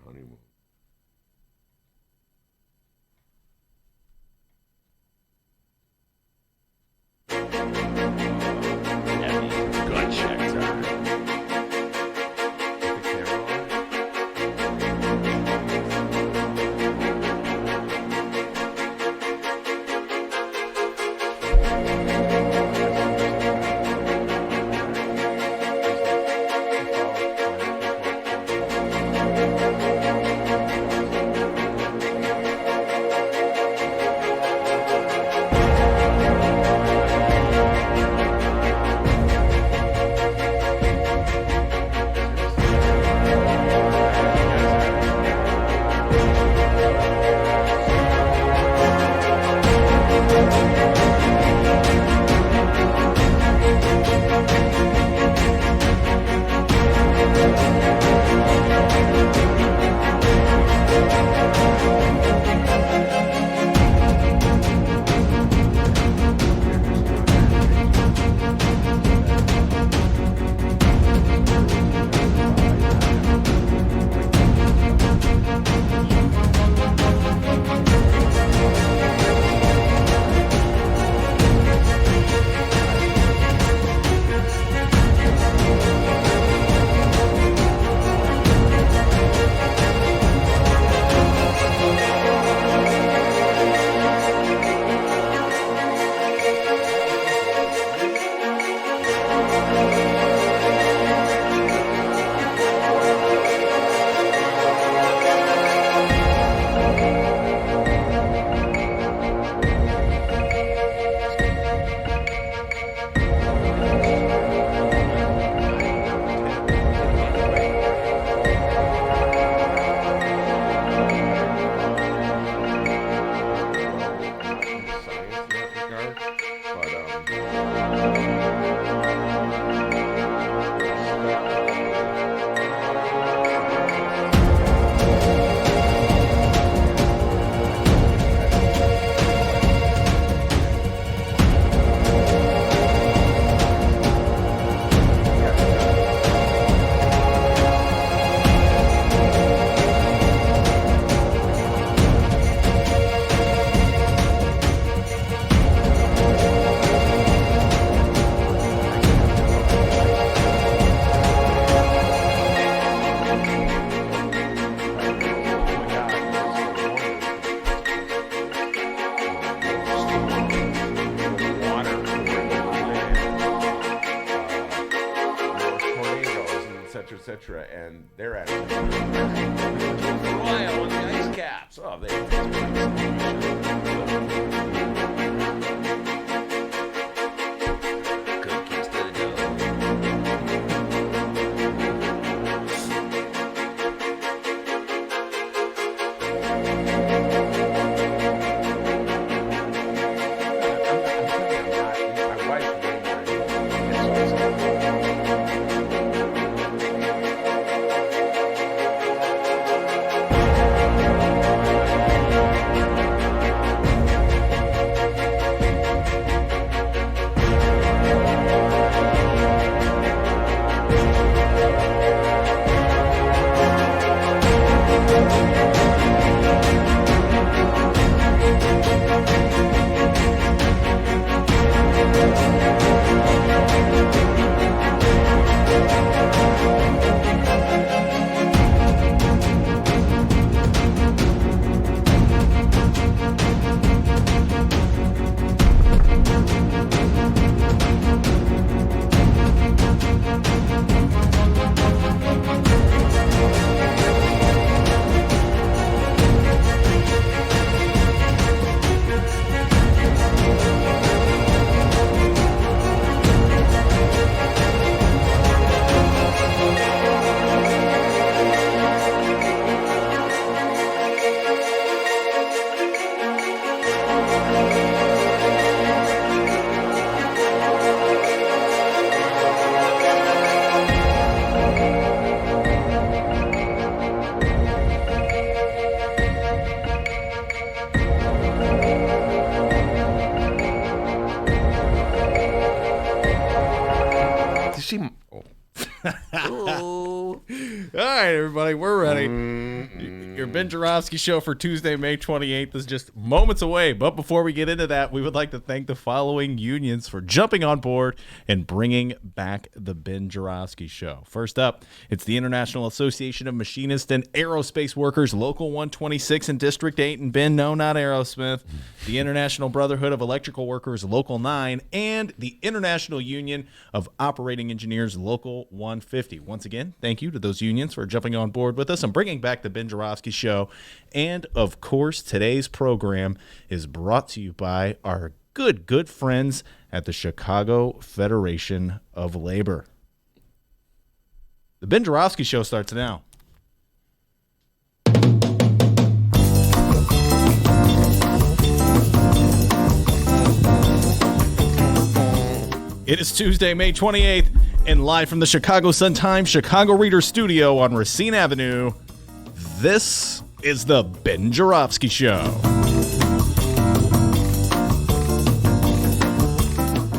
honeymoon. Heavy gut check time. Put the camera on. etc. And they're at Royal on the ice caps. oh, they Cookies to go. my wife's way more into it. It's Your Ben Joravsky show for Tuesday, May 28th is just moments away. But before we get into that, we would like to thank the following unions for jumping on board and bringing back the Ben Joravsky show. First up, it's the International Association of Machinists and Aerospace Workers, Local 126 in District 8 in Ben. No, not Aerosmith. The International Brotherhood of Electrical Workers, Local 9, and the International Union of Operating Engineers, Local 150. Once again, thank you to those unions for jumping on board with us and bringing back the Ben Joravsky show. And of course, today's program is brought to you by our good friends at the Chicago Federation of Labor. The Ben Joravsky show starts now. It is Tuesday, May 28th, and live from the Chicago Sun-Times Chicago Reader Studio on Racine Avenue, this is the Ben Joravsky Show.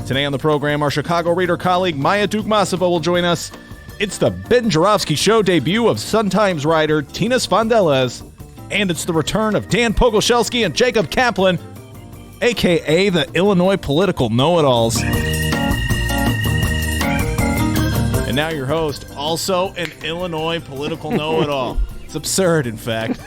Today on the program, our Chicago Reader colleague Maya Dukmasova will join us. It's the Ben Joravsky Show debut of Sun-Times writer Tina Sfondeles, and it's the return of Dan Pogorzelski and Jacob Kaplan, a.k.a. the Illinois political know-it-alls. And now your host, also an Illinois political know-it-all. It's absurd, in fact.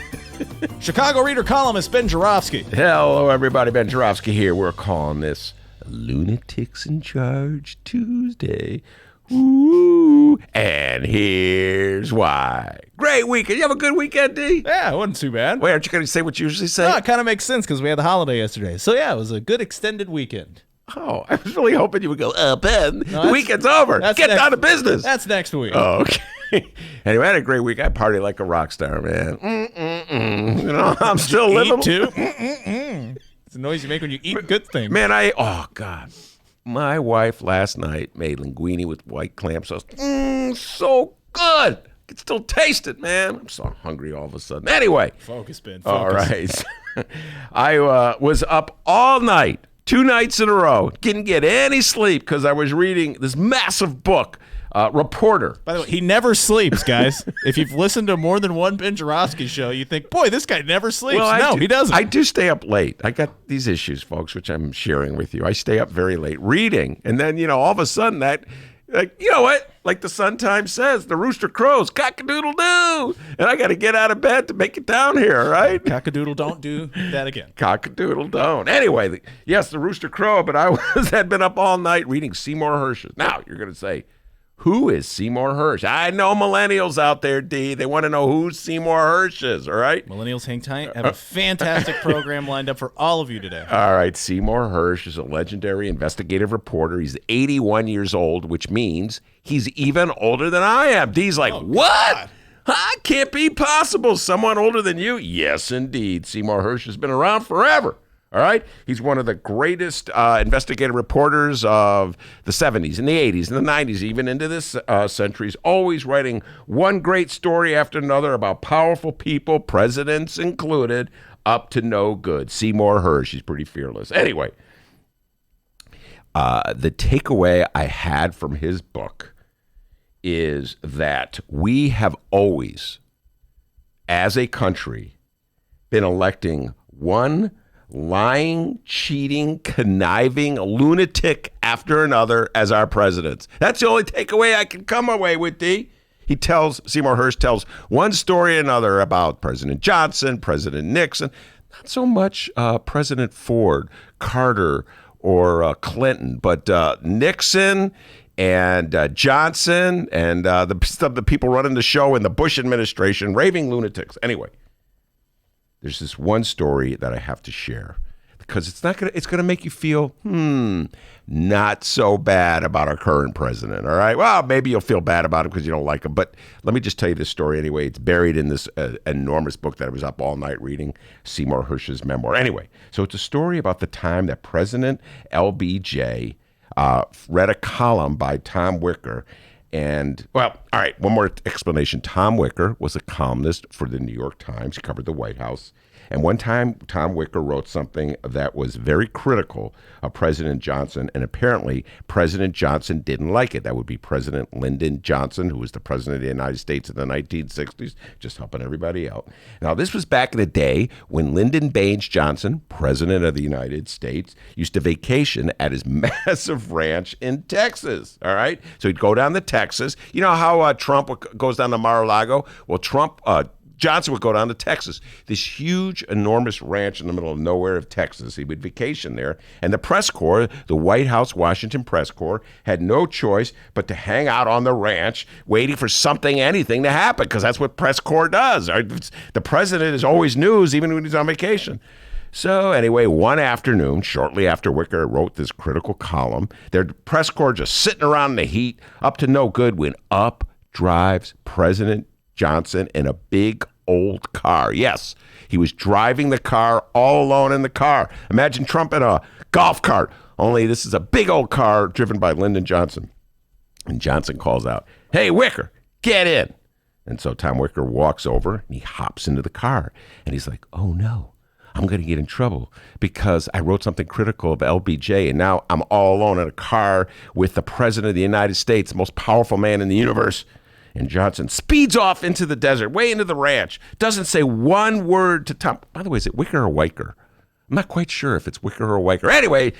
Chicago Reader columnist Ben Joravsky. Hello, everybody. Ben Joravsky here. We're calling this Lunatics in Charge Tuesday. Ooh, and here's why. Great weekend. You have a good weekend, D? Yeah, it wasn't too bad. Wait, aren't you going to say what you usually say? No, it kind of makes sense because we had the holiday yesterday. So, yeah, it was a good extended weekend. Oh, I was really hoping you would go, Ben, the weekend's over. Get down to business. That's next week. Oh, okay. Anyway, I had a great week. I partied like a rock star, man. You know, I'm still living. Eat too? It's the noise you make when you eat good things. Man, oh, God. My wife last night made linguine with white clam sauce. So good. I can still taste it, man. I'm so hungry all of a sudden. Anyway. Focus, Ben. All right. I was up all night. 2 nights in a row. Didn't get any sleep because I was reading this massive book, Reporter. By the way, he never sleeps, guys. If you've listened to more than one Ben Joravsky show, you think, boy, this guy never sleeps. Well, he doesn't. I do stay up late. I got these issues, folks, which I'm sharing with you. I stay up very late reading. And then, all of a sudden that, you know what? Like the Sun-Times says, the rooster crows, cock-a-doodle-doo. And I got to get out of bed to make it down here, right? Cock-a-doodle, don't do that again. Cock-a-doodle, don't. Anyway, yes, the rooster crow, but I had been up all night reading Seymour Hersh's. Now, you're going to say, who is Seymour Hersh? I know millennials out there, D. They want to know who Seymour Hersh is, all right? Millennials, hang tight. I have a fantastic program lined up for all of you today. All right, Seymour Hersh is a legendary investigative reporter. He's 81 years old, which means he's even older than I am. D's like, what? God. Huh? Can't be possible. Someone older than you? Yes, indeed. Seymour Hersh has been around forever. All right? He's one of the greatest investigative reporters of the 70s and the 80s and the 90s, even into this century. He's always writing one great story after another about powerful people, presidents included, up to no good. Seymour Hersh, he's pretty fearless. Anyway, the takeaway I had from his book is that we have always, as a country, been electing one lying, cheating, conniving lunatic after another as our presidents. That's the only takeaway I can come away with, D. Seymour Hersh tells one story or another about President Johnson, President Nixon, not so much President Ford, Carter, or Clinton, but Nixon and Johnson and the people running the show in the Bush administration, raving lunatics. Anyway. There's this one story that I have to share because it's going to make you feel, not so bad about our current president, all right? Well, maybe you'll feel bad about him because you don't like him, but let me just tell you this story anyway. It's buried in this enormous book that I was up all night reading, Seymour Hersh's memoir. Anyway, so it's a story about the time that President LBJ read a column by Tom Wicker And, well, all right, one more explanation. Tom Wicker was a columnist for the New York Times. He covered the White House. And one time, Tom Wicker wrote something that was very critical of President Johnson, and apparently President Johnson didn't like it. That would be President Lyndon Johnson, who was the president of the United States in the 1960s, just helping everybody out. Now, this was back in the day when Lyndon Baines Johnson, president of the United States, used to vacation at his massive ranch in Texas, all right? So he'd go down to Texas. You know how Trump goes down to Mar-a-Lago? Well, Johnson would go down to Texas, this huge, enormous ranch in the middle of nowhere of Texas. He would vacation there. And the press corps, the White House, Washington press corps, had no choice but to hang out on the ranch waiting for anything to happen, because that's what press corps does. The president is always news, even when he's on vacation. So anyway, one afternoon, shortly after Wicker wrote this critical column, their press corps just sitting around in the heat, up to no good, when up drives President Johnson in a big old car. Yes, he was driving the car all alone in the car. Imagine Trump in a golf cart, only this is a big old car driven by Lyndon Johnson. And Johnson calls out, "Hey, Wicker, get in." And so Tom Wicker walks over and he hops into the car. And he's like, "Oh no, I'm going to get in trouble because I wrote something critical of LBJ, and now I'm all alone in a car with the president of the United States, the most powerful man in the universe." And Johnson speeds off into the desert, way into the ranch, doesn't say one word to Tom. By the way, is it Wicker or Wiker? I'm not quite sure if it's Wicker or Wiker. Anyway,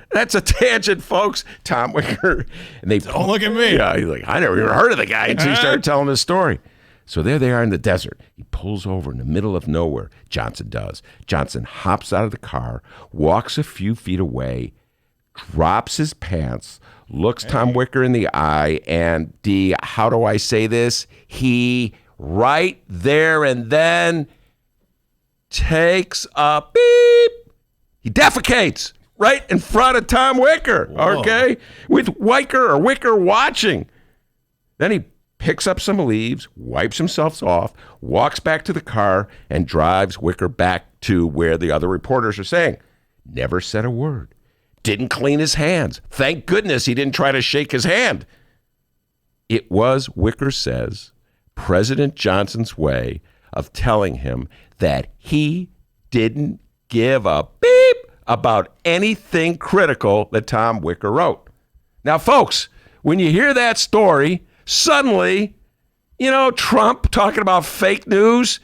that's a tangent, folks. Tom Wicker. And Don't look at me. Yeah, he's like, I never even heard of the guy until he started telling his story. So there they are in the desert. He pulls over in the middle of nowhere. Johnson does. Johnson hops out of the car, walks a few feet away, drops his pants, looks Tom Wicker in the eye, and how do I say this? He right there and then takes a beep. He defecates right in front of Tom Wicker, okay? With Wicker watching. Then he picks up some leaves, wipes himself off, walks back to the car, and drives Wicker back to where the other reporters are saying. Never said a word. Didn't clean his hands. Thank goodness he didn't try to shake his hand. It was, Wicker says, President Johnson's way of telling him that he didn't give a beep about anything critical that Tom Wicker wrote. Now, folks, when you hear that story, suddenly, Trump talking about fake news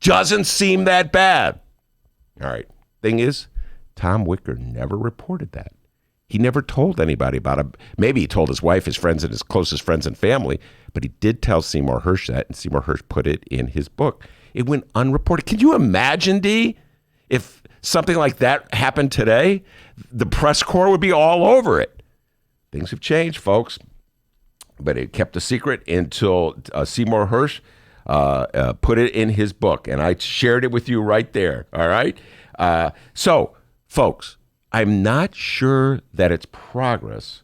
doesn't seem that bad. All right. Thing is, Tom Wicker never reported that. He never told anybody about it. Maybe he told his wife, his friends, and his closest friends and family, but he did tell Seymour Hersh that, and Seymour Hersh put it in his book. It went unreported. Can you imagine, if something like that happened today? The press corps would be all over it. Things have changed, folks. But it kept a secret until Seymour Hersh put it in his book, and I shared it with you right there, all right? So, folks, I'm not sure that it's progress,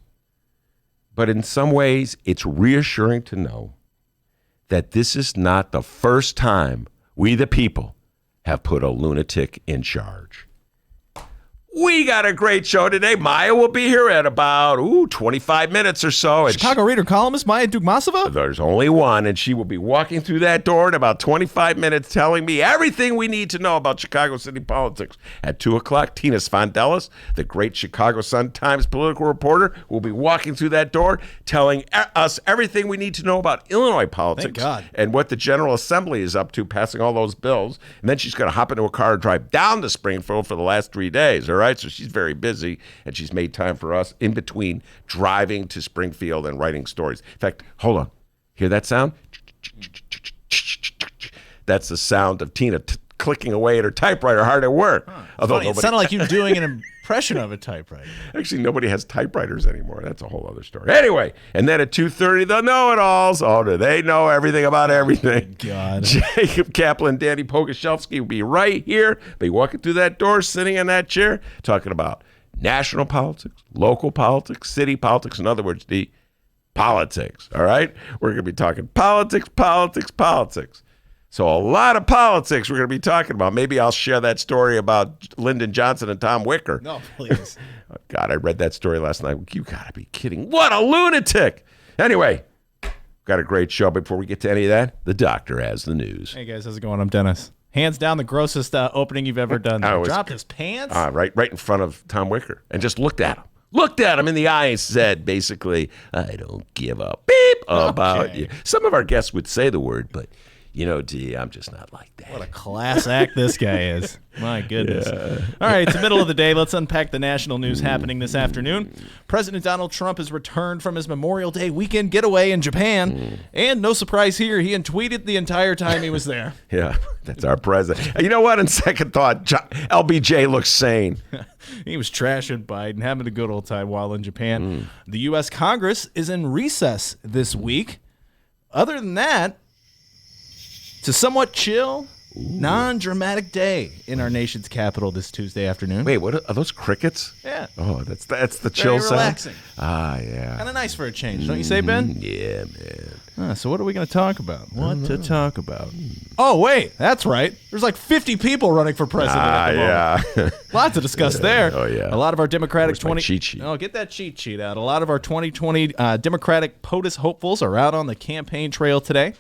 but in some ways it's reassuring to know that this is not the first time we, the people, have put a lunatic in charge. We got a great show today. Maya will be here at about 25 minutes or so. Chicago Reader Columnist Maya Dukmasova? There's only one, and she will be walking through that door in about 25 minutes telling me everything we need to know about Chicago city politics. At 2 o'clock, Tina Sfondeles, the great Chicago Sun-Times political reporter, will be walking through that door telling us everything we need to know about Illinois politics. Thank God. And what the General Assembly is up to, passing all those bills. And then she's going to hop into a car and drive down to Springfield for the last 3 days, all right? So she's very busy, and she's made time for us in between driving to Springfield and writing stories. In fact, hold on. Hear that sound? That's the sound of Tina clicking away at her typewriter hard at work. Although It sounded like you doing an impression of a typewriter. Actually, nobody has typewriters anymore. That's a whole other story. Anyway, and then at 2:30, the know-it-alls. Oh, do they know everything about everything? God. Jacob Kaplan, Danny Pogorzelski will be right here. Be walking through that door, sitting in that chair, talking about national politics, local politics, city politics. In other words, the politics. All right? We're going to be talking politics. So a lot of politics we're going to be talking about. Maybe I'll share that story about Lyndon Johnson and Tom Wicker. No, please. God, I read that story last night. You got to be kidding. What a lunatic. Anyway, got a great show. Before we get to any of that, the doctor has the news. Hey guys, how's it going? I'm Dennis. Hands down, the grossest opening you've ever done. Dropped his pants. Right in front of Tom Wicker, and just looked at him. Looked at him in the eye and said, basically, I don't give a beep about you. Some of our guests would say the word, but D, I'm just not like that. What a class act this guy is. My goodness. Yeah. All right, it's the middle of the day. Let's unpack the national news happening this afternoon. President Donald Trump has returned from his Memorial Day weekend getaway in Japan. And no surprise here, he tweeted the entire time he was there. Yeah, that's our president. You know what? In second thought, LBJ looks sane. He was trashing Biden, having a good old time while in Japan. The U.S. Congress is in recess this week. Other than that, it's a somewhat chill, non-dramatic day in our nation's capital this Tuesday afternoon. Wait, what are those crickets? Yeah. Oh, that's the chill sound? Relaxing. Yeah. Kind of nice for a change, don't you say, Ben? Yeah, man. So what are we going to talk about? Oh, wait, that's right. There's like 50 people running for president at the moment. Lots to discuss there. Oh, yeah. A lot of our Democratic cheat sheet? Oh, get that cheat sheet out. A lot of our 2020 Democratic POTUS hopefuls are out on the campaign trail today.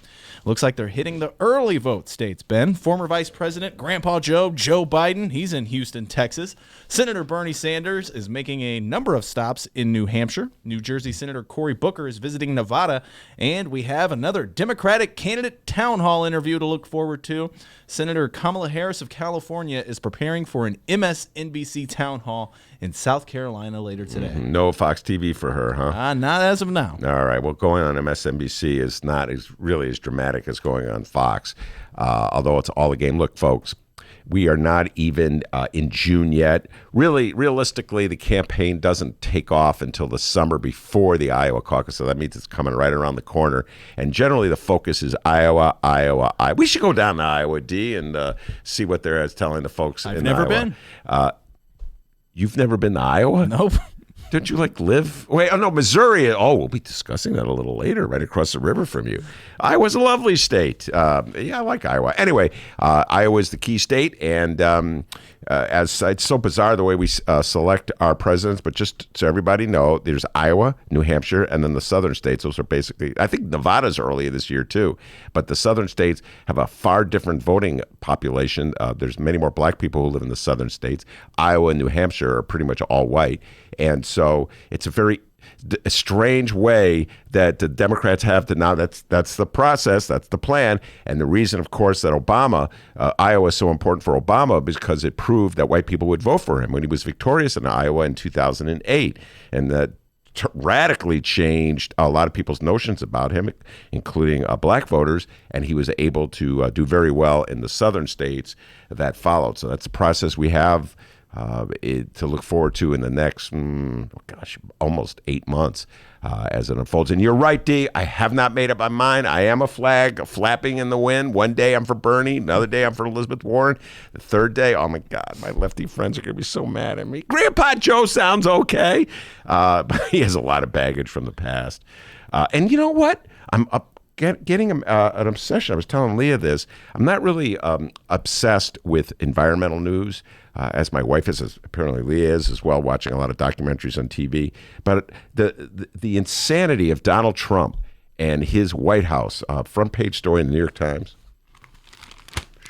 Looks like they're hitting the early vote states, Ben. Former Vice President Grandpa Joe Biden, he's in Houston, Texas. Senator Bernie Sanders is making a number of stops in New Hampshire. New Jersey Senator Cory Booker is visiting Nevada. And we have another Democratic candidate town hall interview to look forward to. Senator Kamala Harris of California is preparing for an MSNBC town hall in South Carolina later today. No Fox TV for her, huh? Not as of now. All right. Well, going on MSNBC is not really as dramatic as going on Fox, although it's all a game. Look, folks, we are not even in June yet. Really, realistically, the campaign doesn't take off until the summer before the Iowa caucus, so that means it's coming right around the corner. And generally, the focus is Iowa. We should go down to Iowa, D, and see what they're telling the folks in Iowa. I've never been. You've never been to Iowa? Nope. Don't you live? Wait, no, Missouri. Oh, we'll be discussing that a little later, right across the river from you. Iowa's a lovely state. I like Iowa. Anyway, Iowa is the key state, and as it's so bizarre the way we select our presidents, but just so everybody know, there's Iowa, New Hampshire, and then the southern states. Those are basically, I think Nevada's early this year too, but the southern states have a far different voting population. There's many more black people who live in the southern states. Iowa and New Hampshire are pretty much all white. And so it's a very strange way that the Democrats have to now. That's the process. That's the plan. And the reason, of course, that Iowa is so important for Obama because it proved that white people would vote for him when he was victorious in Iowa in 2008. And that radically changed a lot of people's notions about him, including black voters. And he was able to do very well in the southern states that followed. So that's the process we have to look forward to in the next, almost 8 months as it unfolds. And you're right, D, I have not made up my mind. I am a flag flapping in the wind. One day I'm for Bernie. Another day I'm for Elizabeth Warren. The third day, oh my God, my lefty friends are going to be so mad at me. Grandpa Joe sounds okay. But he has a lot of baggage from the past. And you know what? I'm getting an obsession. I was telling Leah this. I'm not really obsessed with environmental news, as my wife is, as apparently Leah is as well, watching a lot of documentaries on TV. But the insanity of Donald Trump and his White House, front page story in the New York Times.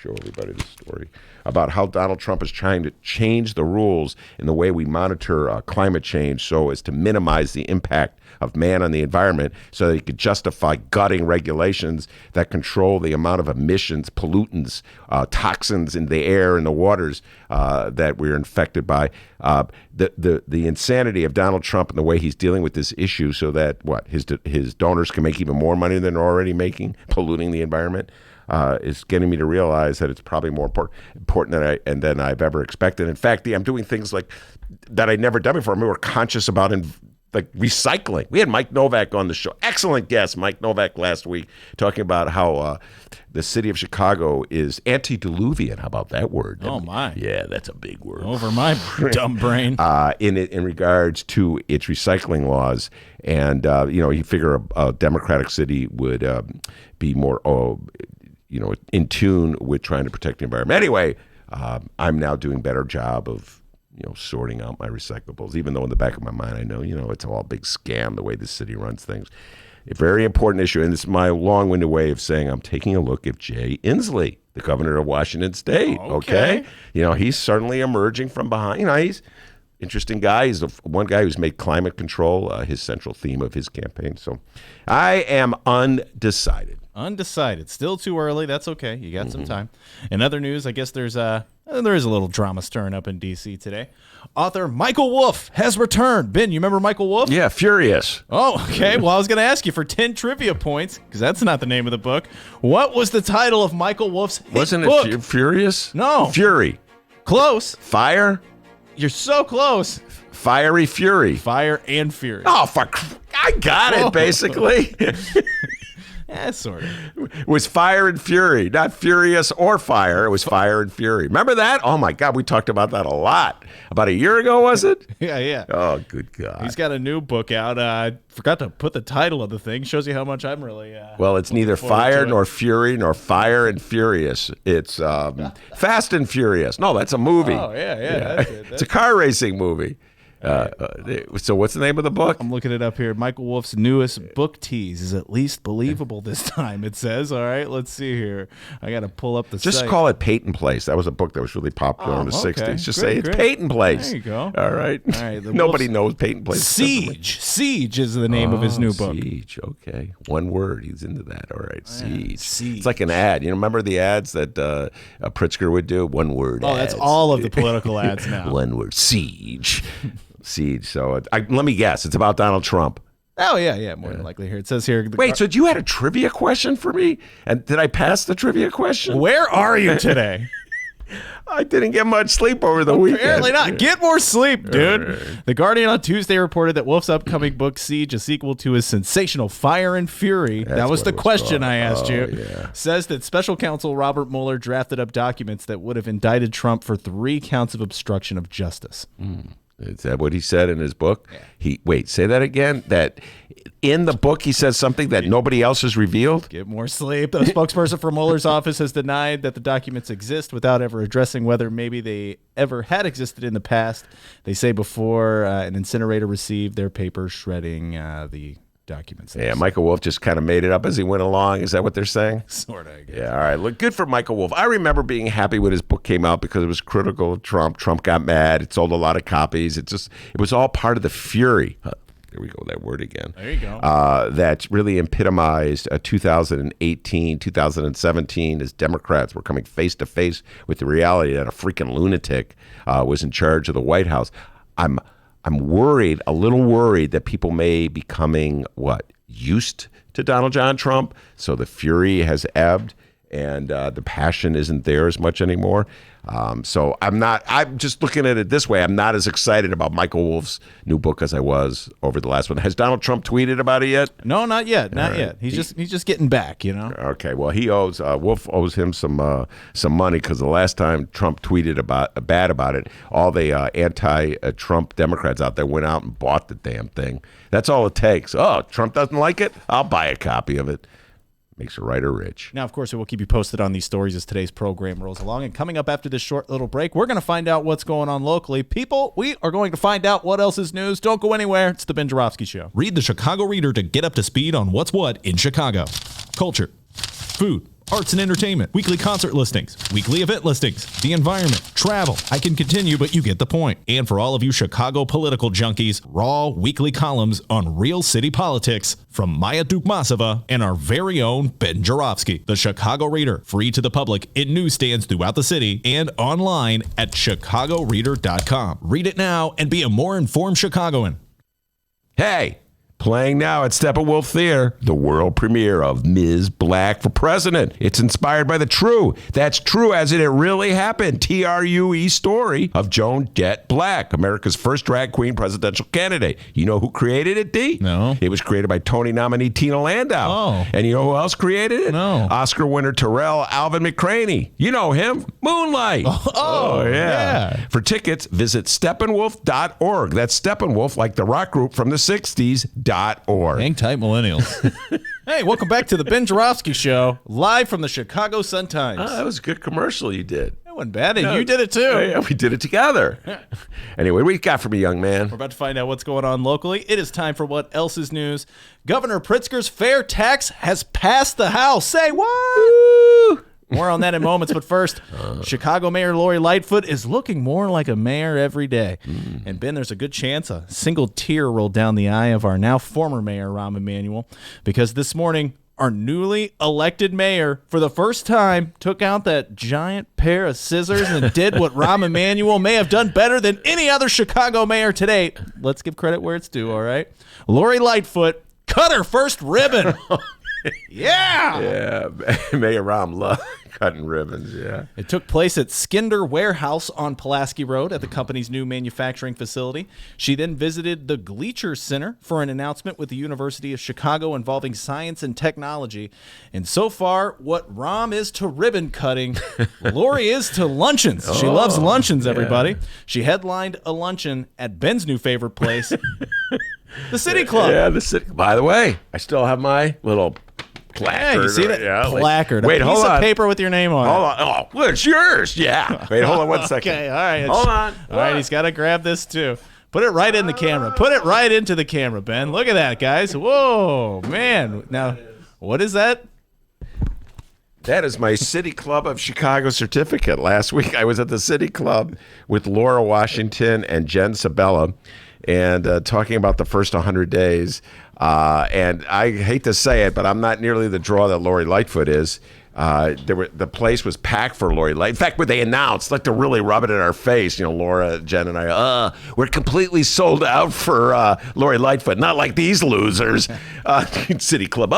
Show everybody this story about how Donald Trump is trying to change the rules in the way we monitor climate change so as to minimize the impact of man on the environment so that he could justify gutting regulations that control the amount of emissions, pollutants, toxins in the air and the waters that we're infected by. The insanity of Donald Trump and the way he's dealing with this issue so that his donors can make even more money than they're already making, polluting the environment. Is getting me to realize that it's probably more important than I've ever expected. In fact, I'm doing things like that I'd never done before. I mean, we're conscious about recycling. We had Mike Novak on the show. Excellent guest, Mike Novak, last week, talking about how the city of Chicago is antediluvian. How about that word? Oh, my. Yeah, that's a big word. Over my dumb brain. In regards to its recycling laws. And, you figure a democratic city would be more, in tune with trying to protect the environment. Anyway, I'm now doing a better job of, sorting out my recyclables, even though in the back of my mind I know, it's all a big scam the way the city runs things. A very important issue, and it's my long-winded way of saying I'm taking a look at Jay Inslee, the governor of Washington State. Okay. He's certainly emerging from behind. He's interesting guy. He's the one guy who's made climate control his central theme of his campaign. So I am undecided. Undecided. Still too early. That's okay. You got some time. In other news, I guess there is a little drama stirring up in D.C. today. Author Michael Wolff has returned. Ben, you remember Michael Wolff? Yeah, Furious. Oh, okay. Well, I was going to ask you for 10 trivia points, because that's not the name of the book. What was the title of Michael Wolff's hit Wasn't book? it Furious? No. Fury. Close. Fire? You're so close. Fiery Fury. Fire and Fury. Oh, fuck. I got it, basically. Yeah, sort of. It was Fire and Fury, not Furious or Fire. It was Fire and Fury. Remember that? Oh, my God. We talked about that a lot. About a year ago, was it? Yeah. Oh, good God. He's got a new book out. I forgot to put the title of the thing. Shows you how much I'm really... well, it's neither Fire nor Fury nor Fire and Furious. It's Fast and Furious. No, that's a movie. Oh, yeah. That's it. It's a car racing movie. So what's the name of the book? I'm looking it up here. Michael Wolff's newest book tease is at least believable this time, it says. All right, let's see here. I got to pull up the Just site. call it Peyton Place. That was a book that was really popular in the 60s. Just say it's Peyton Place. There you go. All right. Nobody knows Peyton Place. Siege. Siege is the name of his new book. Siege. Okay. One word. He's into that. All right. Siege. Siege. It's like an ad. Remember the ads that Pritzker would do? One word Oh, ads. that's all of the political ads now. One word. Siege. Siege. So let me guess. It's about Donald Trump. Oh, yeah. More than likely here. It says here. Wait, so you had a trivia question for me? And did I pass the trivia question? Where are you today? I didn't get much sleep over the weekend. Apparently not. Get more sleep, dude. The Guardian on Tuesday reported that Wolff's upcoming book, Siege, a sequel to his sensational Fire and Fury, that was the question I asked you, says that special counsel Robert Mueller drafted up documents that would have indicted Trump for 3 counts of obstruction of justice. Is that what he said in his book? Wait, say that again? That in the book he says something that nobody else has revealed? Get more sleep. The spokesperson for Mueller's office has denied that the documents exist without ever addressing whether maybe they ever had existed in the past. They say before an incinerator received their paper shredding the documents. Yeah, Michael Wolff just kind of made it up as he went along. Is that what they're saying? Sort of, I guess. Yeah, all right. Look, good for Michael Wolff. I remember being happy when his book came out because it was critical of Trump. Trump got mad. It sold a lot of copies. It was all part of the fury. There we go, that word again. There you go. That really epitomized 2018, 2017 as Democrats were coming face to face with the reality that a freaking lunatic was in charge of the White House. I'm worried, a little worried, that people may be becoming, used to Donald John Trump, so the fury has ebbed and the passion isn't there as much anymore. So I'm just looking at it this way. I'm not as excited about Michael Wolff's new book as I was over the last one. Has Donald Trump tweeted about it yet? No, not yet. Not yet. He's just getting back, Okay. Well, Wolff owes him some money because the last time Trump tweeted bad about it, all the anti-Trump Democrats out there went out and bought the damn thing. That's all it takes. Oh, Trump doesn't like it? I'll buy a copy of it. Makes a writer rich. Now, of course, we'll keep you posted on these stories as today's program rolls along. And coming up after this short little break, we're going to find out what's going on locally. People, we are going to find out what else is news. Don't go anywhere. It's the Ben Joravsky Show. Read the Chicago Reader to get up to speed on what's what in Chicago. Culture, food, arts and entertainment, weekly concert listings, weekly event listings, the environment, travel. I can continue, but you get the point. And for all of you Chicago political junkies, raw weekly columns on real city politics from Maya Dukmasova and our very own Ben Joravsky. The Chicago Reader, free to the public in newsstands throughout the city and online at chicagoreader.com. Read it now and be a more informed Chicagoan. Hey! Playing now at Steppenwolf Theater, the world premiere of Ms. Black for President. It's inspired by the true, that's true as it really happened, TRUE story of Joan Jett Black, America's first drag queen presidential candidate. You know who created it, D? No. It was created by Tony nominee Tina Landau. Oh. And you know who else created it? No. Oscar winner Terrell Alvin McCraney. You know him, Moonlight. Oh, yeah. For tickets, visit steppenwolf.org. That's Steppenwolf, like the rock group from the 60s. Hang tight, millennials. Hey, welcome back to the Ben Joravsky Show, live from the Chicago Sun-Times. That was a good commercial you did. It That wasn't bad, and you did it too. Yeah, we did it together. Anyway, what you got for me, young man? We're about to find out what's going on locally. It is time for What Else is News. Governor Pritzker's fair tax has passed the House. Say what? Woo! More on that in moments, but first, Chicago Mayor Lori Lightfoot is looking more like a mayor every day. And Ben, there's a good chance a single tear rolled down the eye of our now former mayor, Rahm Emanuel, because this morning, our newly elected mayor, for the first time, took out that giant pair of scissors and did what Rahm Emanuel may have done better than any other Chicago mayor to date. Let's give credit where it's due, all right? Lori Lightfoot cut her first ribbon. Yeah. Yeah, Mayor Rahm loved cutting ribbons, yeah. It took place at Skinder Warehouse on Pulaski Road at the company's new manufacturing facility. She then visited the Gleacher Center for an announcement with the University of Chicago involving science and technology. And so far, what Rahm is to ribbon cutting, Lori is to luncheons. She loves luncheons, everybody. She headlined a luncheon at Ben's new favorite place, the City Club. Yeah, the city. By the way, I still have my little placard. Yeah, you see that? Yeah, Placard. Wait, a hold piece on. of paper with your name on it. Hold on. Oh, well, it's yours. Yeah. Wait, hold on 1 second. Okay, all right. Hold on. All right, he's got to grab this too. Put it right in the camera. Put it right into the camera, Ben. Look at that, guys. Whoa, man. Now, what is that? That is my City Club of Chicago certificate. Last week, I was at the City Club with Laura Washington and Jen Sabella and talking about the first 100 days. And I hate to say it, but I'm not nearly the draw that Lori Lightfoot is. The place was packed for Lori Lightfoot. In fact, when they announced, like to really rub it in our face, Laura, Jen, and I, we're completely sold out for Lori Lightfoot. Not like these losers, City Club.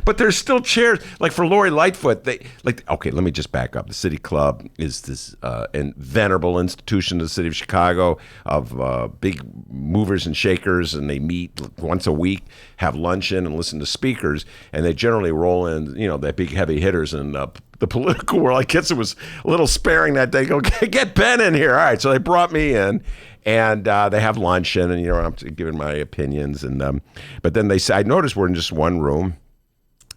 But there's still chairs. Like for Lori Lightfoot, okay, let me just back up. The City Club is this venerable institution in the city of Chicago of big movers and shakers, and they meet once a week, have luncheon, and listen to speakers, and they generally roll in, the big heavy hitters in the political world. I guess it was a little sparing that day. Go, get Ben in here. All right, so they brought me in, and they have luncheon, and I'm giving my opinions, and but then they say, I noticed we're in just one room.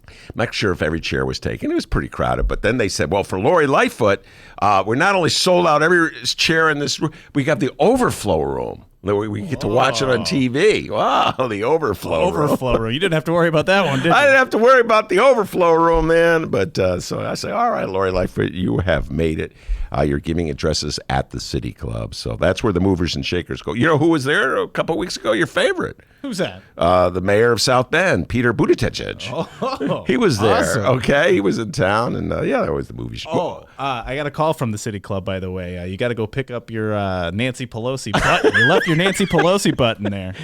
I'm not sure if every chair was taken. It was pretty crowded. But then they said, well, for Lori Lightfoot, we're not only sold out every chair in this room, we got the overflow room. We get to watch it on TV. Wow, the overflow room. You didn't have to worry about that one, did you? I didn't have to worry about the overflow room, man. But so I say, all right, Lori Lightfoot, you have made it. You're giving addresses at the City Club. So that's where the movers and shakers go. You know who was there a couple of weeks ago? Your favorite. Who's that? The mayor of South Bend, Peter Buttigieg. Oh, he was there. awesome. Okay, he was in town, and that was the movie. I got a call from the City Club, by the way. You got to go pick up your Nancy Pelosi button. You left your Nancy Pelosi button there.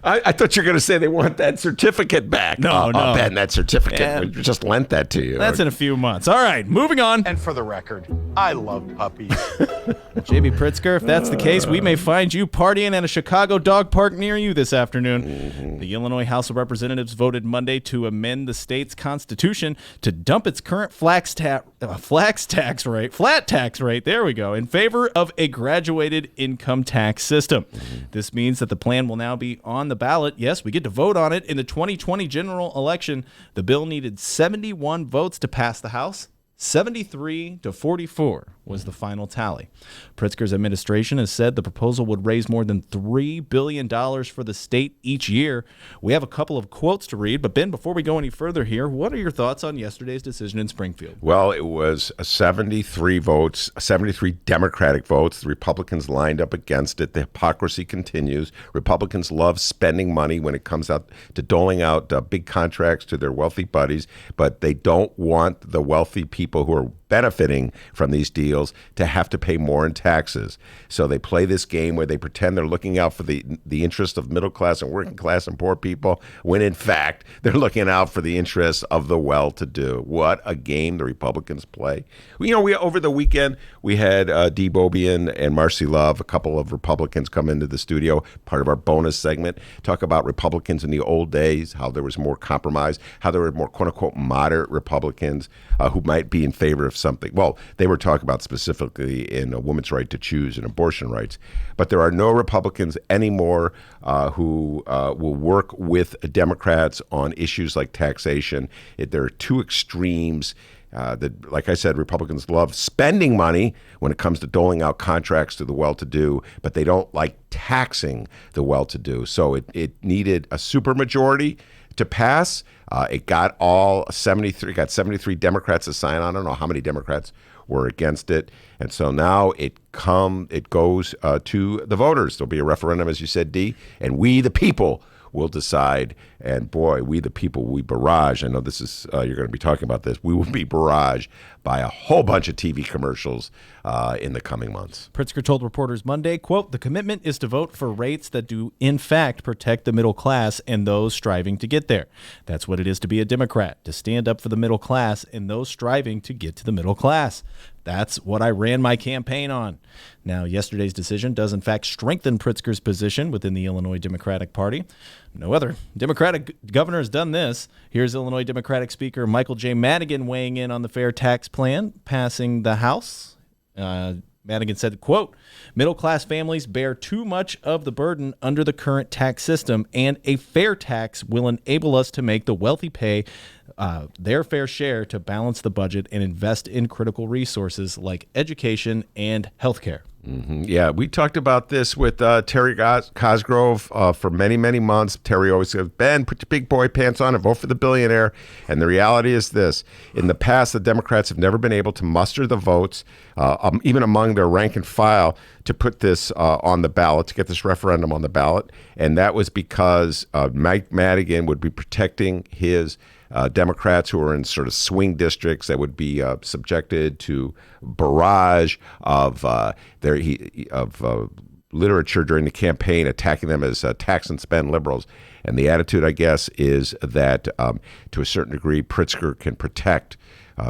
I thought you were going to say they want that certificate back. No. Ben, that certificate. Yeah. We just lent that to you. That's in a few months. All right, moving on. And for the record, I love puppies. JB Pritzker, if that's the case, we may find you partying at a Chicago dog park near you this afternoon. Mm-hmm. The Illinois House of Representatives voted Monday to amend the state's constitution to dump its current flat tax rate, there we go, in favor of a graduated income tax system. Mm-hmm. This means that the plan will now be on the ballot. Yes, we get to vote on it in the 2020 general election. The bill needed 71 votes to pass the House. 73 to 44 was the final tally. Pritzker's administration has said the proposal would raise more than $3 billion for the state each year. We have a couple of quotes to read, but Ben, before we go any further here, what are your thoughts on yesterday's decision in Springfield? Well, it was 73 votes, 73 Democratic votes. The Republicans lined up against it. The hypocrisy continues. Republicans love spending money when it comes out to doling out big contracts to their wealthy buddies, but they don't want the wealthy people who are benefiting from these deals to have to pay more in taxes. So they play this game where they pretend they're looking out for the interest of middle class and working class and poor people, when in fact they're looking out for the interests of the well-to-do. What a game the Republicans play. We over the weekend we had Dee Bobian and Marcy Love, a couple of Republicans, come into the studio, part of our bonus segment, talk about Republicans in the old days, how there was more compromise, how there were more quote-unquote moderate Republicans who might be in favor of something. Well, they were talking about specifically in a woman's right to choose and abortion rights. But there are no Republicans anymore who will work with Democrats on issues like taxation. There are two extremes. Like I said, Republicans love spending money when it comes to doling out contracts to the well-to-do, but they don't like taxing the well-to-do. So it needed a supermajority to pass. It got all 73. Got 73 Democrats to sign on. I don't know how many Democrats were against it, and so now it goes to the voters. There'll be a referendum, as you said, Dee, and we, the people, will decide. And boy, we the people, we barrage. I know this is you're going to be talking about this. We will be barraged by a whole bunch of TV commercials in the coming months. Pritzker told reporters Monday, quote, "The commitment is to vote for rates that do in fact protect the middle class and those striving to get there. That's what it is to be a Democrat, to stand up for the middle class and those striving to get to the middle class. That's what I ran my campaign on." Now, yesterday's decision does in fact strengthen Pritzker's position within the Illinois Democratic Party. No other Democratic governor has done this. Here's Illinois Democratic Speaker Michael J. Madigan weighing in on the fair tax plan passing the House. Madigan said, quote, "Middle-class families bear too much of the burden under the current tax system, and a fair tax will enable us to make the wealthy pay their fair share to balance the budget and invest in critical resources like education and healthcare." Mm-hmm. Yeah, we talked about this with Terry Cosgrove for many, many months. Terry always says, "Ben, put your big boy pants on and vote for the billionaire." And the reality is this. In the past, the Democrats have never been able to muster the votes, even among their rank and file, to put this on the ballot, to get this referendum on the ballot. And that was because Mike Madigan would be protecting his Democrats who are in sort of swing districts that would be subjected to barrage of literature during the campaign, attacking them as tax and spend liberals. And the attitude, I guess, is that to a certain degree, Pritzker can protect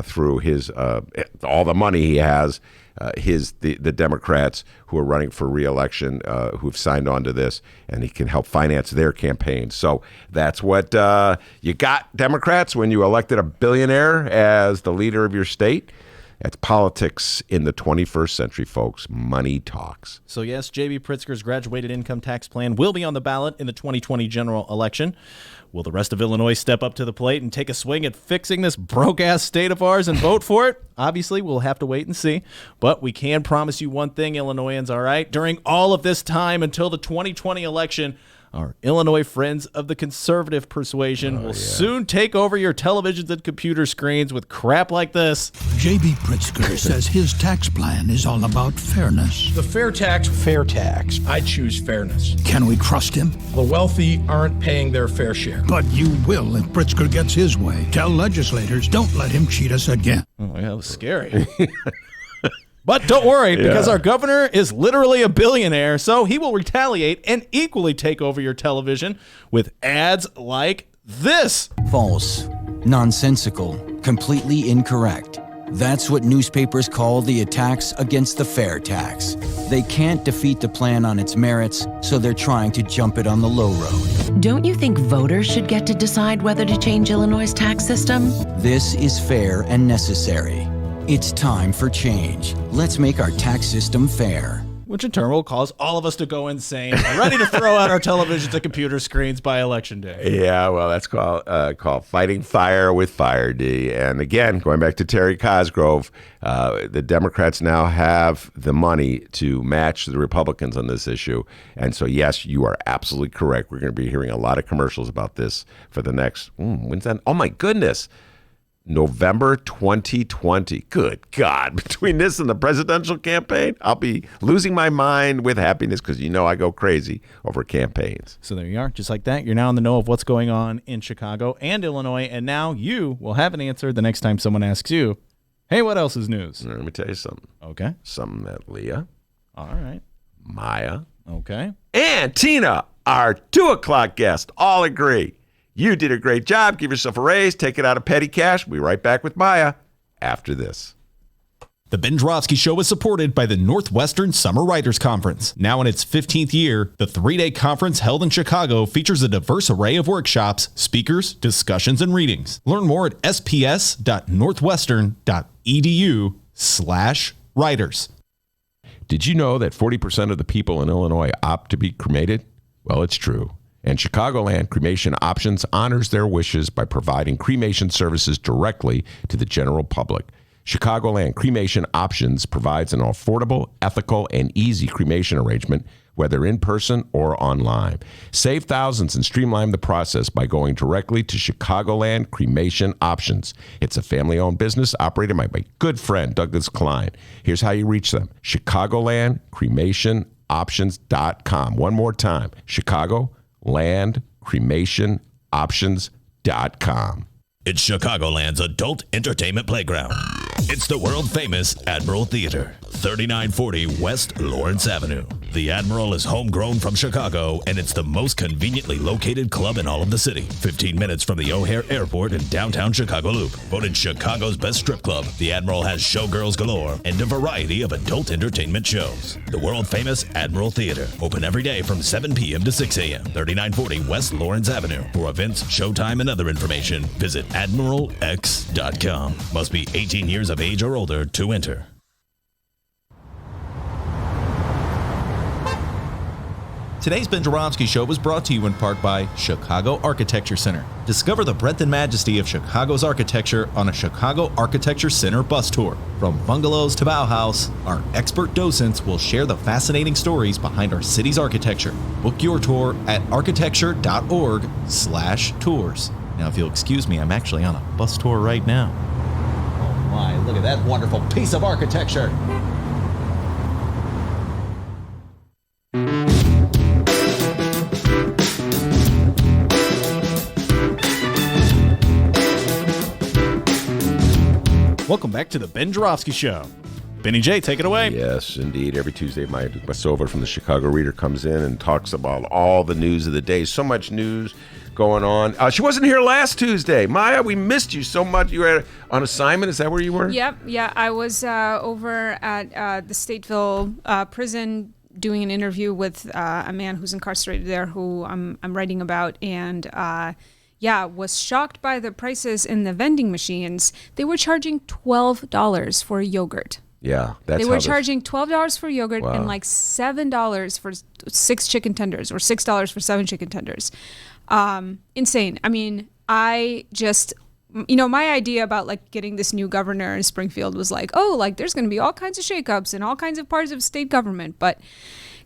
through his all the money he has, the Democrats who are running for re-election, who've signed on to this, and he can help finance their campaigns. So that's what you got, Democrats, when you elected a billionaire as the leader of your state. That's politics in the 21st century, folks. Money talks. So yes, J.B. Pritzker's graduated income tax plan will be on the ballot in the 2020 general election. Will the rest of Illinois step up to the plate and take a swing at fixing this broke-ass state of ours and vote for it? Obviously, we'll have to wait and see. But we can promise you one thing, Illinoisans, all right? During all of this time until the 2020 election, our Illinois friends of the conservative persuasion will soon take over your televisions and computer screens with crap like this. J.B. Pritzker says his tax plan is all about fairness. The fair tax. Fair tax. I choose fairness. Can we trust him? The wealthy aren't paying their fair share. But you will if Pritzker gets his way. Tell legislators, don't let him cheat us again. Oh, yeah, that was scary. But don't worry, because our governor is literally a billionaire, so he will retaliate and equally take over your television with ads like this. False, nonsensical, completely incorrect. That's what newspapers call the attacks against the fair tax. They can't defeat the plan on its merits, so they're trying to jump it on the low road. Don't you think voters should get to decide whether to change Illinois' tax system? This is fair and necessary. It's time for change. Let's make our tax system fair. Which in turn will cause all of us to go insane, ready to throw out our televisions and computer screens by Election Day. Yeah, well, that's called fighting fire with fire, D. And again, going back to Terry Cosgrove, the Democrats now have the money to match the Republicans on this issue. And so, yes, you are absolutely correct. We're going to be hearing a lot of commercials about this for the next, when's that? Oh, my goodness. November 2020. Good God. Between this and the presidential campaign, I'll be losing my mind with happiness because you know I go crazy over campaigns. So there you are. Just like that, you're now in the know of what's going on in Chicago and Illinois, and now you will have an answer the next time someone asks you, hey, what else is news? Let me tell you something. Okay. Something that Leah. All right. Maya. Okay. And Tina, our 2 o'clock guest, all agree. You did a great job. Give yourself a raise. Take it out of petty cash. We'll be right back with Maya after this. The Ben Joravsky Show is supported by the Northwestern Summer Writers Conference. Now in its 15th year, the 3-day conference held in Chicago features a diverse array of workshops, speakers, discussions, and readings. Learn more at sps.northwestern.edu/writers. Did you know that 40% of the people in Illinois opt to be cremated? Well, it's true. And Chicagoland Cremation Options honors their wishes by providing cremation services directly to the general public. Chicagoland Cremation Options provides an affordable, ethical, and easy cremation arrangement, whether in person or online. Save thousands and streamline the process by going directly to Chicagoland Cremation Options. It's a family-owned business operated by my good friend, Douglas Klein. Here's how you reach them. ChicagolandCremationOptions.com. One more time, ChicagolandCremationOptions.com. It's Chicagoland's adult entertainment playground. It's the world-famous Admiral Theater, 3940 West Lawrence Avenue. The Admiral is homegrown from Chicago, and it's the most conveniently located club in all of the city. 15 minutes from the O'Hare Airport in downtown Chicago Loop. Voted Chicago's best strip club, the Admiral has showgirls galore and a variety of adult entertainment shows. The world-famous Admiral Theater, open every day from 7 p.m. to 6 a.m., 3940 West Lawrence Avenue. For events, showtime, and other information, visit AdmiralX.com. Must be 18 years of age or older to enter. Today's Ben Joravsky Show was brought to you in part by Chicago Architecture Center. Discover the breadth and majesty of Chicago's architecture on a Chicago Architecture Center bus tour. From bungalows to Bauhaus, our expert docents will share the fascinating stories behind our city's architecture. Book your tour at architecture.org/tours. Now, if you'll excuse me, I'm actually on a bus tour right now. Oh my, look at that wonderful piece of architecture. Welcome back to the Ben Joravsky Show. Benny J, take it away. Yes, indeed. Every Tuesday, Maya Dukmasova from the Chicago Reader comes in and talks about all the news of the day. So much news going on. She wasn't here last Tuesday. Maya, we missed you so much. You were on assignment. Is that where you were? Yep. Yeah, I was over at the Stateville prison doing an interview with a man who's incarcerated there who I'm writing about, and was shocked by the prices in the vending machines. They were charging $12 for a yogurt. Yeah, that's they were charging $12 for yogurt and like $7 for 6 chicken tenders or $6 for 7 chicken tenders. Insane. I mean, I just, my idea about like getting this new governor in Springfield was like, oh, like there's going to be all kinds of shakeups in all kinds of parts of state government, but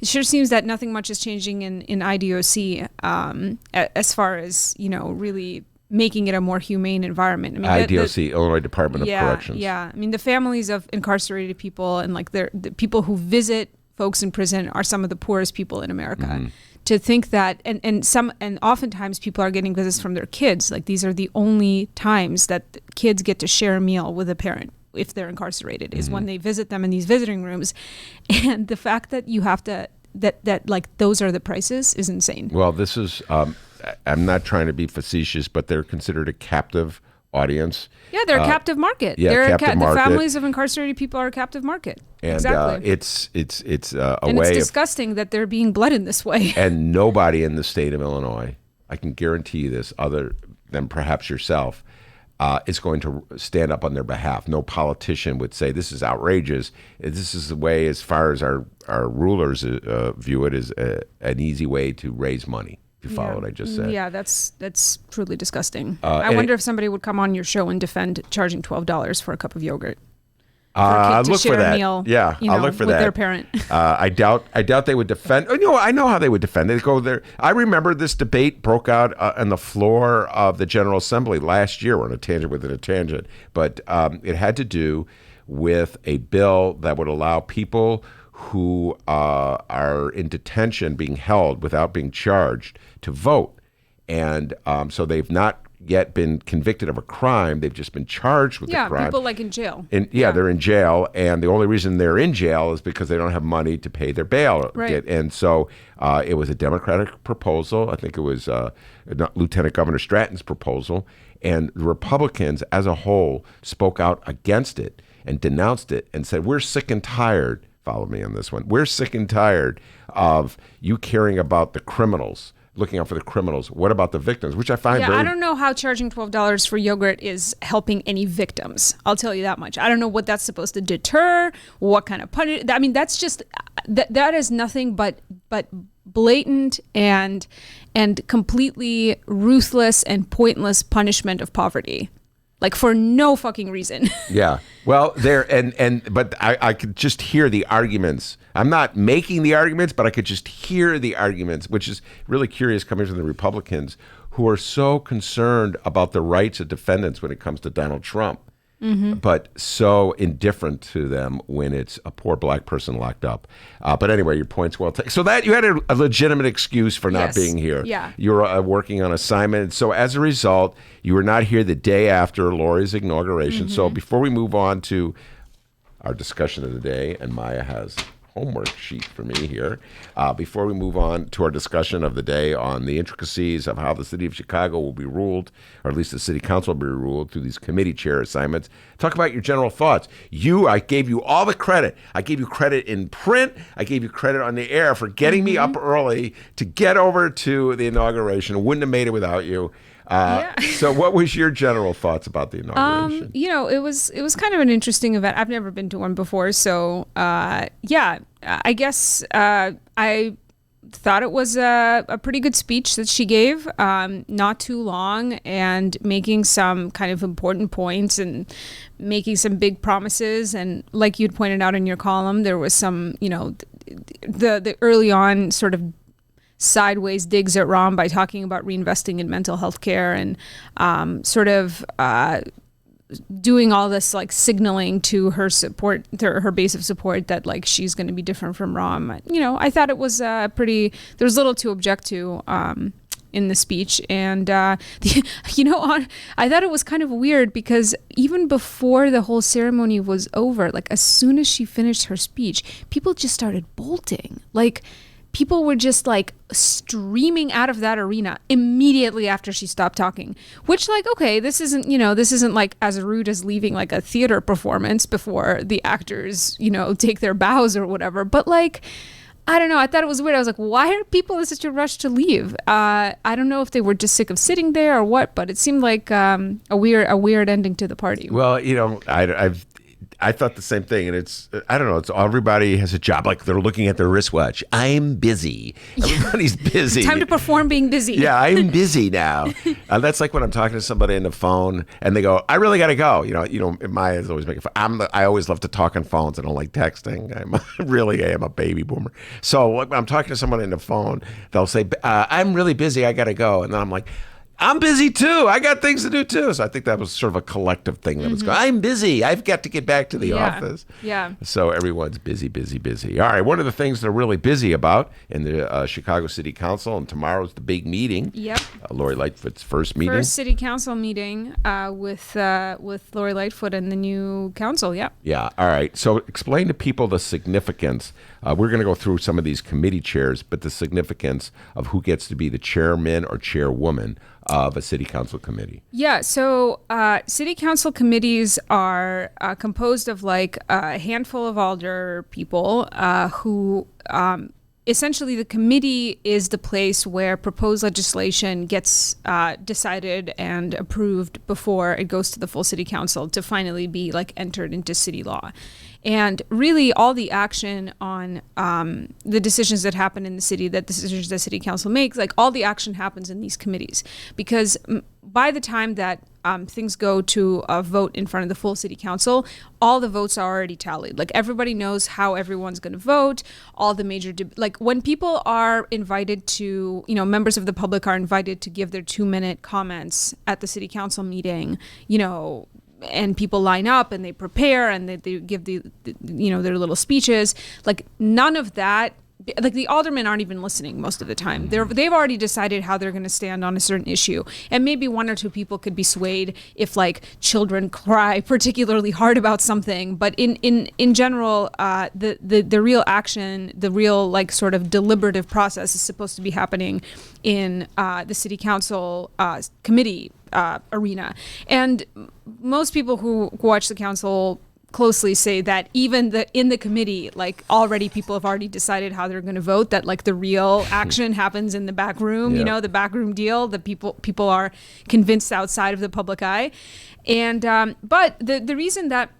it sure seems that nothing much is changing in IDOC as far as, really making it a more humane environment. I mean, IDOC, Illinois Department of Corrections. Yeah. I mean, the families of incarcerated people and like the people who visit folks in prison are some of the poorest people in America. Mm-hmm. To think that, and oftentimes people are getting visits from their kids. Like these are the only times that kids get to share a meal with a parent if they're incarcerated, is when they visit them in these visiting rooms. And the fact that you have to, that like those are the prices is insane. Well, this is, I'm not trying to be facetious, but they're considered a captive audience. Yeah, they're a captive market. Yeah, captive market. The families of incarcerated people are a captive market. And exactly. It's a and way it's disgusting that they're being bled in this way. And nobody in the state of Illinois, I can guarantee you this, other than perhaps yourself, is going to stand up on their behalf. No politician would say this is outrageous. This is the way, as far as our rulers view it, as an easy way to raise money. If you follow what I just said. Yeah, that's truly disgusting. I wonder if somebody would come on your show and defend charging $12 for a cup of yogurt. I'll look for that. Meal, I'll look for with that. Their parent. I doubt they would defend. I know how they would defend. They go there. I remember this debate broke out on the floor of the General Assembly last year. We're on a tangent within a tangent, but it had to do with a bill that would allow people who are in detention being held without being charged to vote, and so they've not yet been convicted of a crime. They've just been charged with the crime. Yeah, people like in jail. They're in jail, and the only reason they're in jail is because they don't have money to pay their bail. Right. And so it was a Democratic proposal. I think it was Lieutenant Governor Stratton's proposal, and the Republicans as a whole spoke out against it and denounced it and said, we're sick and tired, follow me on this one, we're sick and tired of you caring about the criminals, looking out for the criminals. What about the victims? Which I find I don't know how charging $12 for yogurt is helping any victims. I'll tell you that much. I don't know what that's supposed to deter, what kind of punishment. I mean, that's just, that is nothing but blatant and completely ruthless and pointless punishment of poverty. Like, for no fucking reason. Yeah. Well, but I could just hear the arguments. I'm not making the arguments, but I could just hear the arguments, which is really curious coming from the Republicans, who are so concerned about the rights of defendants when it comes to Donald Trump, but so indifferent to them when it's a poor black person locked up. But anyway, your point's well taken. So that you had a legitimate excuse for not being here. Yeah. You were working on assignment. So as a result, you were not here the day after Lori's inauguration. So before we move on to our discussion of the day, and Maya has homework sheet for me here. Before we move on to our discussion of the day on the intricacies of how the city of Chicago will be ruled, or at least the city council will be ruled through these committee chair assignments, talk about your general thoughts. I gave you all the credit. I gave you credit in print. I gave you credit on the air for getting me up early to get over to the inauguration. Wouldn't have made it without you. So what was your general thoughts about the inauguration? It was kind of an interesting event. I've never been to one before. So, I guess I thought it was a pretty good speech that she gave, not too long, and making some kind of important points and making some big promises. And like you'd pointed out in your column, there was some, the early on sort of sideways digs at Rahm by talking about reinvesting in mental health care and doing all this like signaling to her support, to her base of support, that like she's going to be different from Rahm. I thought it was there was little to object to in the speech. And I thought it was kind of weird because even before the whole ceremony was over, like as soon as she finished her speech, people just started bolting. Like, people were just like streaming out of that arena immediately after she stopped talking, which, like, okay, this isn't like as rude as leaving like a theater performance before the actors, take their bows or whatever. But like, I don't know. I thought it was weird. I was like, why are people in such a rush to leave? I don't know if they were just sick of sitting there or what, but it seemed like a weird ending to the party. Well, I thought the same thing, and it's, I don't know, it's everybody has a job, like they're looking at their wristwatch. I'm busy. Everybody's busy. Time to perform being busy. Yeah, I'm busy now. That's like when I'm talking to somebody on the phone and they go, I really got to go. Maya's always making fun. I always love to talk on phones. I don't like texting. I am a baby boomer. So when I'm talking to someone on the phone, they'll say, I'm really busy. I got to go. And then I'm like, I'm busy too. I got things to do too. So I think that was sort of a collective thing that was going, I'm busy. I've got to get back to the office. Yeah. So everyone's busy, busy, busy. All right. One of the things they're really busy about in the Chicago City Council, and tomorrow's the big meeting. Yep. Lori Lightfoot's first meeting. First city council meeting with Lori Lightfoot and the new council. Yep. Yeah. All right. So explain to people the significance. We're going to go through some of these committee chairs, but the significance of who gets to be the chairman or chairwoman of a city council committee. Yeah, so city council committees are composed of like a handful of alder people who essentially the committee is the place where proposed legislation gets decided and approved before it goes to the full city council to finally be like entered into city law. And really all the action on the decisions that happen in the city, that decisions that city council makes, like all the action happens in these committees. Because by the time that things go to a vote in front of the full city council, all the votes are already tallied. Like everybody knows how everyone's going to vote. All the major, like when people are invited to, members of the public are invited to give their 2-minute comments at the city council meeting, and people line up and they prepare and they give their little speeches. Like none of that, like the aldermen aren't even listening most of the time. They've already decided how they're going to stand on a certain issue, and maybe 1 or 2 people could be swayed if like children cry particularly hard about something. But in general, the real action, the real like sort of deliberative process is supposed to be happening in the city council committee arena. And most people who watch the council closely say that even in the committee, like already people have already decided how they're going to vote, that like the real action happens in the back room, the backroom deal, the people are convinced outside of the public eye. And but the reason that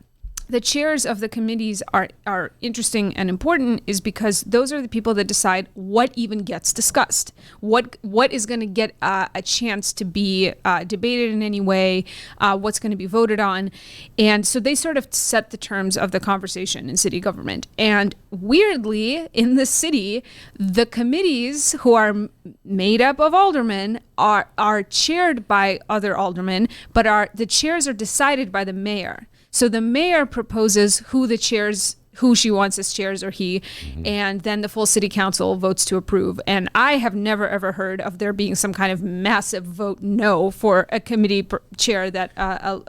the chairs of the committees are interesting and important is because those are the people that decide what even gets discussed, what is going to get a chance to be debated in any way, what's going to be voted on. And so they sort of set the terms of the conversation in city government. And weirdly, in the city, the committees, who are made up of aldermen, are chaired by other aldermen, but the chairs are decided by the mayor. So the mayor proposes who she wants as chairs, or he, and then the full city council votes to approve. And I have never ever heard of there being some kind of massive vote no for a committee chair that a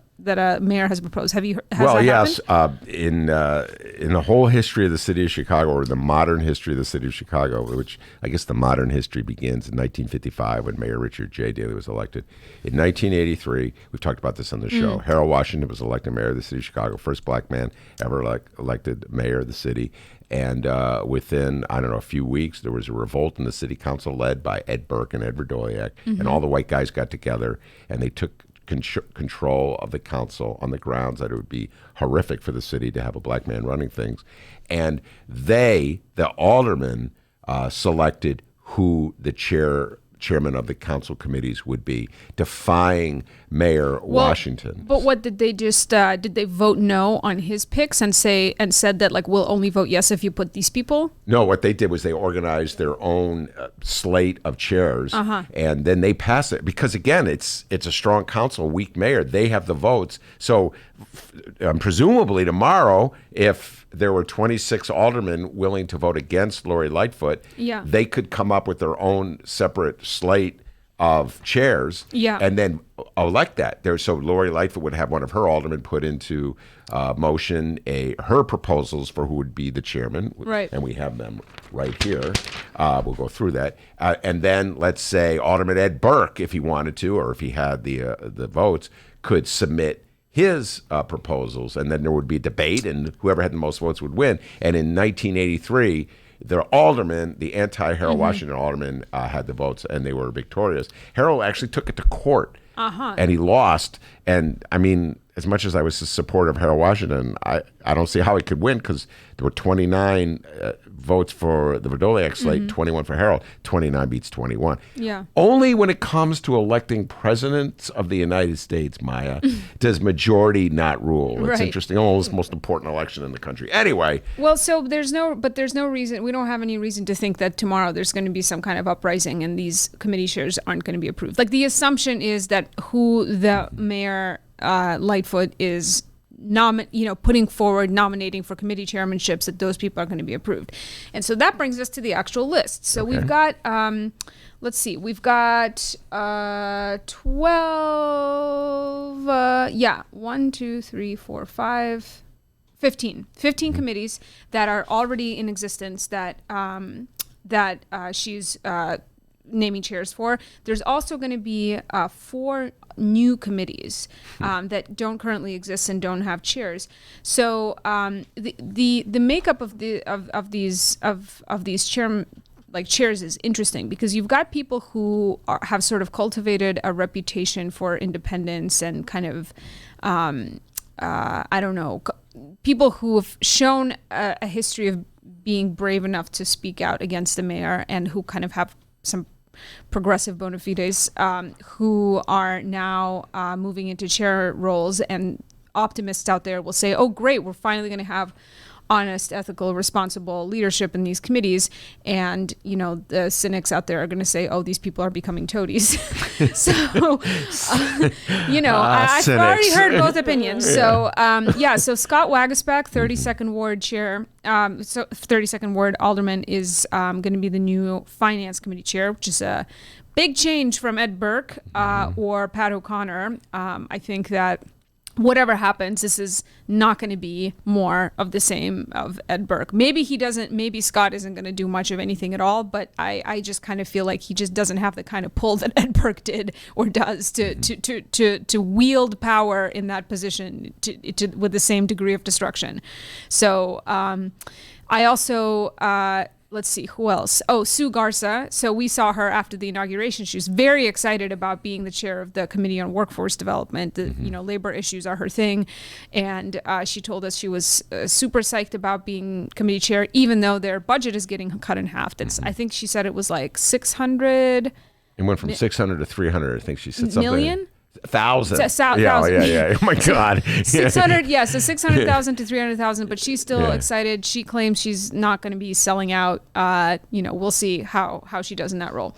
mayor has proposed. Has that yes. happened? In the whole history of the city of Chicago, or the modern history of the city of Chicago, which I guess the modern history begins in 1955 when Mayor Richard J. Daley was elected. In 1983, we've talked about this on the show, Harold Washington was elected mayor of the city of Chicago, first black man ever elected mayor of the city. And within, a few weeks, there was a revolt in the city council led by Ed Burke and Ed Radoyak, and all the white guys got together, and they took control of the council on the grounds that it would be horrific for the city to have a black man running things. And the aldermen, selected who the chairman of the council committees would be, defying Mayor Washington. But what did they just did they vote no on his picks and said that we'll only vote yes if you put these people? No, what they did was they organized their own slate of chairs, and then they pass it because again, it's a strong council, weak mayor. They have the votes, so presumably tomorrow, if there were 26 aldermen willing to vote against Lori Lightfoot, they could come up with their own separate slate of chairs, and then elect that. So Lori Lightfoot would have one of her aldermen put into motion her proposals for who would be the chairman, right? And we have them right here. We'll go through that, and then let's say Alderman Ed Burke, if he wanted to, or if he had the votes, could submit his proposals, and then there would be a debate, and whoever had the most votes would win. And in 1983. The aldermen, the anti-Harold Washington aldermen, had the votes, and they were victorious. Harold actually took it to court, and he lost. And I mean, as much as I was a supporter of Harold Washington, I don't see how he could win because there were 29 votes for the Radoyak slate, 21 for Harold. 29 beats 21. Yeah. Only when it comes to electing presidents of the United States, Maya, does majority not rule. It's interesting. Almost the most important election in the country. Anyway. Well, so there's no reason. We don't have any reason to think that tomorrow there's going to be some kind of uprising and these committee chairs aren't going to be approved. The assumption is that who the mayor Lightfoot is putting forward, nominating for committee chairmanships, that those people are going to be approved. And so that brings us to the actual list. So we've got, let's see, we've got 12, 1, 2, 3, 4, 5, 15 committees that are already in existence that she's naming chairs for. There's also going to be 4 new committees that don't currently exist and don't have chairs. So the makeup of these chairs is interesting because you've got people who have sort of cultivated a reputation for independence and kind of people who have shown a history of being brave enough to speak out against the mayor and who kind of have some progressive bona fides who are now moving into chair roles, and optimists out there will say, oh great, we're finally going to have honest, ethical, responsible leadership in these committees. And the cynics out there are going to say, oh, these people are becoming toadies. So I've already heard both opinions. So so Scott Waguespack, 32nd Ward chair, 32nd Ward alderman, is going to be the new finance committee chair, which is a big change from Ed Burke or Pat O'Connor. I think that whatever happens, this is not going to be more of the same of Ed Burke. Maybe Scott isn't going to do much of anything at all, but I just kind of feel like he just doesn't have the kind of pull that Ed Burke did or does to wield power in that position with the same degree of destruction. So I also let's see, who else? Oh, Sue Garza. So we saw her after the inauguration. She was very excited about being the chair of the Committee on Workforce Development. Labor issues are her thing. And she told us she was super psyched about being committee chair, even though their budget is getting cut in half. That's I think she said it was like 600. It went from 600 to 300. I think she said something. Million? 1,000. Thousand. Yeah. Oh my God. 600. Yeah, so 600,000 to 300,000. But she's still excited. She claims she's not going to be selling out. We'll see how she does in that role.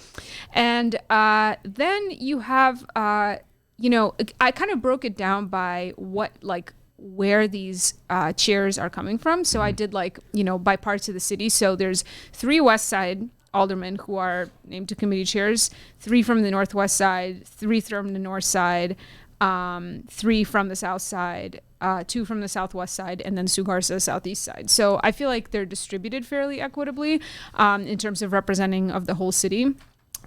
And then you have, I kind of broke it down by where these chairs are coming from. So I did by parts of the city. So there's 3 West Side aldermen who are named to committee chairs, 3 from the Northwest Side, 3 from the North Side, 3 from the South Side, 2 from the Southwest Side, and then Sue Garza, Southeast Side. So I feel like they're distributed fairly equitably in terms of representing of the whole city.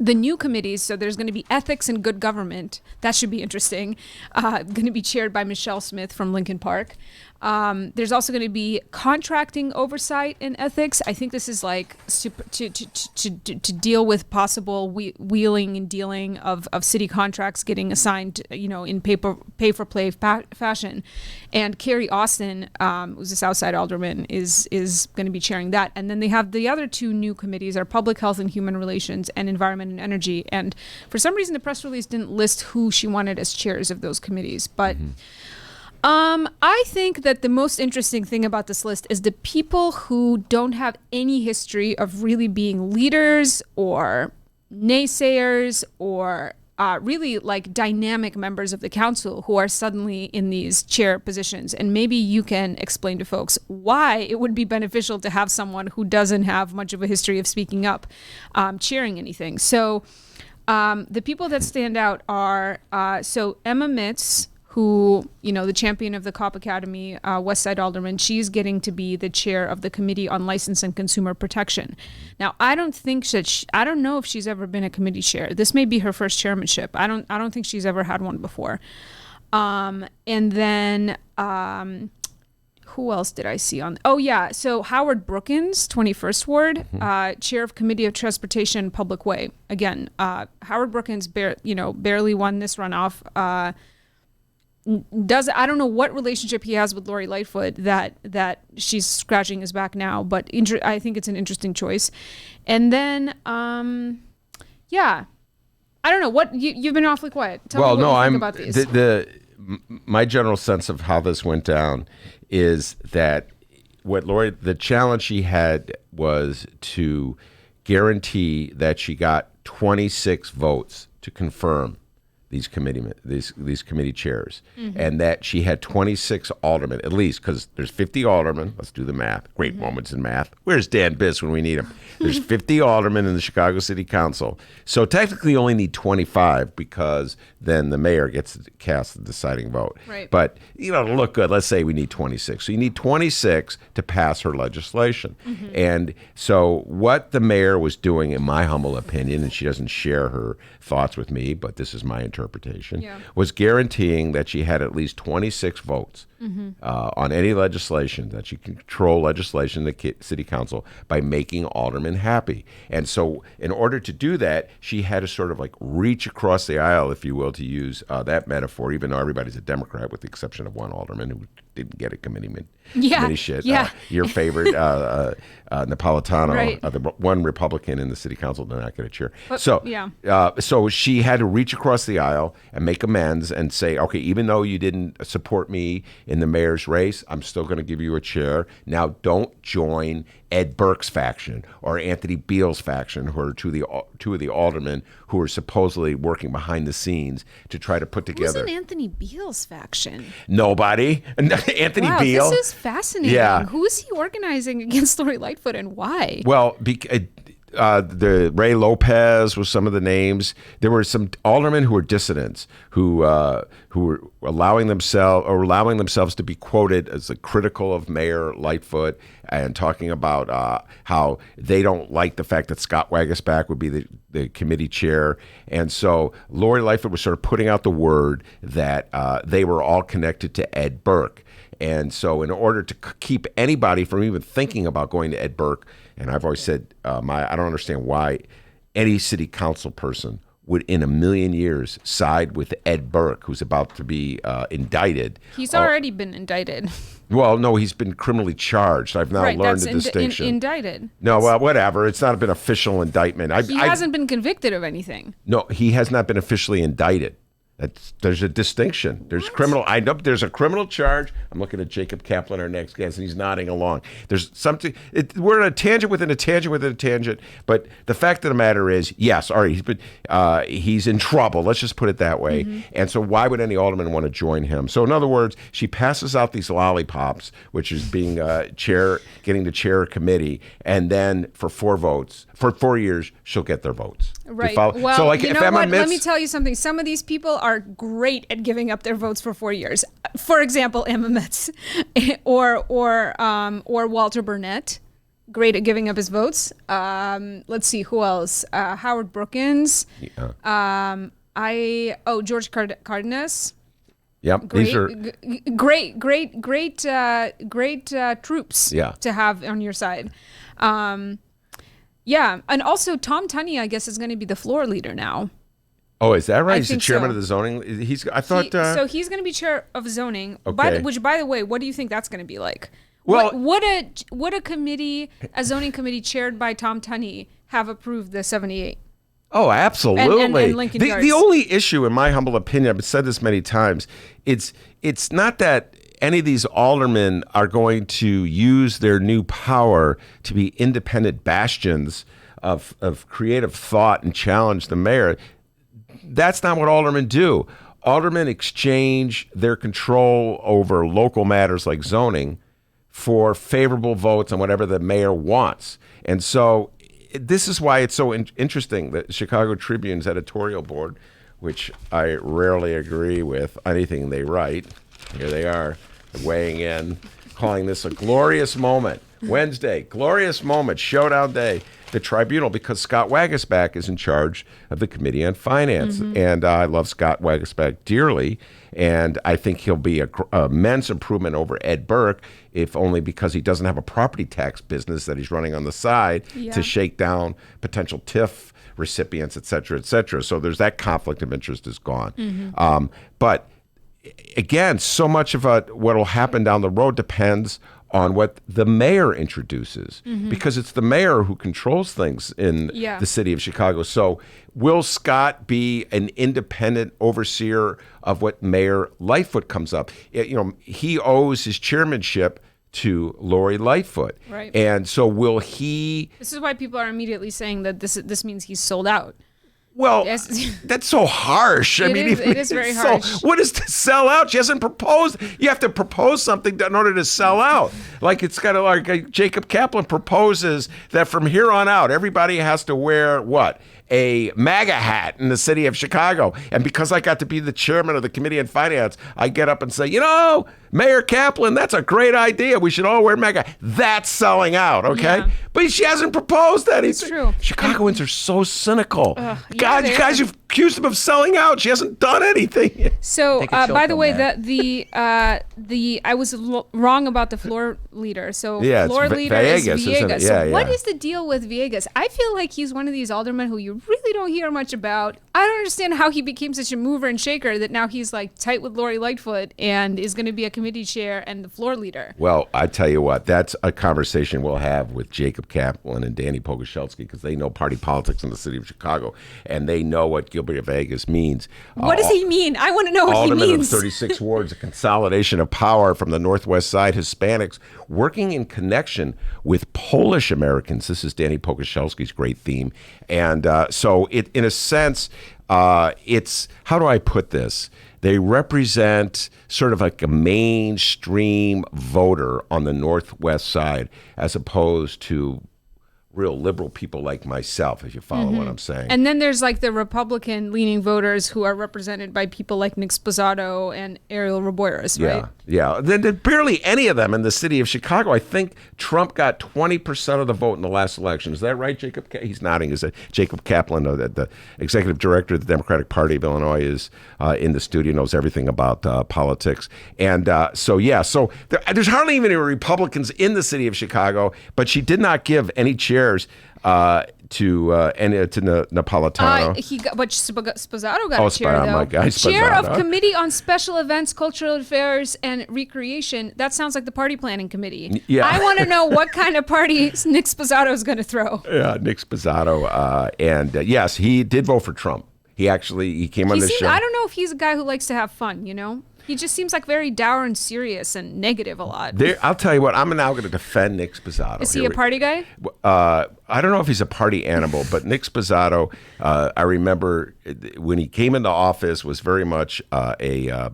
The new committees, so there's going to be ethics and good government. That should be interesting. Going to be chaired by Michelle Smith from Lincoln Park. There's also going to be contracting oversight and ethics. I think this is to deal with possible wheeling and dealing of city contracts getting assigned, in pay-for-play fashion. And Carrie Austin, who's a Southside alderman, is going to be chairing that. And then they have the other 2 new committees are Public Health and Human Relations and Environment and Energy. And for some reason, the press release didn't list who she wanted as chairs of those committees. But I think that the most interesting thing about this list is the people who don't have any history of really being leaders or naysayers or really dynamic members of the council who are suddenly in these chair positions. And maybe you can explain to folks why it would be beneficial to have someone who doesn't have much of a history of speaking up, chairing anything. So the people that stand out are, Emma Mitz, who, the champion of the Cop Academy, West Side Alderman, she's getting to be the chair of the Committee on License and Consumer Protection. Now, I don't know if she's ever been a committee chair. This may be her first chairmanship. I don't think she's ever had one before. And then who else did I see on? Oh yeah, so Howard Brookins, 21st Ward, chair of Committee of Transportation and Public Way. Again, Howard Brookins barely won this runoff. I don't know what relationship he has with Lori Lightfoot that she's scratching his back now, but I think it's an interesting choice. And then, I don't know what you've been awfully quiet. Tell me what you think about these. My general sense of how this went down is that the challenge she had was to guarantee that she got 26 votes to confirm these committee chairs, and that she had 26 aldermen, at least, because there's 50 aldermen. Let's do the math. Great moments in math. Where's Dan Biss when we need him? There's 50 aldermen in the Chicago City Council. So technically you only need 25 because then the mayor gets to cast the deciding vote. Right. But, to look good, let's say we need 26. So you need 26 to pass her legislation. And so what the mayor was doing, in my humble opinion, and she doesn't share her thoughts with me, but this is my interpretation, was guaranteeing that she had at least 26 votes on any legislation, that she can control legislation in the city council by making aldermen happy. And so in order to do that, she had to sort of reach across the aisle, if you will, to use that metaphor, even though everybody's a Democrat with the exception of one alderman who didn't get a committee shit. Your favorite Napolitano, right. The one Republican in the city council did not get a chair. So she had to reach across the aisle and make amends and say, okay, even though you didn't support me in the mayor's race, I'm still going to give you a chair. Now don't join Ed Burke's faction or Anthony Beale's faction, who are two of the aldermen who are supposedly working behind the scenes to try to put together. Who's in Anthony Beale's faction? Nobody. Anthony Beale. This is fascinating. Yeah. Who is he organizing against Lori Lightfoot and why? Well, the Ray Lopez was some of the names. There were some aldermen who were dissidents who were allowing themselves to be quoted as critical of Mayor Lightfoot and talking about how they don't like the fact that Scott Wagasback would be the committee chair. And so Lori Lightfoot was sort of putting out the word that they were all connected to Ed Burke. And so in order to keep anybody from even thinking about going to Ed Burke, and I've always said, I don't understand why any city council person would in a million years side with Ed Burke, who's about to be indicted. He's already been indicted. Well, no, he's been criminally charged. I've now learned the distinction. Indicted. No, well, whatever. It's not been official indictment. He hasn't been convicted of anything. No, he has not been officially indicted. There's a distinction. There's criminal. I know there's a criminal charge. I'm looking at Jacob Kaplan, our next guest, and he's nodding along. There's something. We're in a tangent within a tangent within a tangent. But the fact of the matter is, yes, all right, he's in trouble. Let's just put it that way. Mm-hmm. And so, why would any alderman want to join him? So, in other words, she passes out these lollipops, which is being getting to chair a committee, and then for 4 votes, for 4 years, she'll get their votes. Right. Well, so, like, you if know Emma what? Mitz, Let me tell you something. Some of these people are great at giving up their votes for 4 years. For example, Emma Mitz or Walter Burnett, great at giving up his votes. Let's see who else. Howard Brookins. Yeah. George Cardenas. Yep. Great, these are great troops to have on your side. Yeah, and also Tom Tunney, I guess, is going to be the floor leader now. Oh, is that right? He's the chairman of the zoning. I thought. So he's going to be chair of zoning. Okay. Which, by the way, what do you think that's going to be like? Well, what a committee, a zoning committee chaired by Tom Tunney, have approved the 78. Oh, absolutely. And Lincoln Yards. The only issue, in my humble opinion, I've said this many times, it's not that any of these aldermen are going to use their new power to be independent bastions of creative thought and challenge the mayor. That's not what aldermen do. Aldermen exchange their control over local matters like zoning for favorable votes on whatever the mayor wants. And so this is why it's so interesting that Chicago Tribune's editorial board, which I rarely agree with anything they write, here they are weighing in, calling this a glorious moment. Wednesday, glorious moment, showdown day, the tribunal, because Scott Wagasback is in charge of the Committee on Finance. Mm-hmm. And I love Scott Wagasback dearly. And I think he'll be an immense improvement over Ed Burke, if only because he doesn't have a property tax business that he's running on the side to shake down potential TIF recipients, et cetera, et cetera. So there's that conflict of interest is gone. Mm-hmm. But again, so much of what will happen down the road depends on what the mayor introduces, because it's the mayor who controls things in the city of Chicago. So will Scott be an independent overseer of what Mayor Lightfoot comes up? He owes his chairmanship to Lori Lightfoot. Right. And so will he... This is why people are immediately saying that this means he's sold out. Well, that's so harsh. It is very harsh. What is to sell out? She hasn't proposed. You have to propose something in order to sell out. Like it's got to, like Jacob Kaplan proposes that from here on out, everybody has to wear what? A MAGA hat in the city of Chicago. And because I got to be the chairman of the Committee on Finance, I get up and say, Mayor Kaplan, that's a great idea. We should all wear MAGA. That's selling out, okay? Yeah. But she hasn't proposed anything. It's true. Chicagoans are so cynical. God, you guys, you've accused them of selling out. She hasn't done anything. So, by the way, I was wrong about the floor leader. So, floor leader Villegas, is Villegas. So what is the deal with Villegas? I feel like he's one of these aldermen who you really don't hear much about. I don't understand how he became such a mover and shaker that now he's like tight with Lori Lightfoot and is going to be a committee chair and the floor leader. Well, I tell you what, that's a conversation we'll have with Jacob Kaplan and Danny Pogorzelski, because they know party politics in the city of Chicago and they know what Gilbert Villegas means. What does he mean? I want to know what he means. Alderman of 36 wards, a consolidation of power from the Northwest Side, Hispanics working in connection with Polish Americans. This is Danny Pogorzelski's great theme. And so in a sense, it's, how do I put this? They represent sort of like a mainstream voter on the Northwest Side, as opposed to real liberal people like myself, if you follow what I'm saying. And then there's like the Republican-leaning voters who are represented by people like Nick Sposato and Ariel Raboyeras, right? Yeah. Then barely any of them in the city of Chicago. I think Trump got 20% of the vote in the last election. Is that right, Jacob? He's nodding. Is it Jacob Kaplan, the executive director of the Democratic Party of Illinois, is in the studio, knows everything about politics. And so there's hardly even any Republicans in the city of Chicago, but she did not give any chairs to Napolitano. But Sposato got a chair, though. My guy, Chair of Committee on Special Events, Cultural Affairs, and Recreation. That sounds like the party planning committee. Yeah. I want to know what kind of party Nick Sposato is going to throw. Yeah, Nick Sposato. And yes, he did vote for Trump. He came on the show. I don't know if he's a guy who likes to have fun, He just seems like very dour and serious and negative a lot. I'll tell you what, I'm now going to defend Nick Sposato. Is he a party guy? I don't know if he's a party animal, but Nick Sposato, I remember when he came into office, was very much a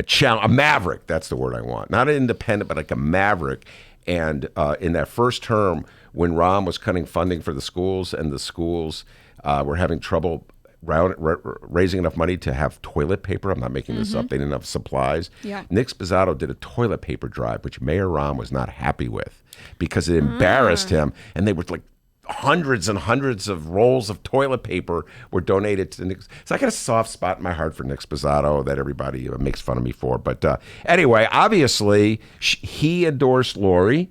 challenge, a maverick. That's the word I want. Not an independent, but like a maverick. And in that first term, when Rahm was cutting funding for the schools and the schools were having trouble raising enough money to have toilet paper. I'm not making this up. They didn't have supplies. Yeah. Nick Sposato did a toilet paper drive, which Mayor Rahm was not happy with because it embarrassed him. And they were like hundreds and hundreds of rolls of toilet paper were donated to Nick. So I got a soft spot in my heart for Nick Sposato that everybody makes fun of me for. But anyway, obviously he endorsed Lori.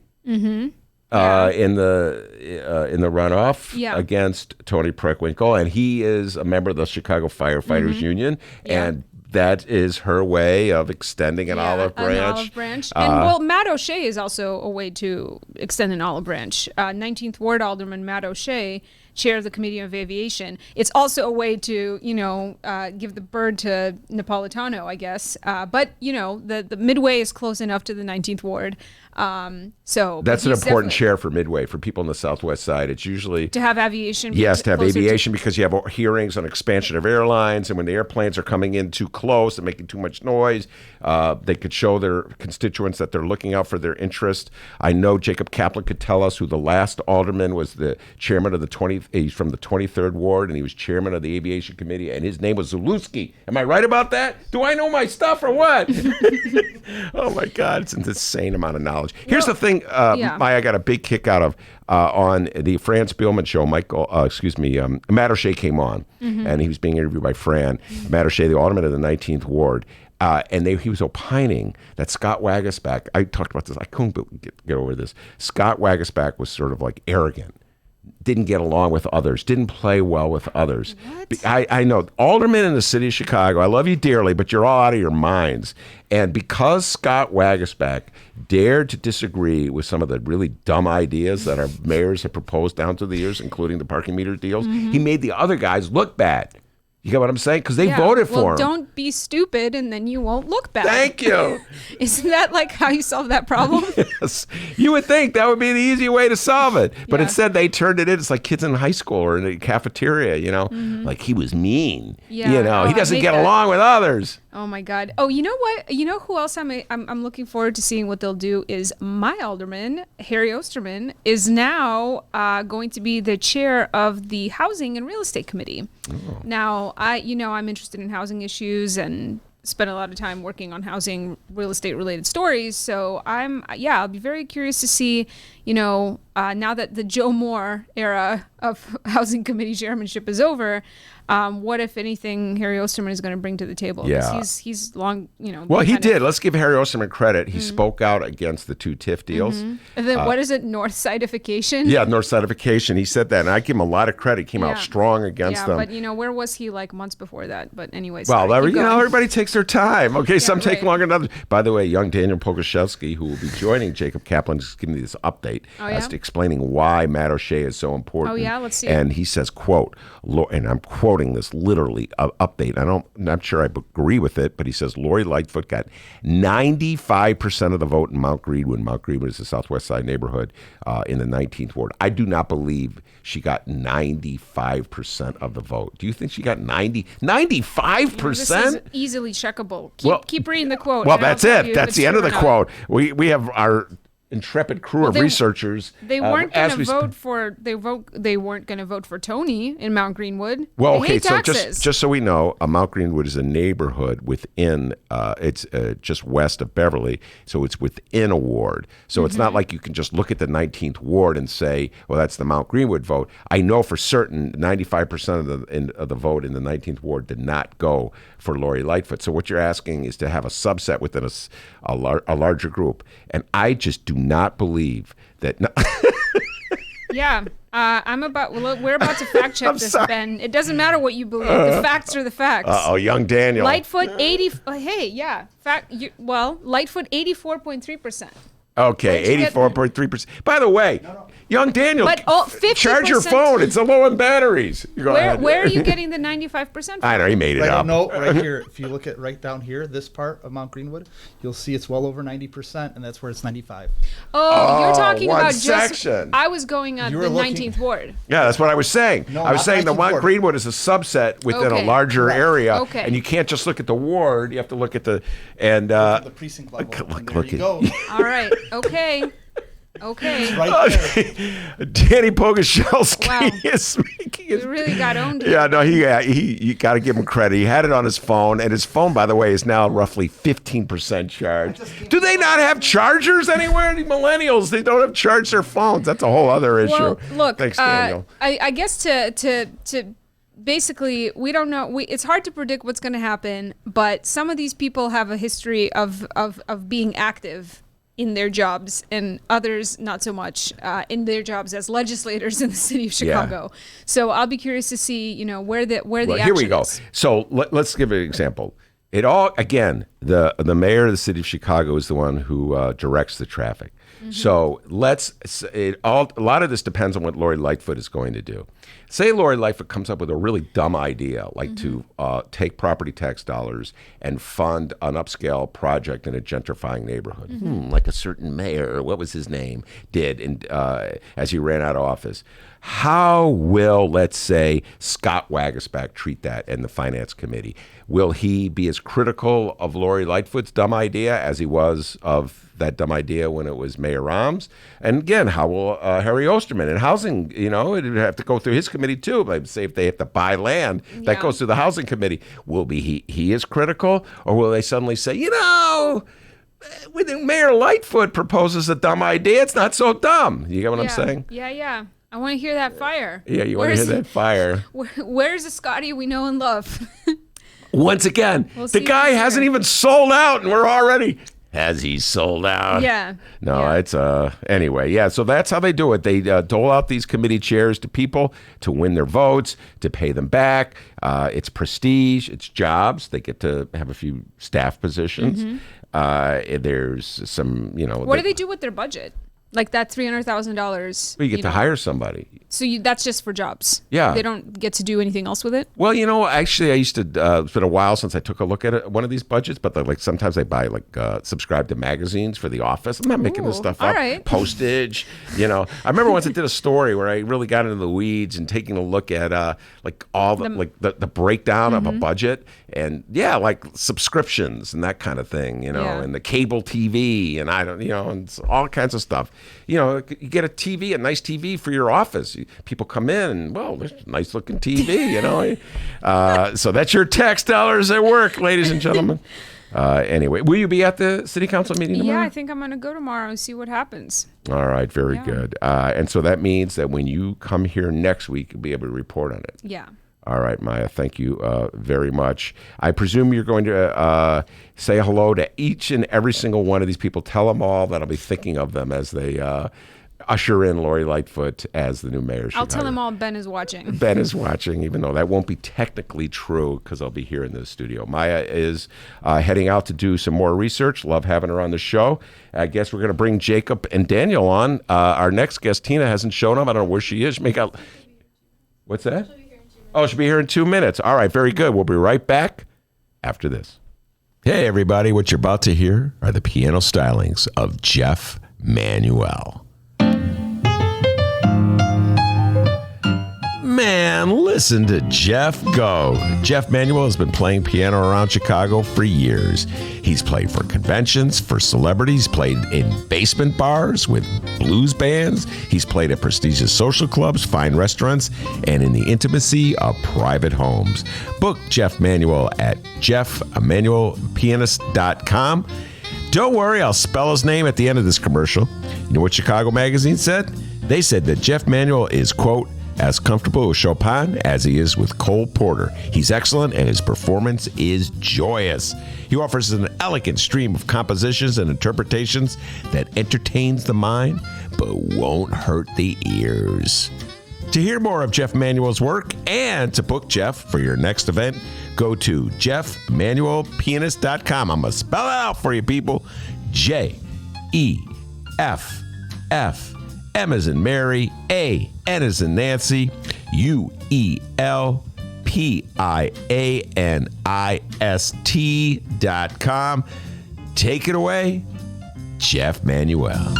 In the runoff against Tony Preckwinkle, and he is a member of the Chicago Firefighters Union, and that is her way of extending an olive branch. And Matt O'Shea is also a way to extend an olive branch. 19th Ward Alderman Matt O'Shea, chair of the Committee of Aviation. It's also a way to, give the bird to Napolitano, I guess. But the Midway is close enough to the 19th Ward. So that's an important chair for Midway, for people on the Southwest side. It's usually to have aviation. Yes, to have aviation because you have hearings on expansion of airlines, and when the airplanes are coming in too close and making too much noise, they could show their constituents that they're looking out for their interest. I know Jacob Kaplan could tell us who the last alderman was, the chairman of he's from the 23rd Ward, and he was chairman of the Aviation Committee, and his name was Zalewski. Am I right about that? Do I know my stuff or what? Oh my God, it's an insane amount of knowledge. Here's the thing, Maya got a big kick out of on the Fran Spielman show. Matt O'Shea came on, and he was being interviewed by Fran. Matt O'Shea, the alderman of the 19th Ward, and he was opining that Scott Waguespack. I talked about this. I couldn't get over this. Scott Waguespack was sort of like arrogant. Didn't get along with others, didn't play well with others. I know. Aldermen in the city of Chicago, I love you dearly, but you're all out of your minds. And because Scott Waguespack dared to disagree with some of the really dumb ideas that our mayors have proposed down through the years, including the parking meter deals, he made the other guys look bad. You get what I'm saying? Because they voted for him. Don't be stupid, and then you won't look bad. Thank you. Isn't that like how you solve that problem? Yes. You would think that would be the easy way to solve it. But instead, they turned it in. It's like kids in high school or in a cafeteria, like he was mean. Yeah. He doesn't get along with others. Oh my God. Oh, you know what? You know who else I'm looking forward to seeing what they'll do is my alderman, Harry Osterman, is now going to be the chair of the Housing and Real Estate Committee. Oh. Now, I'm interested in housing issues and spent a lot of time working on housing, real estate related stories. So I'll be very curious to see, now that the Joe Moore era of housing committee chairmanship is over, what, if anything, Harry Osterman is going to bring to the table? Yeah. He's long, Well, he did. Let's give Harry Osterman credit. He spoke out against the two TIF deals. And then what is it? North Sidification? Yeah, North Sidification. He said that, and I give him a lot of credit. He came out strong against them. Yeah, but where was he like months before that? But anyways. Well, everybody takes their time. Okay, some take longer than others. By the way, young Daniel Pogorzelski, who will be joining Jacob Kaplan, is giving me this update as to explaining why Matt O'Shea is so important. Oh, yeah? Let's see. And he says, quote, and I'm quoting this literally, update. I'm not sure I agree with it, but he says Lori Lightfoot got 95% of the vote in Mount Greenwood. Mount Greenwood is a Southwest Side neighborhood in the 19th Ward. I do not believe she got 95% of the vote. Do you think she got 95%? This is easily checkable. Keep reading the quote. Well, that's it. That's the end of the quote. We have our intrepid crew of researchers. They weren't going to vote for. They weren't going to vote for Tony in Mount Greenwood. Well, they okay, hate so taxes. just so we know, Mount Greenwood is a neighborhood within. It's just west of Beverly, so it's within a ward. So it's not like you can just look at the 19th ward and say, "Well, that's the Mount Greenwood vote." I know for certain 95% of the vote in the 19th ward did not go for Lori Lightfoot. So what you're asking is to have a subset within a larger group, and I just do not believe that. Yeah, we're about to fact check this, Ben. It doesn't matter what you believe. The facts are the facts. Young Daniel. Lightfoot 80. Hey, yeah. Lightfoot 84.3%. Okay, 84.3%. By the way, young Daniel, but 50%, charge your phone. It's low on batteries. Where are you getting the 95% from? I know, he made it up. No, right here. If you look at right down here, this part of Mount Greenwood, you'll see it's well over 90%, and that's where it's 95. Oh, you're talking about section. I was going on the 19th ward. Yeah, that's what I was saying. No, I was saying the Mount Greenwood is a subset within a larger area, and you can't just look at the ward. You have to look at the the precinct level. There you go. All right. Okay. Right there. Danny Pogorzelski is making his... You really got owned. Yeah, no, you got to give him credit. He had it on his phone, and his phone, by the way, is now roughly 15% charged. Do they not have chargers anywhere? The millennials, they don't have charged their phones. That's a whole other issue. Well, look, thanks, Daniel. I guess to basically, we don't know. It's hard to predict what's going to happen, but some of these people have a history of being active in their jobs, and others not so much in their jobs as legislators in the city of Chicago. Yeah. So I'll be curious to see, where the action here we go. is. So let's give an example. It all again, the mayor of the city of Chicago is the one who directs the traffic. So a lot of this depends on what Lori Lightfoot is going to do. Say Lori Lightfoot comes up with a really dumb idea, like to take property tax dollars and fund an upscale project in a gentrifying neighborhood, like a certain mayor, what was his name, did as he ran out of office. How will, let's say, Scott Wagasback treat that in the Finance Committee? Will he be as critical of Lori Lightfoot's dumb idea as he was of that dumb idea when it was Mayor Rahm's? And again, how will Harry Osterman in housing, it would have to go through his committee too. Like, say if they have to buy land, that goes through the housing committee. Will he is critical, or will they suddenly say, when Mayor Lightfoot proposes a dumb idea, it's not so dumb. You get what I'm saying? Yeah. I want to hear that fire. Yeah, you want to hear that fire. Where's the Scotty we know and love? Once again, the guy hasn't even sold out, and we're already... Has he sold out? Yeah. No, it's anyway. Yeah, so that's how they do it. They dole out these committee chairs to people to win their votes, to pay them back. It's prestige. It's jobs. They get to have a few staff positions. There's some, What do they do with their budget? Like that $300,000. Well, you get to hire somebody. So that's just for jobs. Yeah. They don't get to do anything else with it? Well, actually, I used to, it's been a while since I took a look at one of these budgets, but sometimes I buy, subscribe to magazines for the office. I'm not making this stuff up. Right. Postage, I remember once I did a story where I really got into the weeds and taking a look at, all the breakdown of a budget and, subscriptions and that kind of thing, and the cable TV and and all kinds of stuff. You get a nice TV for your office. People come in and, there's a nice looking TV, So that's your tax dollars at work, ladies and gentlemen. Anyway, will you be at the city council meeting tomorrow? Yeah, I think I'm going to go tomorrow and see what happens. All right, very good. And so that means that when you come here next week, you'll be able to report on it. Yeah. All right, Maya, thank you very much. I presume you're going to say hello to each and every single one of these people. Tell them all that I'll be thinking of them as they usher in Lori Lightfoot as the new mayor of Chicago. I'll tell them all Ben is watching. Ben is watching, even though that won't be technically true because I'll be here in the studio. Maya is heading out to do some more research. Love having her on the show. I guess we're going to bring Jacob and Daniel on. Our next guest, Tina, hasn't shown up. I don't know where she is. What's that? She'll be here in 2 minutes. All right, very good. We'll be right back after this. Hey, everybody. What you're about to hear are the piano stylings of Jeff Manuel. Man, and listen to Jeff go. Jeff Manuel has been playing piano around Chicago for years. He's played for conventions, for celebrities, played in basement bars with blues bands. He's played at prestigious social clubs, fine restaurants, and in the intimacy of private homes. Book Jeff Manuel at jeffemanuelpianist.com. Don't worry, I'll spell his name at the end of this commercial. You know what Chicago Magazine said? They said that Jeff Manuel is, quote, as comfortable with Chopin as he is with Cole Porter. He's excellent and his performance is joyous. He offers an elegant stream of compositions and interpretations that entertains the mind but won't hurt the ears. To hear more of Jeff Manuel's work and to book Jeff for your next event, go to jeffmanuelpianist.com. I'm going to spell it out for you, people. Jeff, M as in Mary, A, N as in Nancy, UELPIANIST.com. Take it away, Jeff Manuel.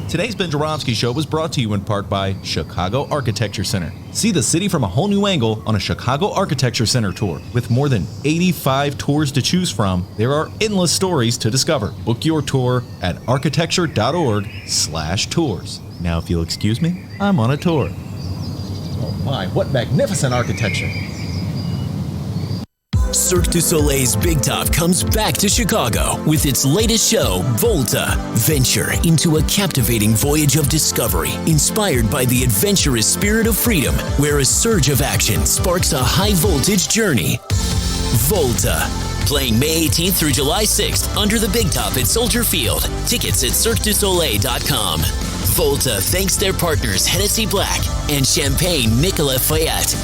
Today's Ben Joravsky Show was brought to you in part by Chicago Architecture Center. See the city from a whole new angle on a Chicago Architecture Center tour. With more than 85 tours to choose from, there are endless stories to discover. Book your tour at architecture.org/tours. Now, if you'll excuse me, I'm on a tour. Oh my, what magnificent architecture. Cirque du Soleil's Big Top comes back to Chicago with its latest show, Volta. Venture into a captivating voyage of discovery inspired by the adventurous spirit of freedom, where a surge of action sparks a high-voltage journey. Volta. Playing May 18th through July 6th under the Big Top at Soldier Field. Tickets at CirqueDuSoleil.com. Volta thanks their partners Hennessy Black and Champagne Nicolas Fayette.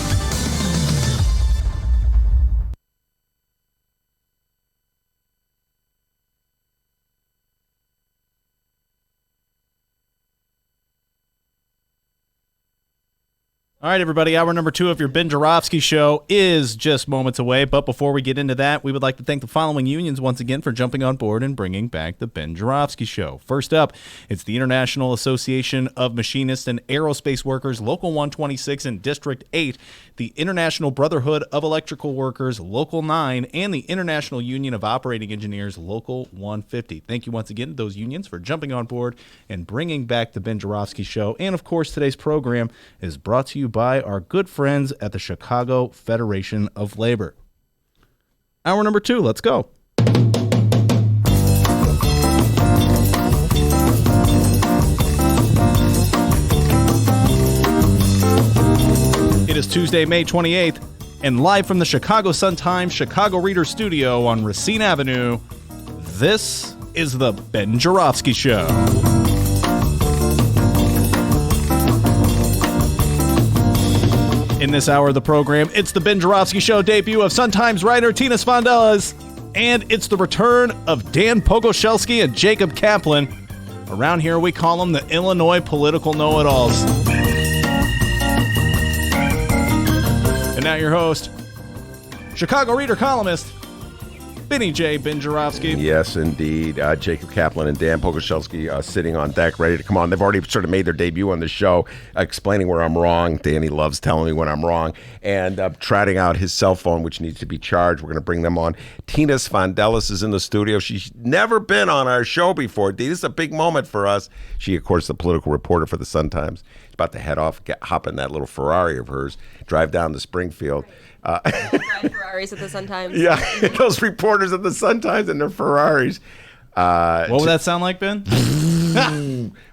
All right, everybody, hour number 2 of your Ben Joravsky Show is just moments away. But before we get into that, we would like to thank the following unions once again for jumping on board and bringing back the Ben Joravsky Show. First up, it's the International Association of Machinists and Aerospace Workers, Local 126 and District 8, the International Brotherhood of Electrical Workers, Local 9, and the International Union of Operating Engineers, Local 150. Thank you once again to those unions for jumping on board and bringing back the Ben Joravsky Show. And, of course, today's program is brought to you by our good friends at the Chicago Federation of Labor. Hour number 2, let's go. It is Tuesday, May 28th, and live from the Chicago Sun-Times Chicago Reader Studio on Racine Avenue, this is the Ben Joravsky Show. In this hour of the program, it's the Ben Joravsky Show debut of Sun-Times writer Tina Sfondeles, and it's the return of Dan Pogorzelski and Jacob Kaplan. Around here, we call them the Illinois political know-it-alls. And now your host, Chicago Reader Columnist, Benny J. Ben Joravsky. Yes, indeed. Jacob Kaplan and Dan Pogorzelski sitting on deck, ready to come on. They've already sort of made their debut on the show, explaining where I'm wrong. Danny loves telling me when I'm wrong. And trotting out his cell phone, which needs to be charged. We're going to bring them on. Tina Sfondeles is in the studio. She's never been on our show before. This is a big moment for us. She, of course, the political reporter for the Sun-Times. She's about to head off, hop in that little Ferrari of hers, drive down to Springfield. Drive Ferraris at the Sun-Times. Yeah, those reporters at the Sun-Times and their Ferraris. What would that sound like, Ben?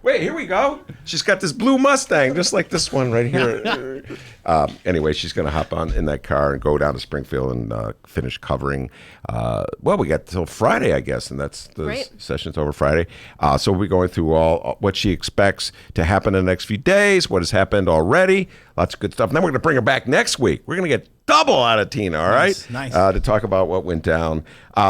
Wait, here we go. She's got this blue Mustang, just like this one right here. Anyway, she's going to hop on in that car and go down to Springfield and finish covering. Well, we got till Friday, I guess, and that's the session's over Friday. So we'll be going through all what she expects to happen in the next few days, what has happened already, lots of good stuff. And then we're going to bring her back next week. We're going to get double out of Tina, all right? Nice. To talk about what went down.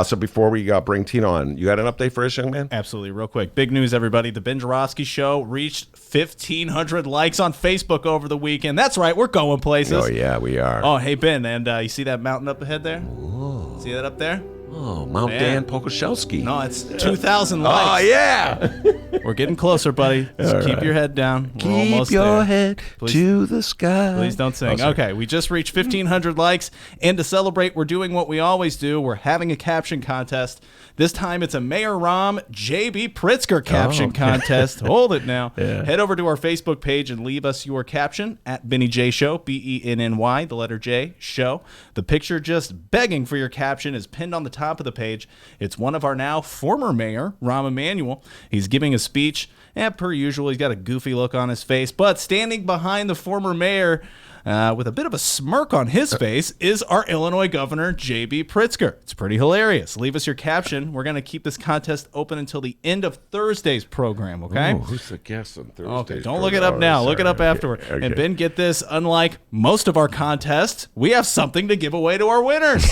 So before we bring Tina on, you got an update for us, young man? Absolutely. Real quick. Big news, everybody. The Ben Joravsky Joravsky Show reached 1,500 likes on Facebook over the weekend. That's right, we're going places. Oh, yeah, we are. Oh, hey, Ben, and you see that mountain up ahead there? Whoa. See that up there? Oh, Mount Dan Pogorzelski. No, it's 2,000 likes. Oh, yeah. We're getting closer, buddy. Just keep your head down. We're almost Keep your there. head to the sky. Please don't sing. Okay, we just reached 1,500 likes, and to celebrate, we're doing what we always do. We're having a caption contest. This time it's a Mayor Rahm J.B. Pritzker caption contest. Hold it now. Yeah. Head over to our Facebook page and leave us your caption at Benny J Show, BENNY, the letter J, Show. The picture just begging for your caption is pinned on the top of the page. It's one of our now former mayor, Rahm Emanuel. He's giving a speech, and per usual, he's got a goofy look on his face, but standing behind the former mayor with a bit of a smirk on his face is our Illinois Governor, J.B. Pritzker. It's pretty hilarious. Leave us your caption. We're going to keep this contest open until the end of Thursday's program, okay? Ooh, who's the guest on Thursday? Okay, don't look it up now. Look it up afterward. Okay. And Ben, get this. Unlike most of our contests, we have something to give away to our winners.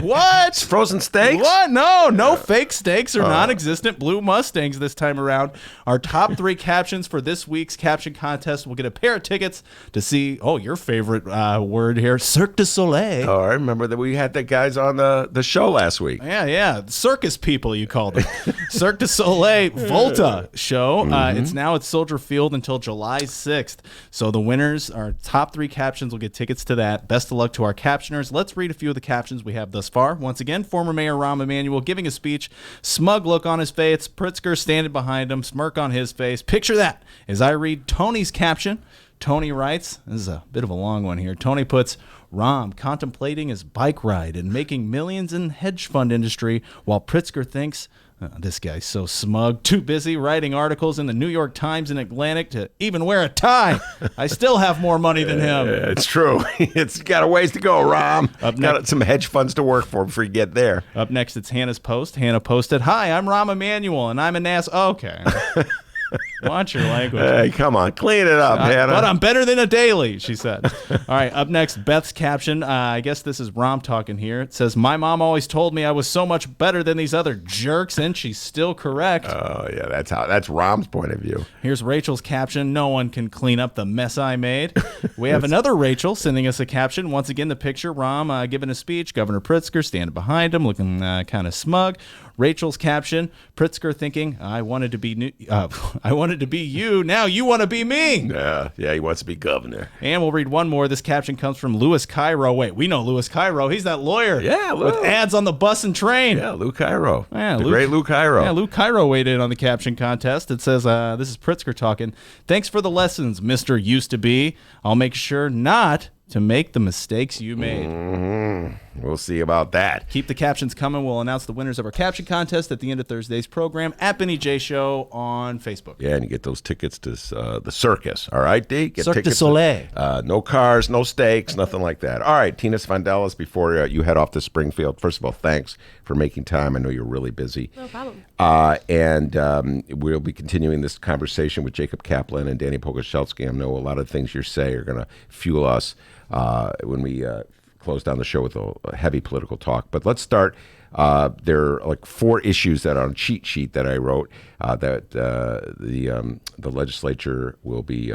What? Frozen steaks? What? No fake steaks or non-existent blue Mustangs this time around. Our top 3 captions for this week's caption contest will get a pair of tickets to see, your favorite word here, Cirque du Soleil. Oh, I remember that we had the guys on the show last week. Yeah. Circus people, you called them. Cirque du Soleil Volta show. It's now at Soldier Field until July 6th. So the winners, our top 3 captions, will get tickets to that. Best of luck to our captioners. Let's read a few of the captions we have thus far. Once again, former Mayor Rahm Emanuel giving a speech. Smug look on his face. Pritzker standing behind him. Smirk on his face. Picture that as I read Tony's caption. Tony writes, this is a bit of a long one here. Tony puts, Rahm contemplating his bike ride and making millions in hedge fund industry while Pritzker thinks, this guy's so smug, too busy writing articles in the New York Times and Atlantic to even wear a tie. I still have more money than him. It's true. It's got a ways to go, Rahm. Up got next, some hedge funds to work for before you get there. Up next, it's Hannah's post. Hannah posted, hi, I'm Rahm Emanuel, and I'm a Okay. Watch your language. Hey, come on. Clean it up, Hannah. But I'm better than a daily, she said. All right, up next, Beth's caption. I guess this is Rahm talking here. It says, my mom always told me I was so much better than these other jerks, and she's still correct. Oh, yeah, that's Rahm's point of view. Here's Rachel's caption. No one can clean up the mess I made. We have another Rachel sending us a caption. Once again, the picture, Rahm giving a speech, Governor Pritzker standing behind him, looking kind of smug. Rachel's caption, Pritzker thinking, I wanted to be you, now you want to be me. Yeah, he wants to be governor. And we'll read one more. This caption comes from Louis Cairo. Wait, we know Louis Cairo. He's that lawyer. Yeah, with ads on the bus and train. Yeah, Lou Cairo. Yeah, great Lou Cairo. Yeah, Lou Cairo weighed in on the caption contest. It says, this is Pritzker talking. Thanks for the lessons, Mr. Used to Be. I'll make sure not to make the mistakes you made. We'll see about that. Keep the captions coming. We'll announce the winners of our caption contest at the end of Thursday's program at Benny J Show on Facebook. Yeah, and you get those tickets to the circus. All right, D? Get Cirque du tickets Soleil. No cars, no steaks, nothing like that. All right, Tina Sfondeles, before you head off to Springfield, first of all, thanks for making time. I know you're really busy. No problem. And we'll be continuing this conversation with Jacob Kaplan and Danny Pogorzelski. I know a lot of things you say are going to fuel us when we close down the show with a heavy political talk. But let's start. There are like 4 issues that are on a cheat sheet that I wrote that the legislature will be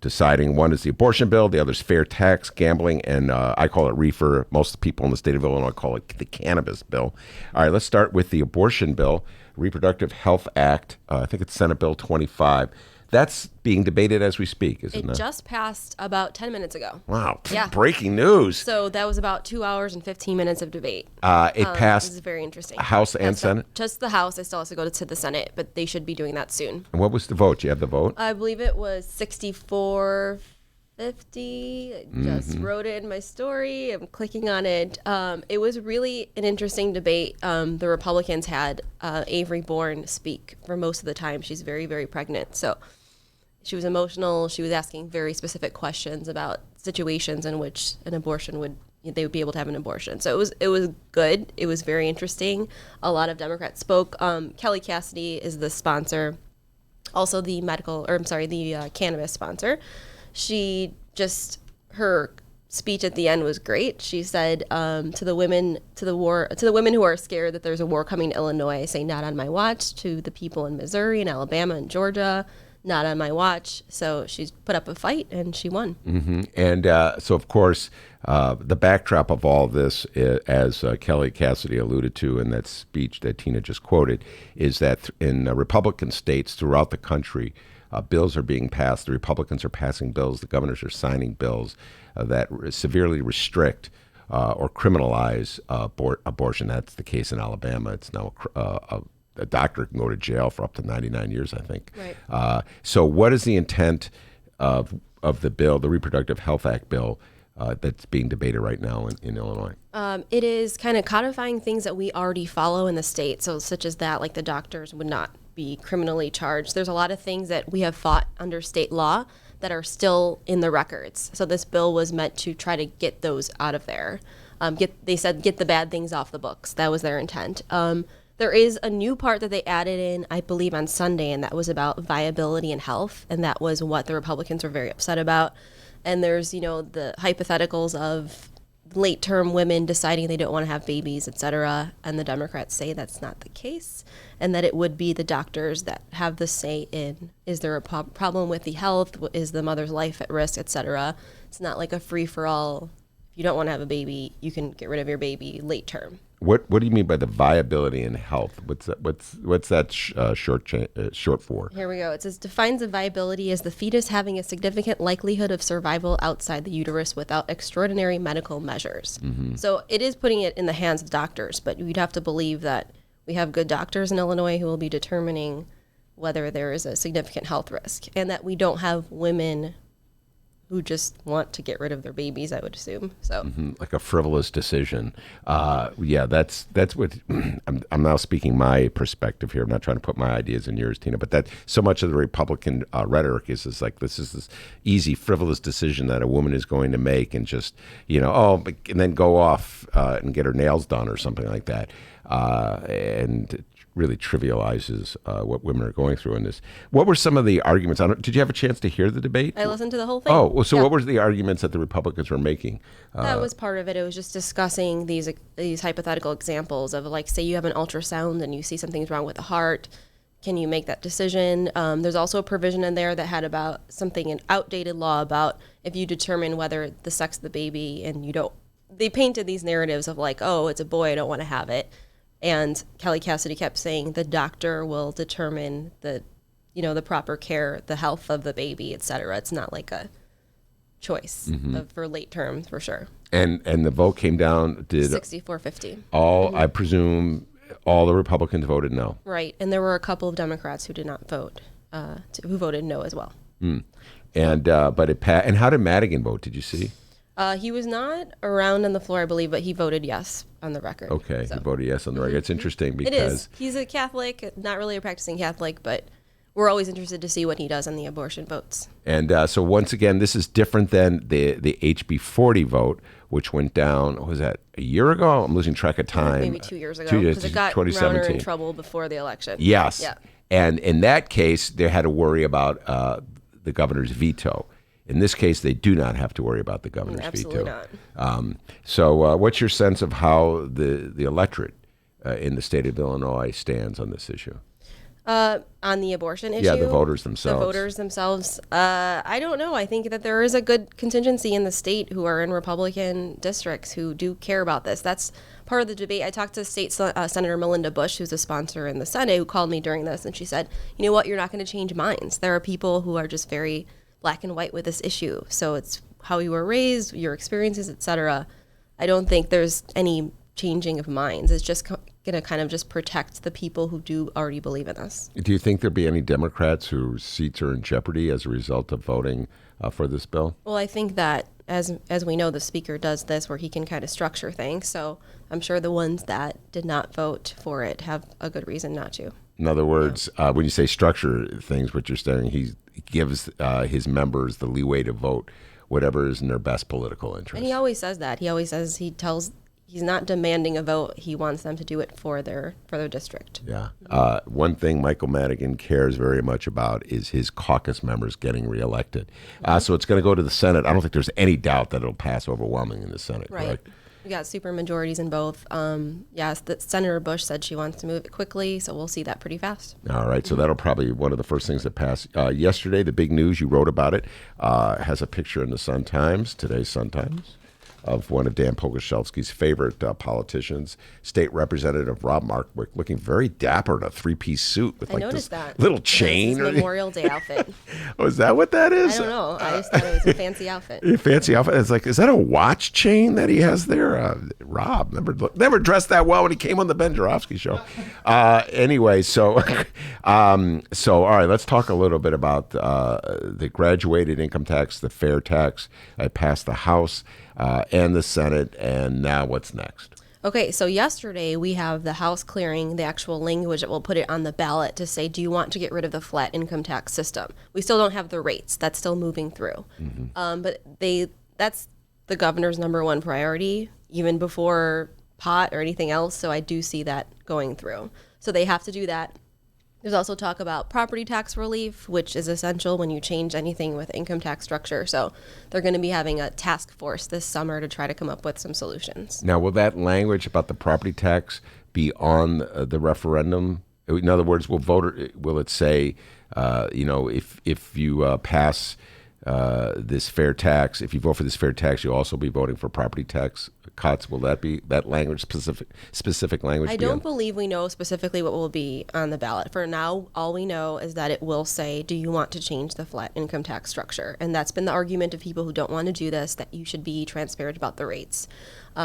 deciding. One is the abortion bill. The other is fair tax, gambling, and I call it reefer. Most people in the state of Illinois call it the cannabis bill. All right, let's start with the abortion bill, Reproductive Health Act. I think it's Senate Bill 25. That's being debated as we speak, isn't it? It just passed about 10 minutes ago. Wow. Yeah. Breaking news. So that was about 2 hours and 15 minutes of debate. It passed. This is very interesting. House and Senate? Just the House. It still has to go to the Senate, but they should be doing that soon. And what was the vote? Do you have the vote? I believe it was 64-50. I just wrote it in my story. I'm clicking on it. It was really an interesting debate. The Republicans had Avery Bourne speak for most of the time. She's very, very pregnant. So she was emotional. She was asking very specific questions about situations in which they would be able to have an abortion. So it was good. It was very interesting. A lot of Democrats spoke. Kelly Cassidy is the sponsor, also the cannabis sponsor. She just, her speech at the end was great. She said to the women who are scared that there's a war coming to Illinois, say not on my watch. To the people in Missouri and Alabama and Georgia, not on my watch. So she's put up a fight and she won. Mm-hmm. And so, of course, the backdrop of all this, as Kelly Cassidy alluded to in that speech that Tina just quoted, is that in Republican states throughout the country, bills are being passed. The Republicans are passing bills. The governors are signing bills that severely restrict or criminalize abortion. That's the case in Alabama. It's now a doctor can go to jail for up to 99 years, I think. Right. So what is the intent of the bill, the Reproductive Health Act bill, that's being debated right now in Illinois? It is kind of codifying things that we already follow in the state. So such as that, like the doctors would not be criminally charged. There's a lot of things that we have fought under state law that are still in the records. So this bill was meant to try to get those out of there. They said get the bad things off the books. That was their intent. There is a new part that they added in, I believe, on Sunday, and that was about viability and health, and that was what the Republicans were very upset about. And there's, the hypotheticals of late-term women deciding they don't want to have babies, et cetera, and the Democrats say that's not the case, and that it would be the doctors that have the say in, is there a problem with the health, is the mother's life at risk, et cetera. It's not like a free-for-all. If you don't want to have a baby, you can get rid of your baby late-term. What do you mean by the viability and health? What's that short for? Here we go. It says defines the viability as the fetus having a significant likelihood of survival outside the uterus without extraordinary medical measures. Mm-hmm. So it is putting it in the hands of doctors, but you'd have to believe that we have good doctors in Illinois who will be determining whether there is a significant health risk, and that we don't have women who just want to get rid of their babies, I would assume. So, like a frivolous decision. Yeah, that's what I'm now speaking my perspective here. I'm not trying to put my ideas in yours, Tina, but that so much of the Republican rhetoric is like this is this easy, frivolous decision that a woman is going to make, and just and then go off and get her nails done or something like that, and it really trivializes what women are going through in this. What were some of the arguments? Did you have a chance to hear the debate? I listened to the whole thing. Oh, well, so what were the arguments that the Republicans were making? That was part of it. It was just discussing these hypothetical examples of, like, say you have an ultrasound and you see something's wrong with the heart. Can you make that decision? There's also a provision in there that had about something, an outdated law about if you determine whether the sex of the baby and you don't. They painted these narratives of like, oh, it's a boy, I don't want to have it. And Kelly Cassidy kept saying the doctor will determine the proper care, the health of the baby, et cetera. It's not like a choice for late terms, for sure. And the vote came down, did 64-50. I presume all the Republicans voted no. Right. And there were a couple of Democrats who did not vote, who voted no as well. And but it passed. And how did Madigan vote? Did you see? He was not around on the floor, I believe, but he voted yes on the record. Okay, so. He voted yes on the record. It's interesting because... It is. He's a Catholic, not really a practicing Catholic, but we're always interested to see what he does on the abortion votes. And so once again, this is different than the HB 40 vote, which went down, what was that, a year ago? I'm losing track of time. Maybe 2 years ago, because it got Rauner in trouble before the election. Yes. Yeah. And in that case, they had to worry about the governor's veto. In this case, they do not have to worry about the governor's Absolutely veto. Not. So what's your sense of how the electorate in the state of Illinois stands on this issue? On the abortion issue? Yeah, the voters themselves. I don't know. I think that there is a good contingency in the state who are in Republican districts who do care about this. That's part of the debate. I talked to State Senator Melinda Bush, who's a sponsor in the Senate, who called me during this, and she said, you know what, you're not going to change minds. There are people who are just very black and white with this issue. So it's how you were raised, your experiences, et cetera. I don't think there's any changing of minds. It's just going to kind of just protect the people who do already believe in this. Do you think there'll be any Democrats whose seats are in jeopardy as a result of voting for this bill? Well, I think that as we know, the speaker does this where he can kind of structure things. So I'm sure the ones that did not vote for it have a good reason not to. In other words, when you say structure things, what you're saying, he gives his members the leeway to vote whatever is in their best political interest. And he always says that. He always says, he tells he's not demanding a vote. He wants them to do it for their district. Yeah. One thing Michael Madigan cares very much about is his caucus members getting reelected. So it's going to go to the Senate. I don't think there's any doubt that it'll pass overwhelmingly in the Senate. Right. Correct? We got super majorities in both. Yes, Senator Bush said she wants to move it quickly, so we'll see that pretty fast. All right, so that'll probably be one of the first things that pass. Yesterday, the big news, you wrote about it, has a picture in the Sun-Times, today's Sun-Times, of one of Dan Pogorzelski's favorite politicians, State Representative Rob Markwick, looking very dapper in a three-piece suit with like this little chain. His Memorial Day outfit. Oh, is that what that is? I don't know. I just thought it was a fancy outfit. A fancy outfit. It's like, is that a watch chain that he has there? Rob never dressed that well when he came on the Ben Joravsky show. Anyway, so all right, let's talk a little bit about the graduated income tax, the fair tax. I passed the House and the Senate, and now what's next? Okay, so yesterday we have the House clearing the actual language that will put it on the ballot to say, do you want to get rid of the flat income tax system? We still don't have the rates. That's still moving through. But that's the governor's number one priority, even before pot or anything else. So I do see that going through. So they have to do that. There's also talk about property tax relief, which is essential when you change anything with income tax structure. So they're going to be having a task force this summer to try to come up with some solutions. Now, will that language about the property tax be on the referendum? In other words, will it say, if you pass this fair tax, if you vote for this fair tax, you'll also be voting for property tax cuts? Will that be that language, specific language? I don't believe we know specifically what will be on the ballot. For now, all we know is that it will say, do you want to change the flat income tax structure? And that's been the argument of people who don't want to do this, that you should be transparent about the rates.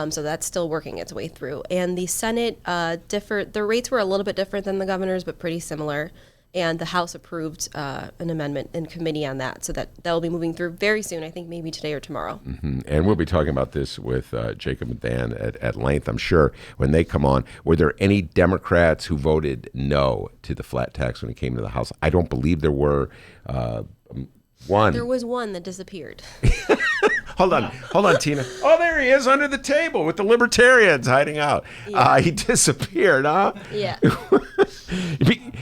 So that's still working its way through. And the Senate the rates were a little bit different than the governor's, but pretty similar. And the House approved an amendment in committee on that, so that will be moving through very soon, I think maybe today or tomorrow. And we'll be talking about this with Jacob and Dan at length, I'm sure, when they come on. Were there any Democrats who voted no to the flat tax when it came to the House? I don't believe there were. One. There was one that disappeared. Hold on, Tina. Oh, there he is under the table with the libertarians hiding out. Yeah. He disappeared, huh? Yeah.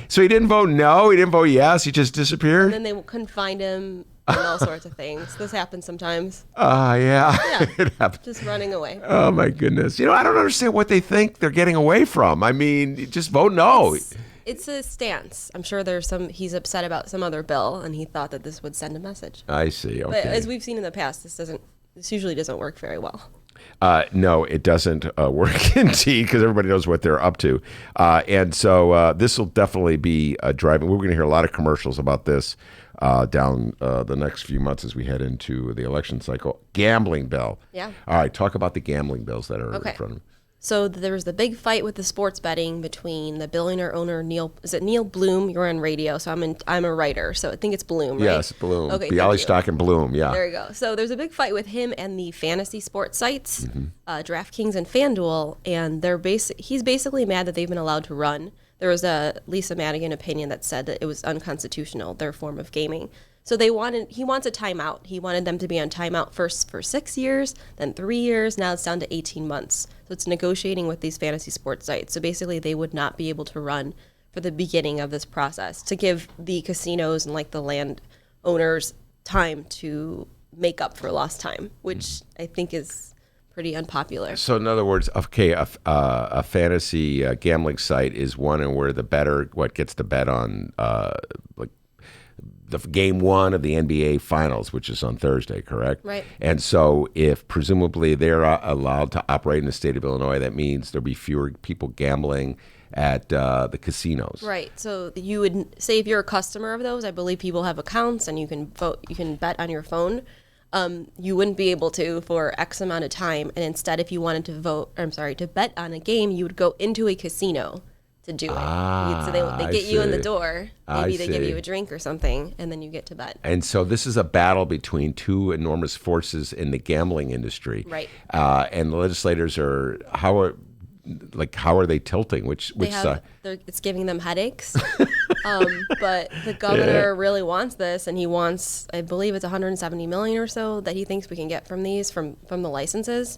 So he didn't vote no, he didn't vote yes, he just disappeared? And then they couldn't find him and all sorts of things. This happens sometimes. Yeah. Yeah, It happened. just running away. Oh, my goodness. I don't understand what they think they're getting away from. I mean, just vote no. It's a stance. I'm sure he's upset about some other bill, and he thought that this would send a message. I see, okay. But as we've seen in the past, this usually doesn't work very well. No, it doesn't work indeed, because everybody knows what they're up to. And so this will definitely be driving. We're going to hear a lot of commercials about this down the next few months as we head into the election cycle. Gambling bill. Yeah. All right, talk about the gambling bills that are in front of me. So there was the big fight with the sports betting between the billionaire owner Neil Bloom? You're on radio, so I'm a writer, so I think it's Bloom, right? Yes, Bloom. Okay, Bialystock and Bloom, yeah. There you go. So there's a big fight with him and the fantasy sports sites, DraftKings and FanDuel, and he's basically mad that they've been allowed to run. There was a Lisa Madigan opinion that said that it was unconstitutional, their form of gaming. So he wants a timeout. He wanted them to be on timeout first for 6 years, then 3 years. Now it's down to 18 months. So it's negotiating with these fantasy sports sites. So basically they would not be able to run for the beginning of this process to give the casinos and like the land owners time to make up for lost time, which I think is pretty unpopular. So in other words, okay, a fantasy gambling site is one and where the bettor gets to bet on like the game one of the NBA Finals, which is on Thursday, correct? Right. And so if presumably they're allowed to operate in the state of Illinois, that means there'll be fewer people gambling at the casinos. Right. So you would say if you're a customer of those, I believe people have accounts and you can bet on your phone. You wouldn't be able to for X amount of time. And instead, if you wanted to bet on a game, you would go into a casino to do it. So they get you in the door. Maybe they give you a drink or something, and then you get to bet. And so this is a battle between two enormous forces in the gambling industry. Right. And the legislators like, how are they tilting? Which side? It's giving them headaches. But the governor really wants this, and he wants, I believe it's 170 million or so that he thinks we can get from these, from the licenses.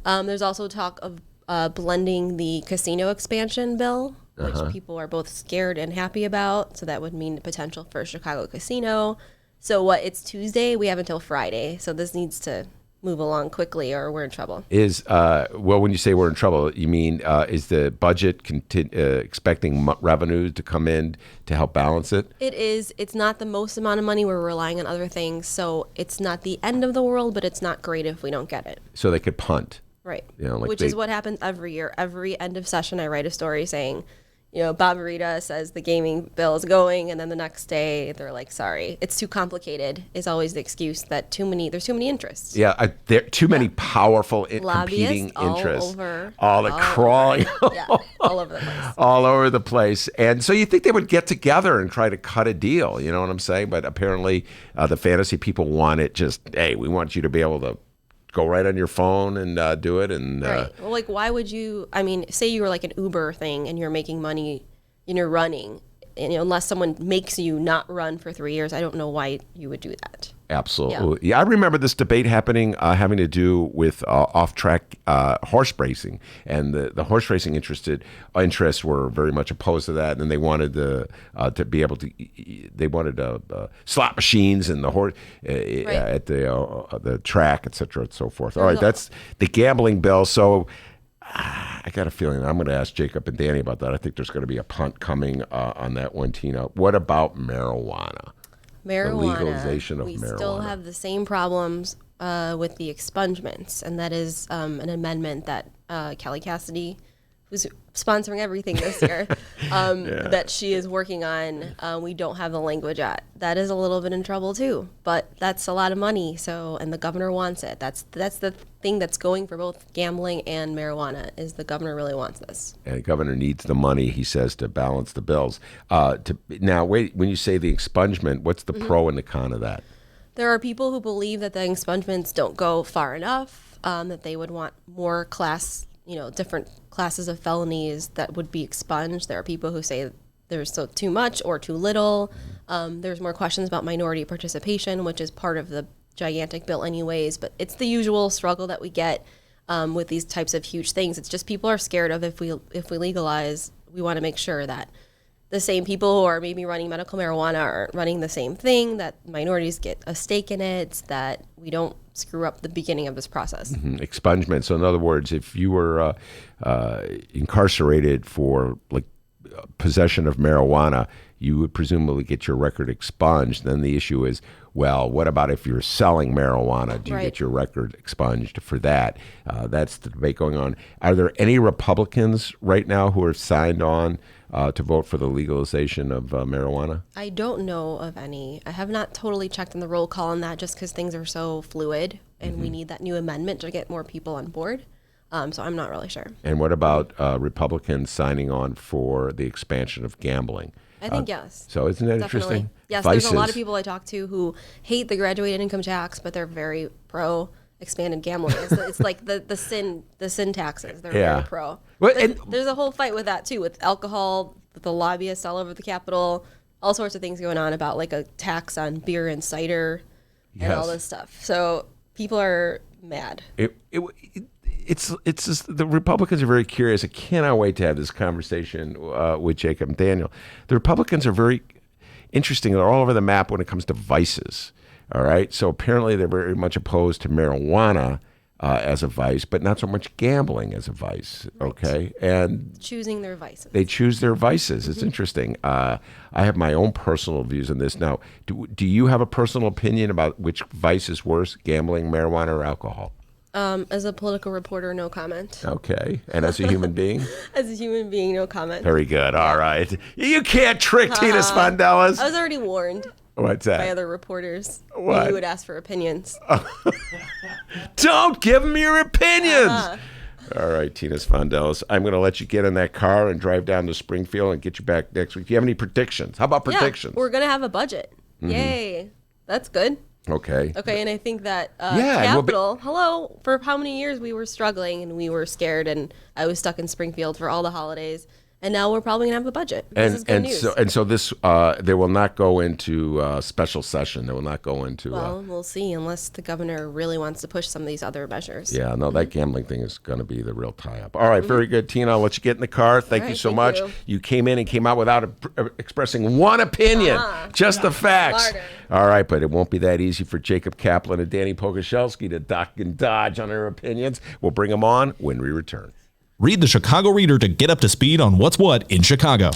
There's also talk of blending the casino expansion bill, which people are both scared and happy about. So that would mean the potential for a Chicago casino. So it's Tuesday? We have until Friday. So this needs to move along quickly or we're in trouble. When you say we're in trouble, you mean is the budget expecting revenue to come in to help balance it? It is. It's not the most amount of money. We're relying on other things. So it's not the end of the world, but it's not great if we don't get it. So they could punt. Right. Like which is what happens every year. Every end of session, I write a story saying, Bob Rita says the gaming bill is going, and then the next day they're like, sorry, it's too complicated, is always the excuse that there's too many interests. Yeah, there are too many powerful competing interests. All crawling. All over the place. All over the place. And so you think they would get together and try to cut a deal, you know what I'm saying? But apparently the fantasy people want it hey, we want you to be able to go right on your phone and do it. And right. Well, why would you? I mean, say you were like an Uber thing and you're making money and you're running, and unless someone makes you not run for 3 years, I don't know why you would do that. Absolutely. Yeah, I remember this debate happening, having to do with off-track horse racing, and the horse racing interests were very much opposed to that, and they wanted to be able to. They wanted slot machines and the horse at the track, et cetera, and so forth. All right, that's the gambling bill. So I got a feeling I'm going to ask Jacob and Danny about that. I think there's going to be a punt coming on that one, Tina. What about marijuana? The legalization of marijuana. We still have the same problems with the expungements, and that is an amendment that Kelly Cassidy, who's sponsoring everything this year, that she is working on. We don't have the language yet. That is a little bit in trouble too, but that's a lot of money. And the governor wants it. That's the thing that's going for both gambling and marijuana, is the governor really wants this. And the governor needs the money, he says, to balance the bills. Now, wait, when you say the expungement, what's the pro and the con of that? There are people who believe that the expungements don't go far enough, that they would want more different classes of felonies that would be expunged. There are people who say there's too much or too little. There's more questions about minority participation, which is part of the gigantic bill anyways, but it's the usual struggle that we get with these types of huge things. It's just people are scared of if we legalize, we want to make sure that the same people who are maybe running medical marijuana are running the same thing, that minorities get a stake in it, that we don't screw up the beginning of this process. Expungement. So in other words, if you were incarcerated for possession of marijuana, you would presumably get your record expunged. Then the issue is, well, what about if you're selling marijuana? Do you get your record expunged for that? That's the debate going on. Are there any Republicans right now who are signed on to vote for the legalization of marijuana? I don't know of any. I have not totally checked in the roll call on that, just because things are so fluid and we need that new amendment to get more people on board. So I'm not really sure. And what about Republicans signing on for the expansion of gambling? I think yes. So isn't that Definitely. interesting? Yes, Vices. there's a lot of people I talk to who hate the graduated income tax, but they're very pro expanded gambling. It's like the sin taxes. They're very pro. Well, there's a whole fight with that too, with alcohol, with the lobbyists all over the Capitol, all sorts of things going on about like a tax on beer and cider and all this stuff. So people are mad. It's just, the Republicans are very curious. I cannot wait to have this conversation with Jacob and Daniel. The Republicans are very interesting. They're all over the map when it comes to vices. All right. So apparently they're very much opposed to marijuana as a vice, but not so much gambling as a vice. Okay. And choosing their vices. They choose their vices. It's interesting. I have my own personal views on this. Now, do you have a personal opinion about which vice is worse, gambling, marijuana, or alcohol? As a political reporter, no comment. Okay. And as a human being? As a human being, no comment. Very good. All right. You can't trick Tina Sfondeles. I was already warned. What's that? By other reporters. What? You would ask for opinions. Don't give them your opinions. All right, Tina Sfondeles. I'm going to let you get in that car and drive down to Springfield and get you back next week. Do you have any predictions? How about predictions? Yeah, we're going to have a budget. Yay. That's good. Okay. Okay, and I think that Yeah, Capital, hello, for how many years we were struggling and we were scared, and I was stuck in Springfield for all the holidays, and now we're probably gonna have a budget. This is good news. So this they will not go into special session. They will not go into. Well, we'll see, unless the governor really wants to push some of these other measures. Yeah, no, that gambling thing is going to be the real tie-up. All right, very good, Tina. I'll let you get in the car. Thank you so much. You came in and came out without expressing one opinion, just the facts. Smarter. All right, but it won't be that easy for Jacob Kaplan and Danny Pogorzelski to duck and dodge on their opinions. We'll bring them on when we return. Read the Chicago Reader to get up to speed on what's what in Chicago.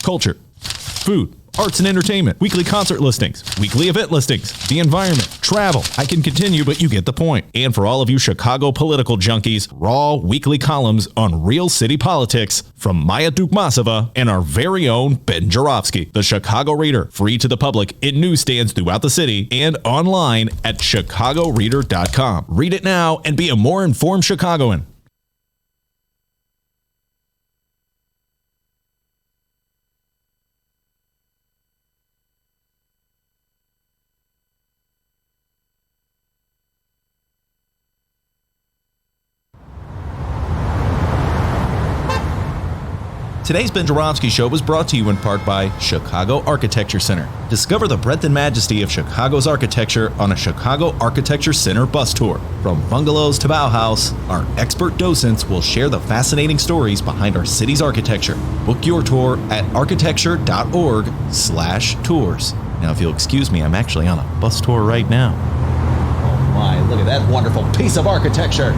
Culture, food, arts and entertainment, weekly concert listings, weekly event listings, the environment, travel. I can continue, but you get the point. And for all of you Chicago political junkies, raw weekly columns on real city politics from Maya Dukmasova and our very own Ben Joravsky. The Chicago Reader, free to the public in newsstands throughout the city and online at chicagoreader.com. Read it now and be a more informed Chicagoan. Today's Ben Joravsky Show was brought to you in part by Chicago Architecture Center. Discover the breadth and majesty of Chicago's architecture on a Chicago Architecture Center bus tour. From bungalows to Bauhaus, our expert docents will share the fascinating stories behind our city's architecture. Book your tour at architecture.org/tours. Now, if you'll excuse me, I'm actually on a bus tour right now. Oh my, look at that wonderful piece of architecture.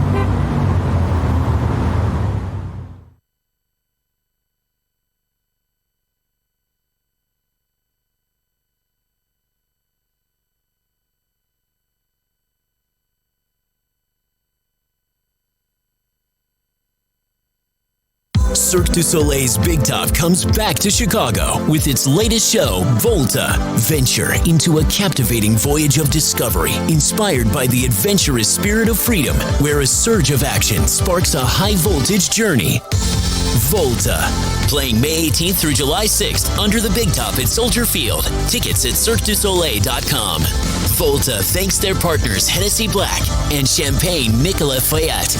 Cirque du Soleil's Big Top comes back to Chicago with its latest show, Volta. Venture into a captivating voyage of discovery inspired by the adventurous spirit of freedom, where a surge of action sparks a high-voltage journey. Volta. Playing May 18th through July 6th under the Big Top at Soldier Field. Tickets at CirqueDuSoleil.com. Volta thanks their partners Hennessy Black and Champagne Nicolas Fayette.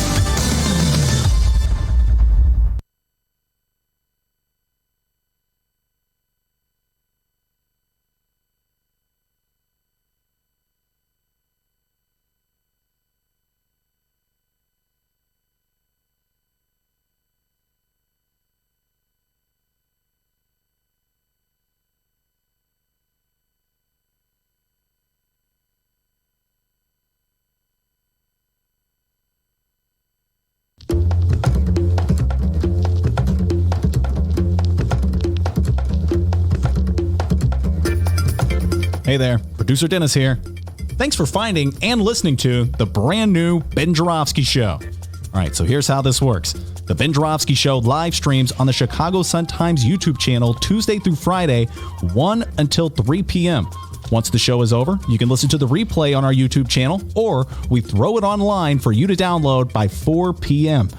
Hey there, producer Dennis here. Thanks for finding and listening to the brand new Ben Joravsky Show. All right, so here's how this works. The Ben Joravsky Show live streams on the Chicago Sun-Times YouTube channel Tuesday through Friday, 1 until 3 p.m. Once the show is over, you can listen to the replay on our YouTube channel, or we throw it online for you to download by 4 p.m.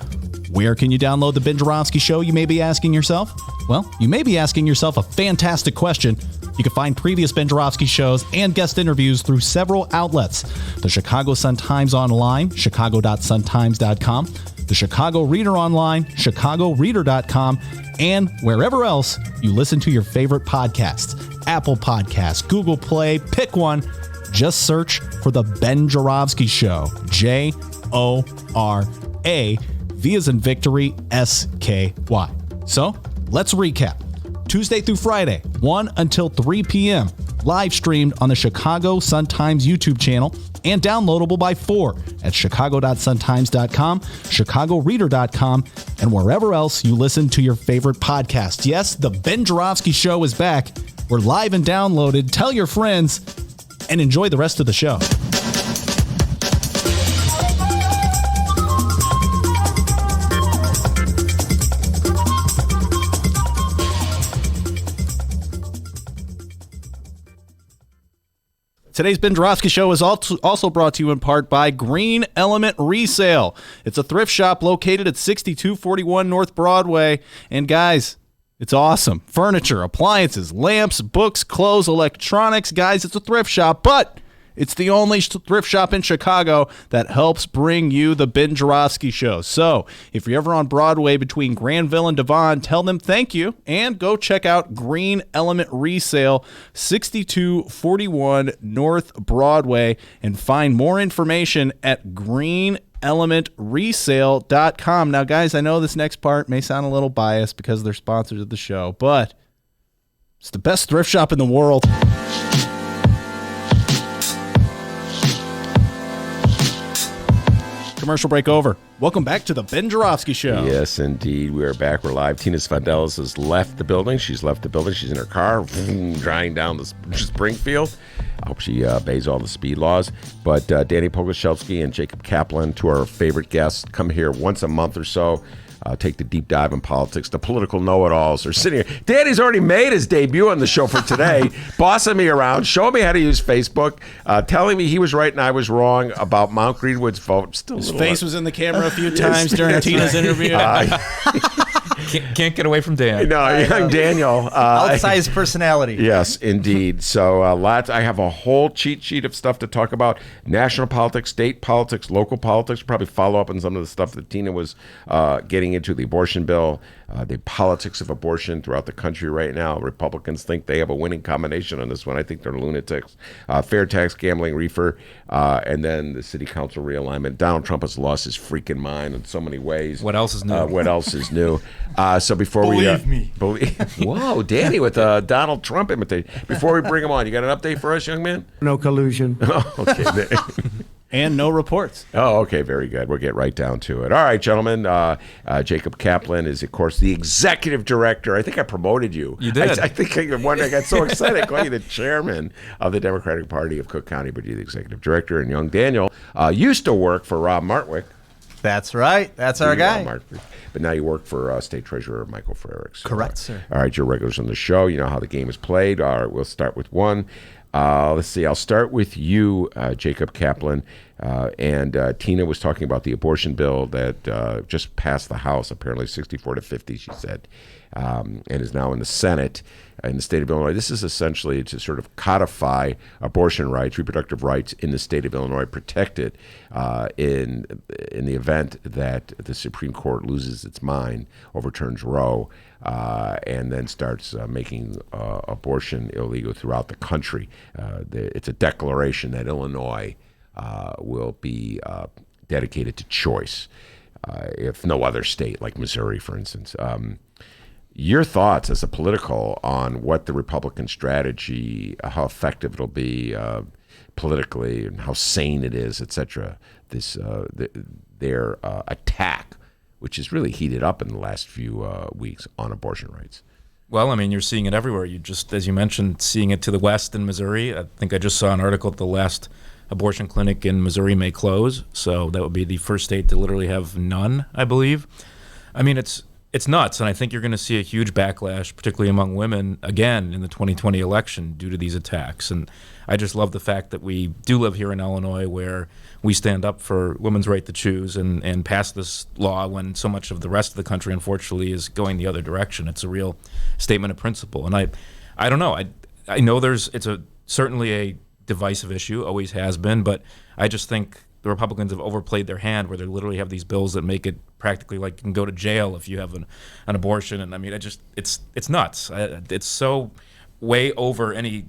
Where can you download the Ben Joravsky Show, you may be asking yourself? Well, you may be asking yourself a fantastic question. You can find previous Ben Joravsky shows and guest interviews through several outlets. The Chicago Sun-Times online, chicago.suntimes.com, the Chicago Reader online, chicagoreader.com, and wherever else you listen to your favorite podcasts. Apple Podcasts, Google Play, pick one. Just search for The Ben Joravsky Show. J-O-R-A, V as in victory, S-K-Y. So, let's recap. Tuesday through Friday, 1 until 3 p.m. Live streamed on the Chicago Sun-Times YouTube channel and downloadable by 4 at chicago.suntimes.com, chicagoreader.com, and wherever else you listen to your favorite podcast. Yes, the Ben Joravsky Show is back. We're live and downloaded. Tell your friends and enjoy the rest of the show. Today's Ben Joravsky Show is also brought to you in part by Green Element Resale. It's a thrift shop located at 6241 North Broadway. And guys, it's awesome. Furniture, appliances, lamps, books, clothes, electronics. Guys, it's a thrift shop, but It's the only thrift shop in Chicago that helps bring you the Ben Joravsky Show. So if you're ever on Broadway between Granville and Devon, tell them thank you and go check out Green Element Resale, 6241 North Broadway, and find more information at greenelementresale.com. Now, guys, I know this next part may sound a little biased because they're sponsors of the show, but it's the best thrift shop in the world. Commercial break over. Welcome back to the Ben Joravsky Show. Yes, indeed. We are back. We're live. Tina Sfondeles has left the building. She's left the building. She's in her car, driving down the Springfield. I hope she obeys all the speed laws. But Danny Pogorzelski and Jacob Kaplan, two of our favorite guests, come here once a month or so. Take the deep dive in politics. The political know-it-alls are sitting here. Danny's already made his debut on the show for today, bossing me around, showing me how to use Facebook, telling me he was right and I was wrong about Mount Greenwood's vote. His face was in the camera a few times during Tina's interview. Can't get away from Dan. No, young Daniel. Outsized personality. Yes, indeed. So I have a whole cheat sheet of stuff to talk about. National politics, state politics, local politics. We'll probably follow up on some of the stuff that Tina was getting into, the abortion bill, the politics of abortion throughout the country right now. Republicans think they have a winning combination on this one. I think they're lunatics. Fair tax, gambling, reefer, and then the city council realignment. Donald Trump has lost his freaking mind in so many ways. What else is new? So before Believe me. Whoa, Danny with a Donald Trump imitation. Before we bring him on, you got an update for us, young man? No collusion. Oh, okay. And no reports. Oh, okay, very good. We'll get right down to it. All right, gentlemen. Jacob Kaplan is, of course, the executive director. I think I promoted you. You did. I think I got so excited. I called you the chairman of the Democratic Party of Cook County, but you're the executive director. And young Daniel used to work for Rob Martwick. That's right. That's our guy. But now you work for State Treasurer Michael Frerichs. Correct, sir. All right, you're regulars on the show. You know how the game is played. All right, we'll start with one. Let's see. I'll start with you, Jacob Kaplan. And Tina was talking about the abortion bill that just passed the House, apparently 64-50, she said, and is now in the Senate in the state of Illinois. This is essentially to sort of codify abortion rights, reproductive rights in the state of Illinois, protected in the event that the Supreme Court loses its mind, overturns Roe, and then starts making abortion illegal throughout the country. It's a declaration that Illinois will be dedicated to choice, if no other state, like Missouri, for instance. Your thoughts as a political on what the Republican strategy, how effective it'll be politically, and how sane it is, et cetera, their attack, which is really heated up in the last few weeks on abortion rights. Well, I mean, you're seeing it everywhere. You just, as you mentioned, seeing it to the west in Missouri. I think I just saw an article that the last abortion clinic in Missouri may close, so that would be the first state to literally have none, I believe. I mean, it's nuts, and I think you're going to see a huge backlash, particularly among women, again, in the 2020 election due to these attacks. And I just love the fact that we do live here in Illinois where we stand up for women's right to choose and pass this law when so much of the rest of the country, unfortunately, is going the other direction. It's a real statement of principle. And I don't know. I know it's certainly a divisive issue, always has been, but I just think the Republicans have overplayed their hand where they literally have these bills that make it practically like you can go to jail if you have an abortion. And I mean, it's nuts. It's so way over any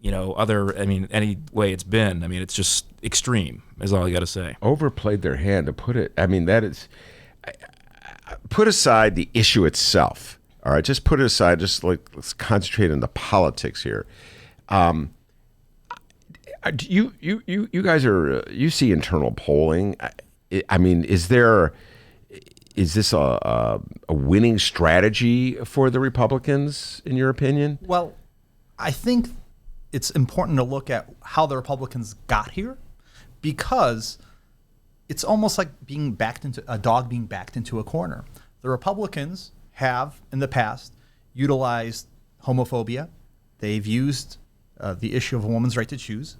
any way it's been. I mean, it's just extreme is all I got to say. Overplayed their hand, to put it. I mean, that is, put aside the issue itself. All right, just put it aside. Just let's concentrate on the politics here. You guys you see internal polling. I mean, is this a winning strategy for the Republicans, in your opinion? Well, I think it's important to look at how the Republicans got here, because it's almost like a dog being backed into a corner. The Republicans have, in the past, utilized homophobia. They've used the issue of a woman's right to choose,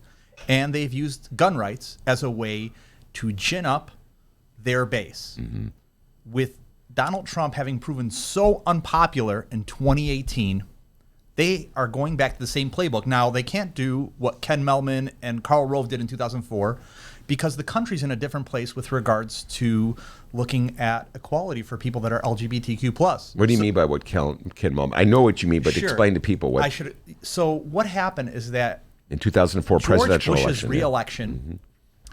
and they've used gun rights as a way to gin up their base. Mm-hmm. With Donald Trump having proven so unpopular in 2018, they are going back to the same playbook. Now, they can't do what Ken Melman and Karl Rove did in 2004 because the country's in a different place with regards to looking at equality for people that are LGBTQ+. What do you mean by what Ken Melman? I know what you mean, but Sure. explain to people what. So what happened is that in 2004 presidential George Bush's election, re-election,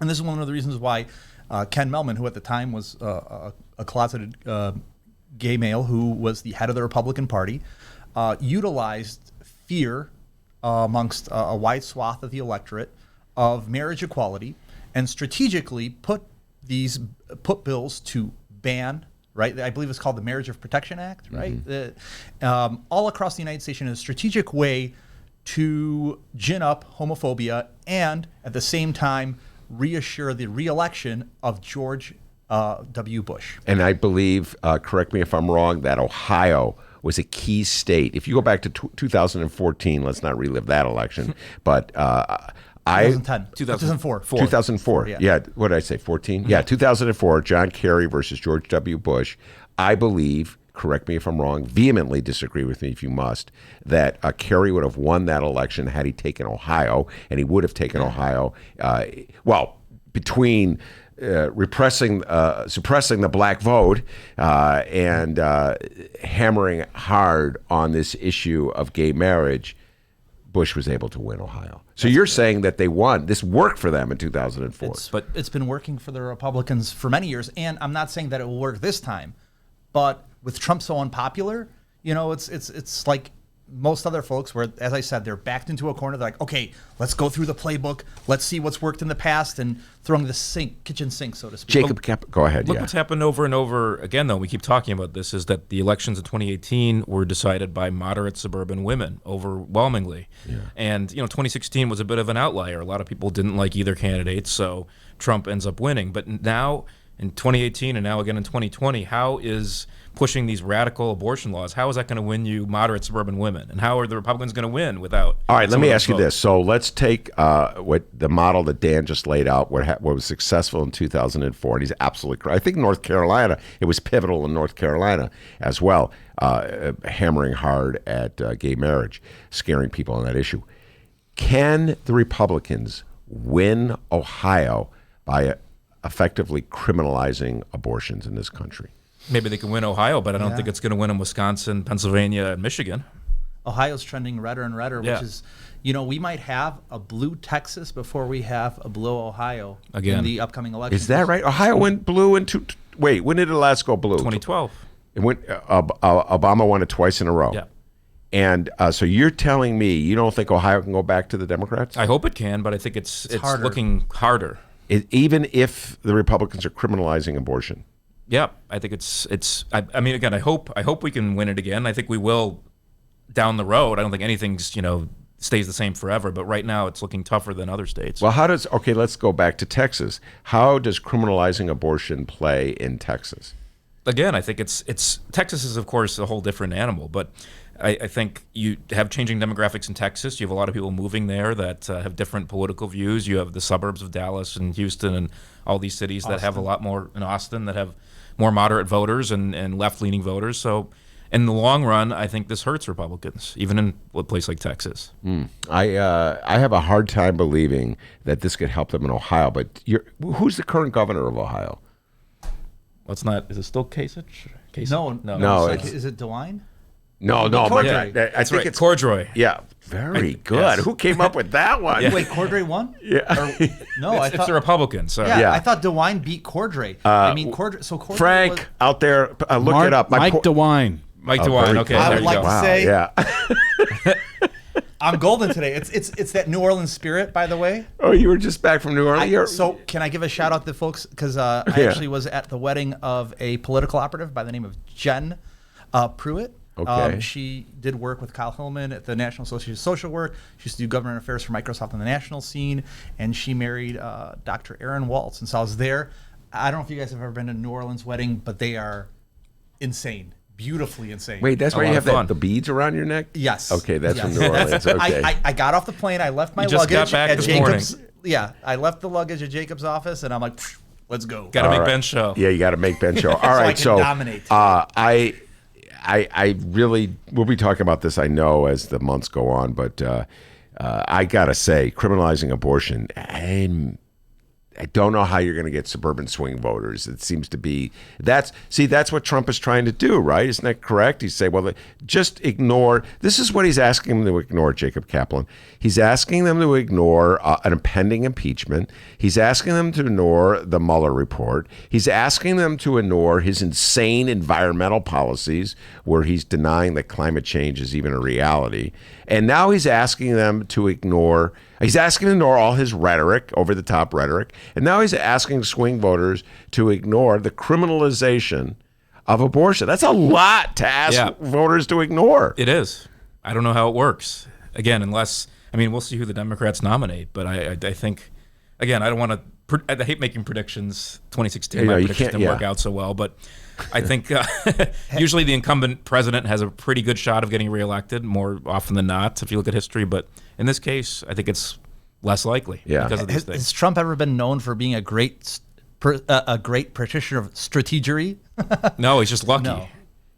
and this is one of the reasons why Ken Melman, who at the time was a closeted gay male who was the head of the Republican Party, utilized fear amongst a wide swath of the electorate of marriage equality and strategically put bills to ban, right? I believe it's called the Marriage of Protection Act, right? All across the United States in a strategic way to gin up homophobia and at the same time reassure the re-election of George W. Bush. And I believe, correct me if I'm wrong, that Ohio was a key state. If you go back to 2014, let's not relive that election, but 2004. 2004. Yeah. What did I say? 14? Yeah. 2004. John Kerry versus George W. Bush. I believe, correct me if I'm wrong, vehemently disagree with me if you must, that Kerry would have won that election had he taken Ohio, and he would have taken Ohio. Between suppressing the black vote and hammering hard on this issue of gay marriage, Bush was able to win Ohio. So you're saying that they won. This worked for them in 2004. But it's been working for the Republicans for many years, and I'm not saying that it will work this time. But with Trump so unpopular, it's like most other folks where, as I said, they're backed into a corner. They're like, okay, let's go through the playbook. Let's see what's worked in the past and throwing the kitchen sink, so to speak. Jacob, go ahead. Look what's happened over and over again, though. We keep talking about this, is that the elections in 2018 were decided by moderate suburban women overwhelmingly. Yeah. And, 2016 was a bit of an outlier. A lot of people didn't like either candidate, so Trump ends up winning. But now, in 2018 and now again in 2020, how is pushing these radical abortion laws, how is that going to win you moderate suburban women? And how are the Republicans going to win without? All right, let me ask you this. So let's take what the model that Dan just laid out, what was successful in 2004, and he's absolutely correct. I think North Carolina, it was pivotal in North Carolina as well, hammering hard at gay marriage, scaring people on that issue. Can the Republicans win Ohio by effectively criminalizing abortions in this country? Maybe they can win Ohio, but I don't think it's going to win in Wisconsin, Pennsylvania, and Michigan. Ohio's trending redder and redder, which is, we might have a blue Texas before we have a blue Ohio in the upcoming election. Is that right? Ohio went blue in wait, when did it last go blue? 2012. It went. Obama won it twice in a row. Yeah. And so you're telling me you don't think Ohio can go back to the Democrats? I hope it can, but I think it's looking harder. Even if the Republicans are criminalizing abortion. Yeah, I think it's. I mean, again, I hope we can win it again. I think we will down the road. I don't think anything's stays the same forever. But right now, it's looking tougher than other states. Well, let's go back to Texas. How does criminalizing abortion play in Texas? Again, I think it's Texas is of course a whole different animal, but I think you have changing demographics in Texas. You have a lot of people moving there that have different political views. You have the suburbs of Dallas and Houston and all these cities that have a lot more, in Austin, that have more moderate voters and left-leaning voters. So in the long run, I think this hurts Republicans, even in a place like Texas. I have a hard time believing that this could help them in Ohio, but who's the current governor of Ohio? Well, it's not. Is it still Kasich? No. Is it DeWine? No. I think it's Cordray. Yeah, very good. Yes. Who came up with that one? Wait, Cordray won? Yeah. It's the Republican. So I thought DeWine beat Cordray. Cordray. So Cordray Frank out there, look it up. Mike DeWine. Mike DeWine. Okay, I would like to say, yeah. I'm golden today. It's that New Orleans spirit, by the way. Oh, you were just back from New Orleans. So can I give a shout out to folks? Because I actually was at the wedding of a political operative by the name of Jen Pruitt. Okay. She did work with Kyle Hillman at the National Association of Social Work. She used to do government affairs for Microsoft on the national scene, and she married Dr. Aaron Waltz. And so I was there. I don't know if you guys have ever been to a New Orleans wedding, but they are insane. Beautifully insane. Wait, that's why you have the beads around your neck? Yes. Okay, that's from New Orleans. Okay. I got off the plane. I left my luggage at Jacob's. Yeah, I left the luggage at Jacob's office, and I'm like, let's go. Got to make Ben show. Yeah, you got to make Ben show. All right, so I can dominate. I really, we'll be talking about this, I know, as the months go on, but I got to say, criminalizing abortion, I don't know how you're going to get suburban swing voters. It seems to be, that's what Trump is trying to do, right? Isn't that correct? He's saying, well, just ignore, this is what he's asking them to ignore, Jacob Kaplan. He's asking them to ignore an impending impeachment. He's asking them to ignore the Mueller report. He's asking them to ignore his insane environmental policies where he's denying that climate change is even a reality. And now he's asking them to ignore all his rhetoric, over-the-top rhetoric, and now he's asking swing voters to ignore the criminalization of abortion. That's a lot to ask voters to ignore. It is. I don't know how it works. Again, we'll see who the Democrats nominate, but I think, again, I don't want to, I hate making predictions. 2016, my predictions didn't work out so well, but I think usually the incumbent president has a pretty good shot of getting reelected, more often than not, if you look at history. But in this case, I think it's less likely because of these things. Has Trump ever been known for being a great practitioner of strategery? No, he's just lucky. No.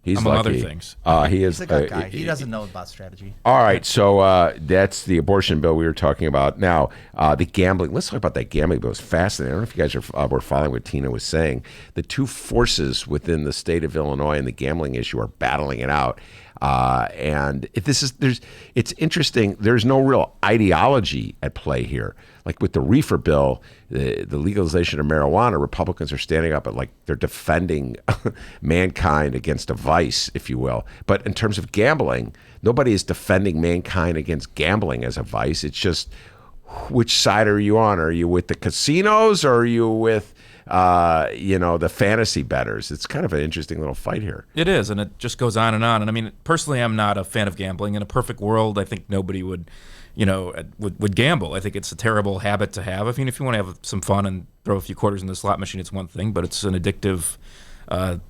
He's among lucky. other things. He's a good guy. He doesn't know about strategy. All right, so that's the abortion bill we were talking about. Now, the gambling. Let's talk about that gambling bill. It's fascinating. I don't know if you guys were following what Tina was saying. The two forces within the state of Illinois and the gambling issue are battling it out. And it's interesting. There's no real ideology at play here. Like with the reefer bill, the legalization of marijuana, Republicans are standing up and they're defending mankind against a vice, if you will. But in terms of gambling, nobody is defending mankind against gambling as a vice. It's just, which side are you on? Are you with the casinos or are you with the fantasy bettors? It's kind of an interesting little fight here. It is, and it just goes on. And I mean, personally, I'm not a fan of gambling. In a perfect world, I think nobody would gamble. I think it's a terrible habit to have. I mean, if you want to have some fun and throw a few quarters in the slot machine, it's one thing, but it's an addictive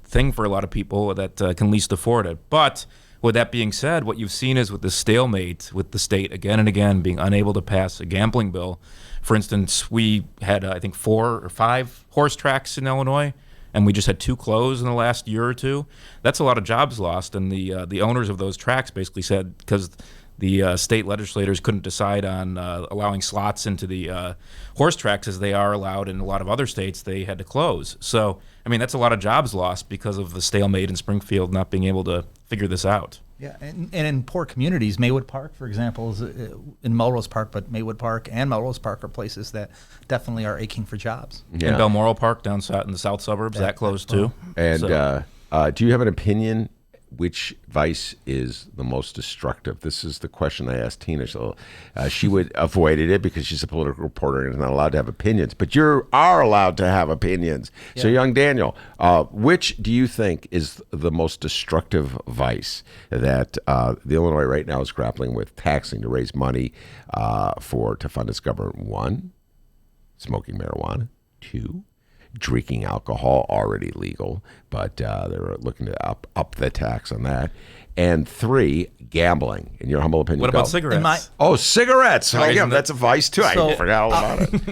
thing for a lot of people that can least afford it. But with that being said, what you've seen is with the stalemate with the state again and again being unable to pass a gambling bill. For instance, we had, I think, 4 or 5 horse tracks in Illinois, and we just had 2 close in the last year or two. That's a lot of jobs lost, and the owners of those tracks basically said, because the state legislators couldn't decide on allowing slots into the horse tracks as they are allowed in a lot of other states, they had to close. So, I mean, that's a lot of jobs lost because of the stalemate in Springfield not being able to figure this out. Yeah, and in poor communities, Maywood Park, for example, is in Melrose Park, but Maywood Park and Melrose Park are places that definitely are aching for jobs. Yeah. And Balmoral Park down south in the south suburbs, that closed too. And do you have an opinion which vice is the most destructive? This is the question I asked Tina. So she would avoided it because she's a political reporter and is not allowed to have opinions. But you are allowed to have opinions. Yeah. So, young Daniel, which do you think is the most destructive vice that the Illinois right now is grappling with taxing to raise money to fund its government? 1, smoking marijuana. 2, drinking alcohol, already legal, but they're looking to up the tax on that. And 3, gambling. In your humble opinion, what about cigarettes? Cigarettes! That's a vice too. I forgot all about it.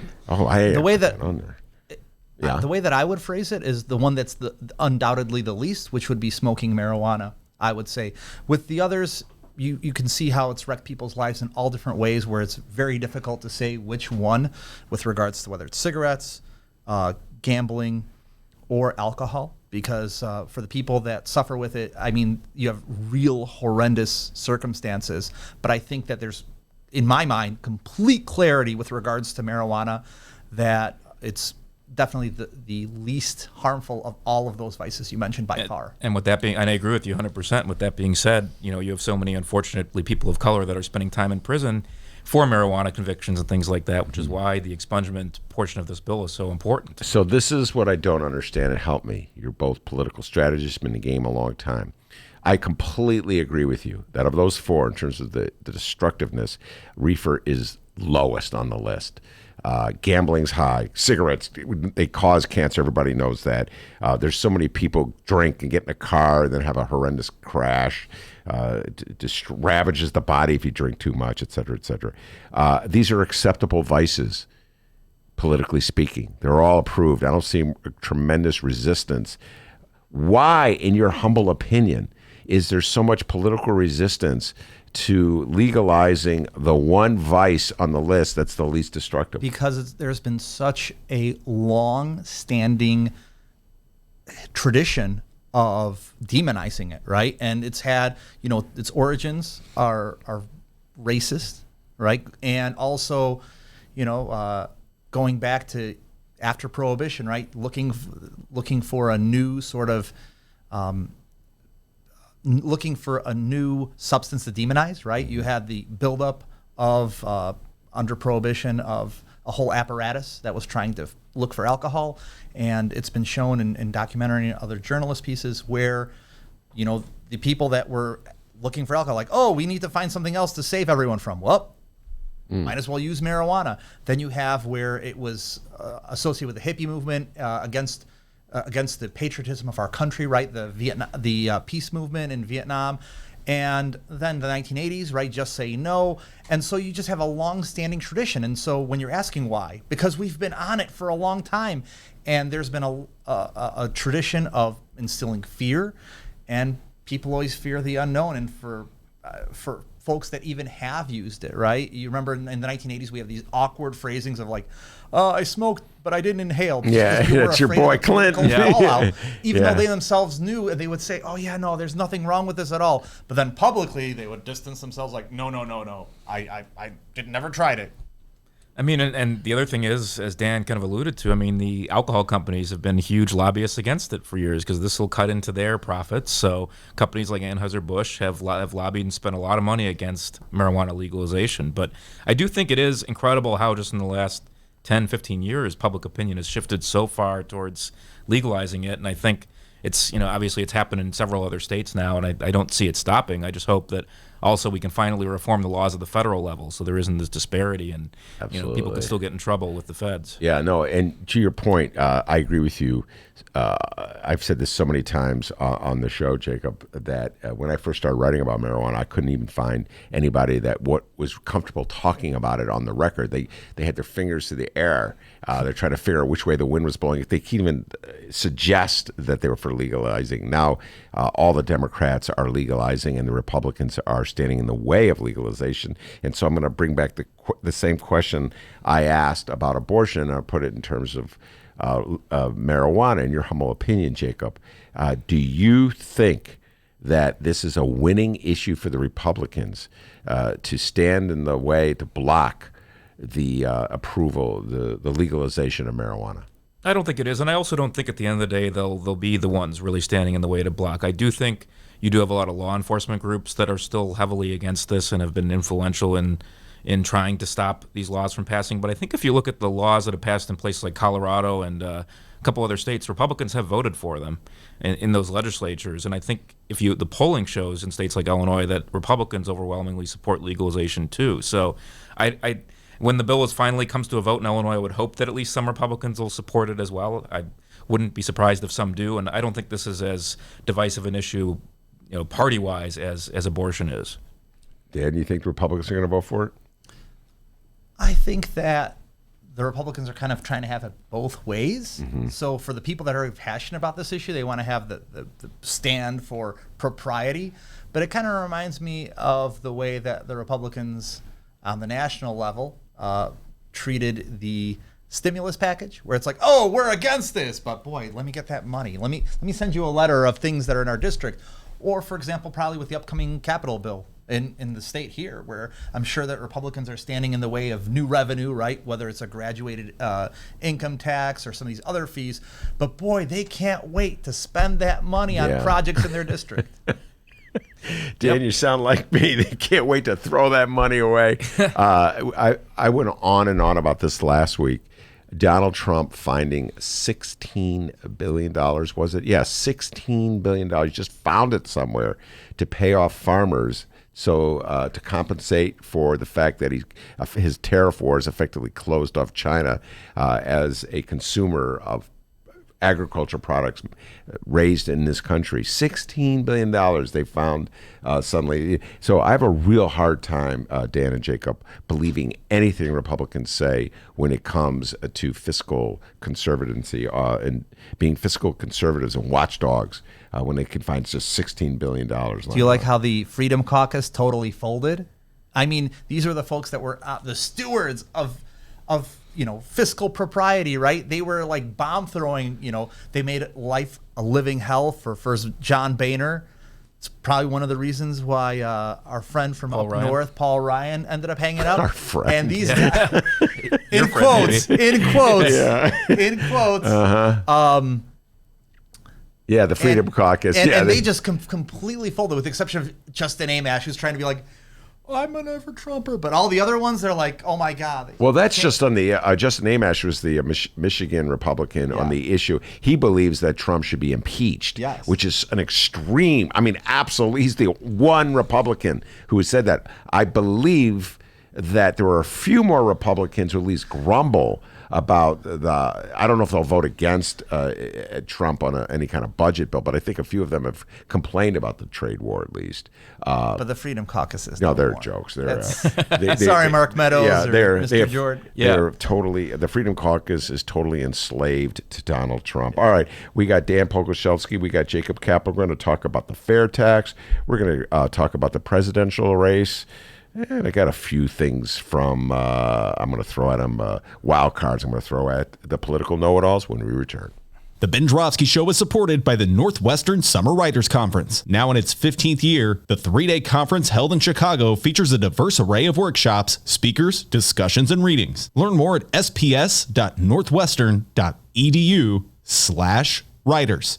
The way that I would phrase it is the one that's undoubtedly the least, which would be smoking marijuana. I would say. With the others, you can see how it's wrecked people's lives in all different ways, where it's very difficult to say which one, with regards to whether it's cigarettes, gambling, or alcohol, because for the people that suffer with it, I mean, you have real horrendous circumstances. But I think that there's, in my mind, complete clarity with regards to marijuana, that it's definitely the least harmful of all of those vices you mentioned by far. And with that being, and I agree with you 100%. With that being said, you have so many, unfortunately, people of color that are spending time in prison for marijuana convictions and things like that, which is why the expungement portion of this bill is so important. So this is what I don't understand, and help me. You're both political strategists, been in the game a long time. I completely agree with you that of those 4, in terms of the destructiveness, reefer is lowest on the list. Gambling's high. Cigarettes, they cause cancer. Everybody knows that. There's so many people drink and get in a car and then have a horrendous crash. Just ravages the body if you drink too much, et cetera, et cetera. These are acceptable vices, politically speaking. They're all approved. I don't see tremendous resistance. Why, in your humble opinion, is there so much political resistance to legalizing the one vice on the list that's the least destructive? Because there's been such a long-standing tradition of demonizing it, right? And it's had, its origins are racist, right? And also, going back to after Prohibition, right? Looking for a new sort of looking for a new substance to demonize, right? You had the buildup of under Prohibition of a whole apparatus that was trying to look for alcohol, and it's been shown in documentary and other journalist pieces where, the people that were looking for alcohol, like, oh, we need to find something else to save everyone from. Well, might as well use marijuana. Then you have where it was associated with the hippie movement against the patriotism of our country, right? The peace movement in Vietnam. And then the 1980s, right? Just say no. And so you just have a long-standing tradition. And so when you're asking why, because we've been on it for a long time, and there's been a tradition of instilling fear, and people always fear the unknown. And for folks that even have used it, right? You remember in the 1980s, we have these awkward phrasings of like, I smoked, but I didn't inhale. Yeah, that's your boy Clinton. Even though they themselves knew, and they would say, oh yeah, no, there's nothing wrong with this at all. But then publicly, they would distance themselves like, no. I never tried it. I mean, and the other thing is, as Dan kind of alluded to, I mean, the alcohol companies have been huge lobbyists against it for years because this will cut into their profits. So companies like Anheuser-Busch have lobbied and spent a lot of money against marijuana legalization. But I do think it is incredible how just in the last 10, 15 years, public opinion has shifted so far towards legalizing it. And I think it's, obviously it's happened in several other states now, and I don't see it stopping. I just hope that also we can finally reform the laws at the federal level so there isn't this disparity and people can still get in trouble with the feds. Yeah, no, and to your point, I agree with you. I've said this so many times on the show, Jacob, that when I first started writing about marijuana, I couldn't even find anybody that was comfortable talking about it on the record. They had their fingers to the air. They're trying to figure out which way the wind was blowing. They can't even suggest that they were for legalizing. Now, all the Democrats are legalizing and the Republicans are standing in the way of legalization. And so I'm going to bring back the same question I asked about abortion, and I'll put it in terms of marijuana. In your humble opinion, Jacob, do you think that this is a winning issue for the Republicans to stand in the way, to block the approval, the legalization of marijuana? I don't think it is, and I also don't think at the end of the day they'll be the ones really standing in the way to block. I do think you do have a lot of law enforcement groups that are still heavily against this and have been influential in trying to stop these laws from passing. But I think if you look at the laws that have passed in places like Colorado and a couple other states, Republicans have voted for them in those legislatures. And I think the polling shows in states like Illinois that Republicans overwhelmingly support legalization too. So when the bill finally comes to a vote in Illinois, I would hope that at least some Republicans will support it as well. I wouldn't be surprised if some do. And I don't think this is as divisive an issue, party-wise as abortion is. Dan, do you think the Republicans are going to vote for it? I think that the Republicans are kind of trying to have it both ways. Mm-hmm. So for the people that are passionate about this issue, they want to have the stand for propriety. But it kind of reminds me of the way that the Republicans on the national level treated the stimulus package, where it's like, oh, we're against this, but boy, let me get that money. Let me send you a letter of things that are in our district. Or, for example, probably with the upcoming capital bill in the state here, where I'm sure that Republicans are standing in the way of new revenue, right? Whether it's a graduated income tax or some of these other fees. But boy, they can't wait to spend that money on projects in their district. Dan, you sound like me. They can't wait to throw that money away. I went on and on about this last week. Donald Trump finding $16 billion, was it? Yeah, $16 billion. He just found it somewhere to pay off farmers, so to compensate for the fact that his tariff wars effectively closed off China as a consumer of agricultural products raised in this country. $16 billion they found suddenly. So I have a real hard time, Dan and Jacob, believing anything Republicans say when it comes to fiscal conservatancy and being fiscal conservatives and watchdogs when they can find just $16 billion. Do you like how the Freedom Caucus totally folded? I mean, these are the folks that were the stewards of fiscal propriety, right? They were like bomb throwing, they made life a living hell for first John Boehner. It's probably one of the reasons why our friend from north, Paul Ryan, ended up hanging out. Our friend. And these guys, in quotes, yeah, the Freedom Caucus. And they just completely folded, with the exception of Justin Amash, who's trying to be like, I'm an ever-Trumper. But all the other ones, they're like, oh, my God. Well, that's just on the Justin Amash was the Michigan Republican on the issue. He believes that Trump should be impeached, which is an extreme. I mean, absolutely. He's the one Republican who has said that. I believe that there are a few more Republicans who at least grumble about I don't know if they'll vote against Trump on any kind of budget bill, but I think a few of them have complained about the trade war at least. But the Freedom Caucus is they're jokes. They're sorry, Mark Meadows or Mr. Jordan. They're totally, the Freedom Caucus is totally enslaved to Donald Trump. All right, we got Dan Pogorzelski, we got Jacob Kaplan. We're going to talk about the fair tax. We're going to talk about the presidential race. And I got a few things from, I'm going to throw at them wild cards. I'm going to throw at the political know-it-alls when we return. The Ben Joravsky Show is supported by the Northwestern Summer Writers Conference. Now in its 15th year, the 3-day conference held in Chicago features a diverse array of workshops, speakers, discussions, and readings. Learn more at sps.northwestern.edu/writers.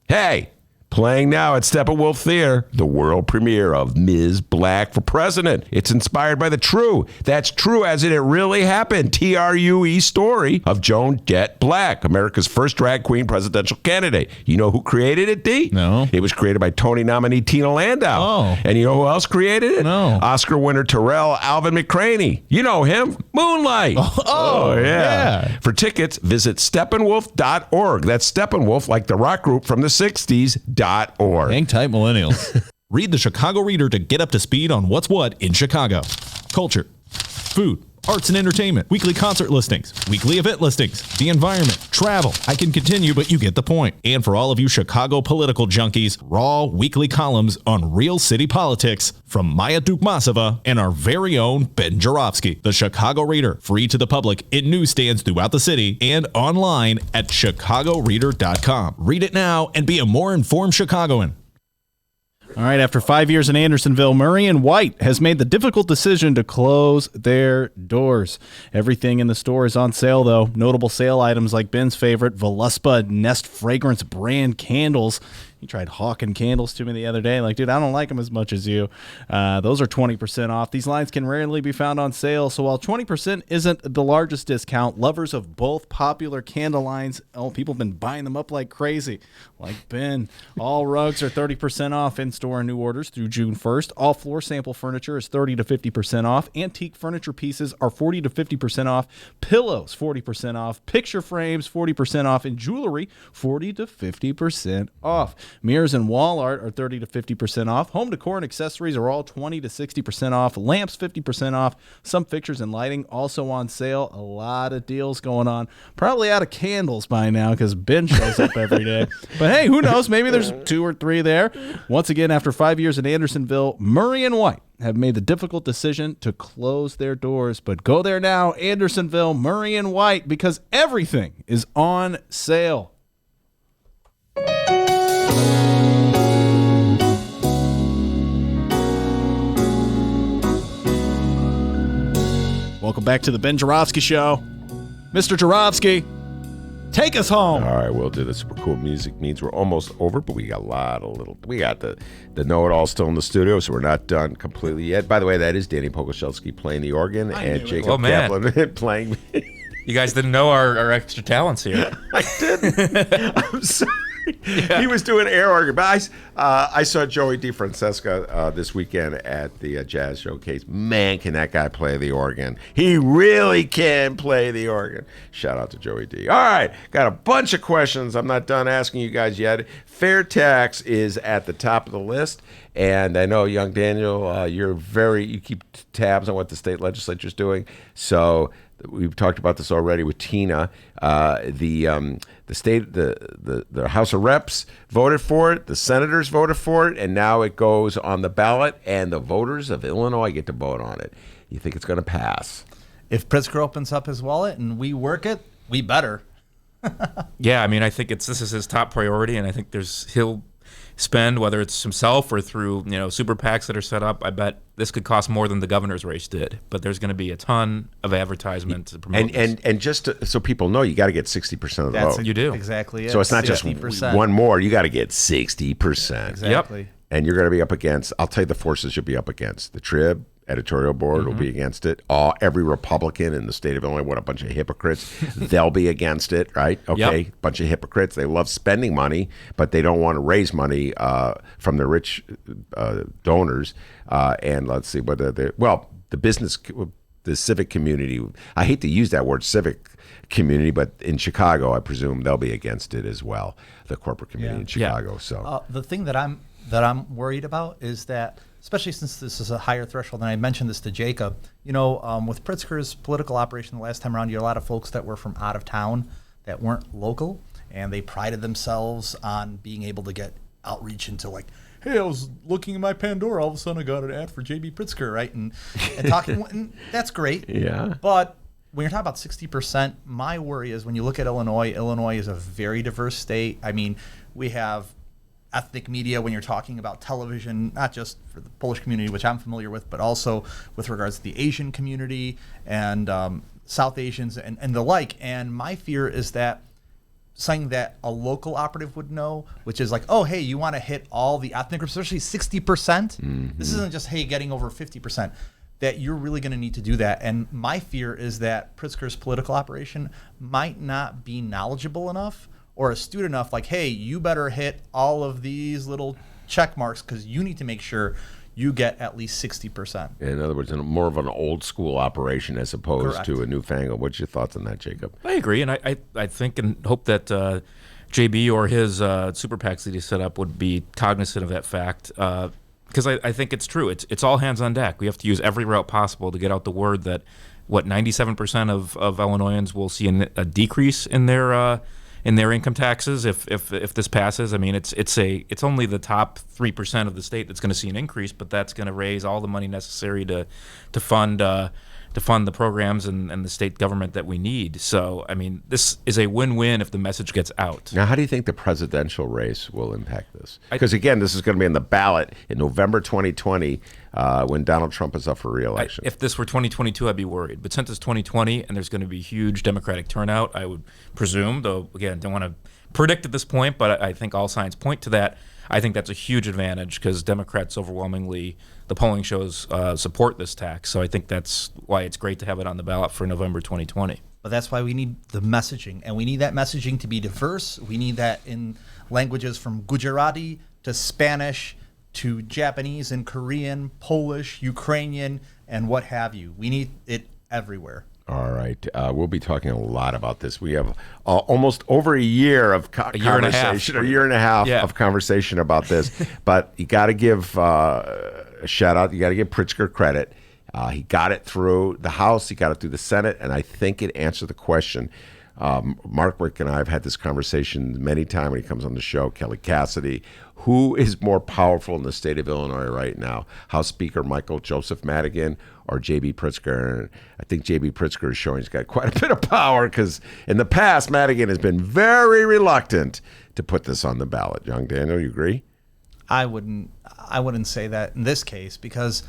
Hey! Playing now at Steppenwolf Theater, the world premiere of Ms. Black for President. It's inspired by the true, that's true as it really happened, TRUE story of Joan Jett Black, America's first drag queen presidential candidate. You know who created it, D? No. It was created by Tony nominee Tina Landau. Oh. And you know who else created it? No. Oscar winner Terrell Alvin McCraney. You know him, Moonlight. Oh, yeah. For tickets, visit steppenwolf.org. That's Steppenwolf, like the rock group from the 60s. Hang tight, millennials. Read the Chicago Reader to get up to speed on what's what in Chicago. Culture, food, arts and entertainment, weekly concert listings, weekly event listings, the environment, travel. I can continue, but you get the point. And for all of you Chicago political junkies, raw weekly columns on real city politics from Maya Dukmasova and our very own Ben Joravsky. The Chicago Reader, free to the public in newsstands throughout the city and online at chicagoreader.com. Read it now and be a more informed Chicagoan. All right, after 5 years in Andersonville, Murray & White has made the difficult decision to close their doors. Everything in the store is on sale, though. Notable sale items like Ben's favorite Voluspa Nest Fragrance brand candles. He tried hawking candles to me the other day. Like, dude, I don't like them as much as you. Those are 20% off. These lines can rarely be found on sale. So while 20% isn't the largest discount, lovers of both popular candle lines, people have been buying them up like crazy. Like Ben, all rugs are 30% off in-store and new orders through June 1st. All floor sample furniture is 30 to 50% off. Antique furniture pieces are 40 to 50% off. Pillows, 40% off. Picture frames, 40% off. And jewelry, 40 to 50% off. Mirrors and wall art are 30 to 50% off. Home decor and accessories are all 20 to 60% off. Lamps, 50% off. Some fixtures and lighting also on sale. A lot of deals going on. Probably out of candles by now because Ben shows up every day. But hey, who knows? Maybe there's 2 or 3 there. Once again, after 5 years in Andersonville, Murray & White have made the difficult decision to close their doors. But go there now, Andersonville, Murray & White, because everything is on sale. Welcome back to the Ben Joravsky Show. Mr. Joravsky, take us home. All right, we'll do the super cool music means we're almost over, but we got we got the know-it-all still in the studio, so we're not done completely yet. By the way, that is Danny Pogorzelski playing the organ and Jacob Kaplan playing. You guys didn't know our extra talents here. I didn't. I'm sorry. He was doing air organ. But I saw Joey DeFrancesca this weekend at the Jazz Showcase. Man, can that guy play the organ. He really can play the organ. Shout out to Joey D. All right, got a bunch of questions. I'm not done asking you guys yet. Fair tax is at the top of the list. And I know, young Daniel, you keep tabs on what the state legislature is doing. So we've talked about this already with Tina. The House of Reps voted for it, the senators voted for it, and now it goes on the ballot, and the voters of Illinois get to vote on it. You think it's going to pass? If Pritzker opens up his wallet and we work it, we better. Yeah, I mean, I think this is his top priority, and I think he'll spend, whether it's himself or through super PACs that are set up. I bet this could cost more than the governor's race did, but there's going to be a ton of advertisement to promote this. And just so people know, you got to get 60% of the vote. You do exactly. So it's not 60%. Just one more. You got to get 60%. Exactly. Yep. And you're going to be up against. I'll tell you the forces you'll be up against. The Trib editorial board will be against it. Every Republican in the state of Illinois, what a bunch of hypocrites. They'll be against it, right? Okay, Yep. Bunch of hypocrites. They love spending money, but they don't want to raise money from the rich donors. And let's see what the business, the civic community. I hate to use that word, civic community, but in Chicago, I presume they'll be against it as well. The corporate community in Chicago. Yeah. So the thing that I'm worried about is that, especially since this is a higher threshold, and I mentioned this to Jacob, with Pritzker's political operation the last time around, you had a lot of folks that were from out of town that weren't local, and they prided themselves on being able to get outreach into hey, I was looking in my Pandora, all of a sudden I got an ad for J.B. Pritzker, right? And talking, and that's great. Yeah. But when you're talking about 60%, my worry is when you look at Illinois is a very diverse state. I mean, we have ethnic media when you're talking about television, not just for the Polish community, which I'm familiar with, but also with regards to the Asian community and South Asians and the like. And my fear is that something that a local operative would know, which is hey, you want to hit all the ethnic groups, especially 60%. This isn't just, getting over 50%. That you're really going to need to do that. And my fear is that Pritzker's political operation might not be knowledgeable enough or astute enough, hey, you better hit all of these little check marks because you need to make sure you get at least 60%. in other words, more of an old school operation as opposed Correct. to a newfangled. What's your thoughts on that, Jacob? I agree, and I think and hope that JB or his super PACs that he set up would be cognizant of that fact. Because I think it's true. It's all hands on deck. We have to use every route possible to get out the word that 97% of Illinoisans will see a decrease in their income taxes if this passes. I mean, it's only the top 3% of the state that's going to see an increase, but that's going to raise all the money necessary to fund the programs and the state government that we need. So, I mean, this is a win-win if the message gets out. Now, how do you think the presidential race will impact this? Because, again, this is going to be in the ballot in November 2020 when Donald Trump is up for re-election. If this were 2022, I'd be worried. But since it's 2020 and there's going to be huge Democratic turnout, I would presume, though, again, don't want to predict at this point, but I think all signs point to that. I think that's a huge advantage because Democrats overwhelmingly, the polling shows, support this tax. So I think that's why it's great to have it on the ballot for November 2020. But that's why we need the messaging, and we need that messaging to be diverse. We need that in languages from Gujarati to Spanish to Japanese and Korean, Polish, Ukrainian, and what have you. We need it everywhere. All right. We'll be talking a lot about this. We have almost over a year of conversation, a year and a half of conversation about this. But you got to give a shout out. You got to give Pritzker credit. He got it through the House. He got it through the Senate. And I think it answered the question. Mark Wick and I have had this conversation many times when he comes on the show, Kelly Cassidy. Who is more powerful in the state of Illinois right now? House Speaker Michael Joseph Madigan or J.B. Pritzker? And I think J.B. Pritzker is showing he's got quite a bit of power because in the past, Madigan has been very reluctant to put this on the ballot. Young Daniel, you agree? I wouldn't say that in this case because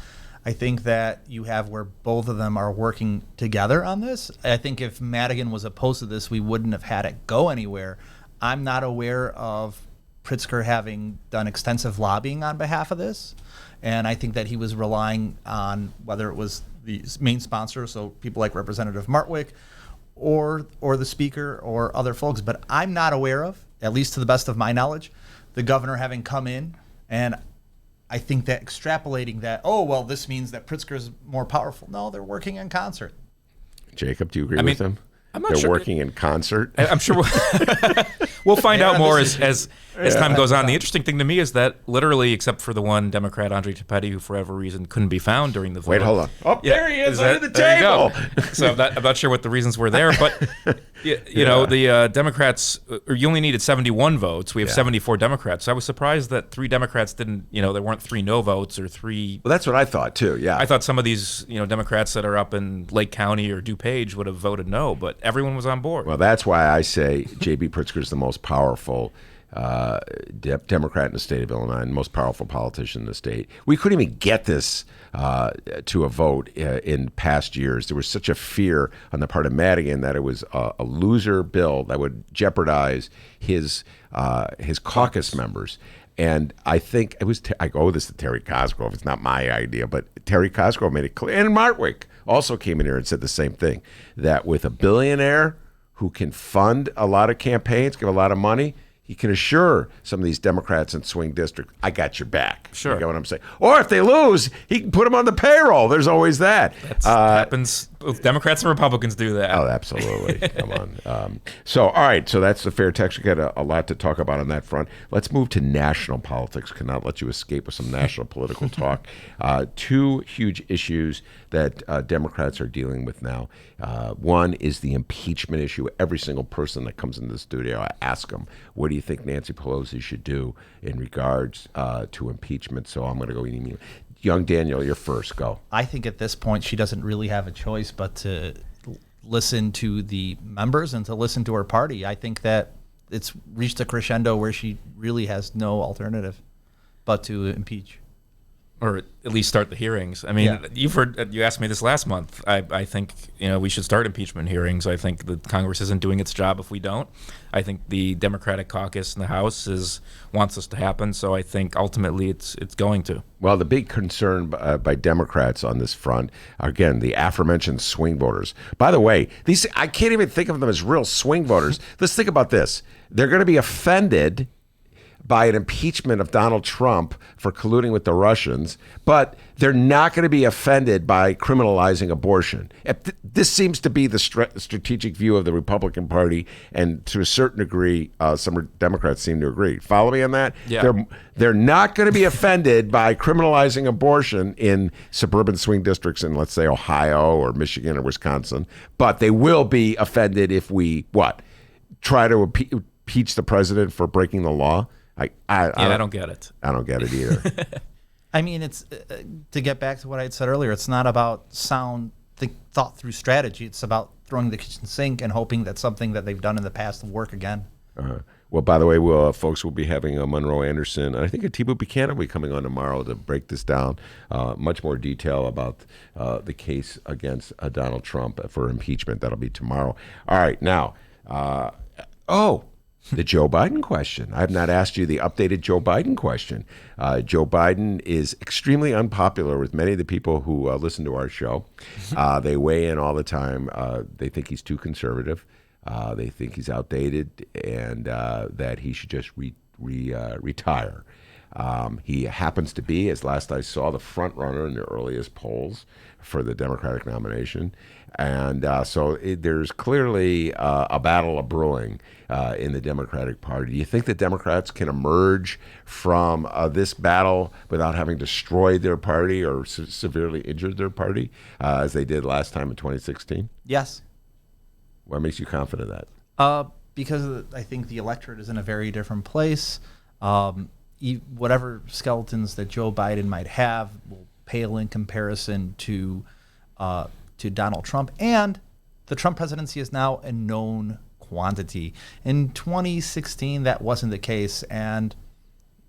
I think that you have where both of them are working together on this. I think if Madigan was opposed to this, we wouldn't have had it go anywhere. I'm not aware of Pritzker having done extensive lobbying on behalf of this. And I think that he was relying on whether it was the main sponsor, so people like Representative Martwick, or the speaker or other folks, but I'm not aware of, at least to the best of my knowledge, the governor having come in. And I think that extrapolating that, oh, well, this means that Pritzker is more powerful. No, they're working in concert. Jacob, do you agree with him? I'm not They're sure. working in concert. I'm sure we'll find out more as time goes on. The interesting thing to me is that literally, except for the one Democrat, Andre Petty, who for whatever reason couldn't be found during the vote. Wait, hold on. Oh, there he is under the there you go. table. So I'm not sure what the reasons were there, but you know, the Democrats, you only needed 71 votes. We have 74 Democrats. So I was surprised that 3 Democrats didn't, there weren't 3 no votes or 3. Well, that's what I thought too. Yeah. I thought some of these, Democrats that are up in Lake County or DuPage would have voted no, but everyone was on board. Well, that's why I say J.B. Pritzker is the most powerful Democrat in the state of Illinois, and most powerful politician in the state. We couldn't even get this to a vote in past years. There was such a fear on the part of Madigan that it was a loser bill that would jeopardize his caucus members. And I think it was, I owe this to Terry Cosgrove. It's not my idea, but Terry Cosgrove made it clear. And Martwick also came in here and said the same thing, that with a billionaire who can fund a lot of campaigns, give a lot of money, he can assure some of these Democrats in swing districts, I got your back. Sure. You get what I'm saying? Or if they lose, he can put them on the payroll. There's always that. That happens. Both Democrats and Republicans do that. Oh, absolutely. Come on. So, all right. So that's the fair tax. We got a lot to talk about on that front. Let's move to national politics. Cannot let you escape with some national political talk. 2 huge issues that Democrats are dealing with now. One is the impeachment issue. Every single person that comes into the studio, I ask them, what do you think Nancy Pelosi should do in regards to impeachment? So I'm going to go immediately. Young Daniel, you're first. Go. I think at this point she doesn't really have a choice but to listen to the members and to listen to her party. I think that it's reached a crescendo where she really has no alternative but to impeach. Or at least start the hearings. I mean, you asked me this last month. I think we should start impeachment hearings. I think the Congress isn't doing its job if we don't. I think the Democratic caucus in the House wants this to happen. So I think ultimately it's going to. Well, the big concern by Democrats on this front are, again, the aforementioned swing voters. By the way, I can't even think of them as real swing voters. Let's think about this. They're going to be offended by an impeachment of Donald Trump for colluding with the Russians, but they're not going to be offended by criminalizing abortion. This seems to be the strategic view of the Republican Party, and to a certain degree, some Democrats seem to agree. Follow me on that? Yeah. They're not going to be offended by criminalizing abortion in suburban swing districts in, let's say, Ohio or Michigan or Wisconsin, but they will be offended if we, try to impeach the president for breaking the law? I don't get it. I don't get it either. I mean, it's to get back to what I had said earlier, it's not about sound, thought through strategy. It's about throwing the kitchen sink and hoping that something that they've done in the past will work again. Well, by the way, folks will be having Monroe Anderson, and I think Atibu Buchanan will be coming on tomorrow to break this down, much more detail about the case against Donald Trump for impeachment. That'll be tomorrow. All right, now, the Joe Biden question. I have not asked you the updated Joe Biden question. Joe Biden is extremely unpopular with many of the people who listen to our show. They weigh in all the time. They think he's too conservative. They think he's outdated and that he should just retire. He happens to be, as last I saw, the front runner in the earliest polls for the Democratic nomination. And so there's clearly a battle brewing in the Democratic Party. Do you think the Democrats can emerge from this battle without having destroyed their party or severely injured their party, as they did last time in 2016? Yes. What makes you confident of that? Because I think the electorate is in a very different place. Whatever skeletons that Joe Biden might have will pale in comparison to Donald Trump, and the Trump presidency is now a known quantity. In 2016, that wasn't the case, and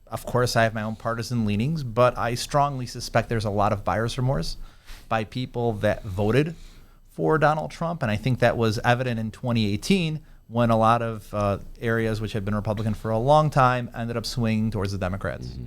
of course, I have my own partisan leanings, but I strongly suspect there's a lot of buyer's remorse by people that voted for Donald Trump, and I think that was evident in 2018 when a lot of areas which had been Republican for a long time ended up swinging towards the Democrats. Mm-hmm.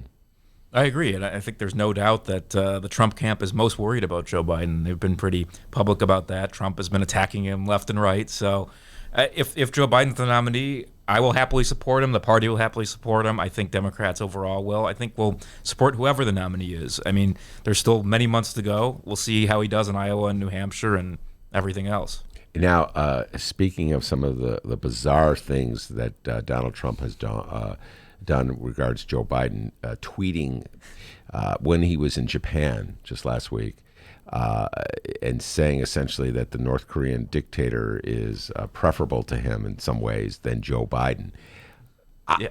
I agree, and I think there's no doubt that the Trump camp is most worried about Joe Biden. They've been pretty public about that. Trump has been attacking him left and right. So if Joe Biden's the nominee, I will happily support him. The party will happily support him. I think Democrats overall will. I think we'll support whoever the nominee is. I mean, there's still many months to go. We'll see how he does in Iowa and New Hampshire and everything else. Now, speaking of some of the bizarre things that Donald Trump has done in regards to Joe Biden, tweeting when he was in Japan just last week, and saying essentially that the North Korean dictator is preferable to him in some ways than Joe Biden. I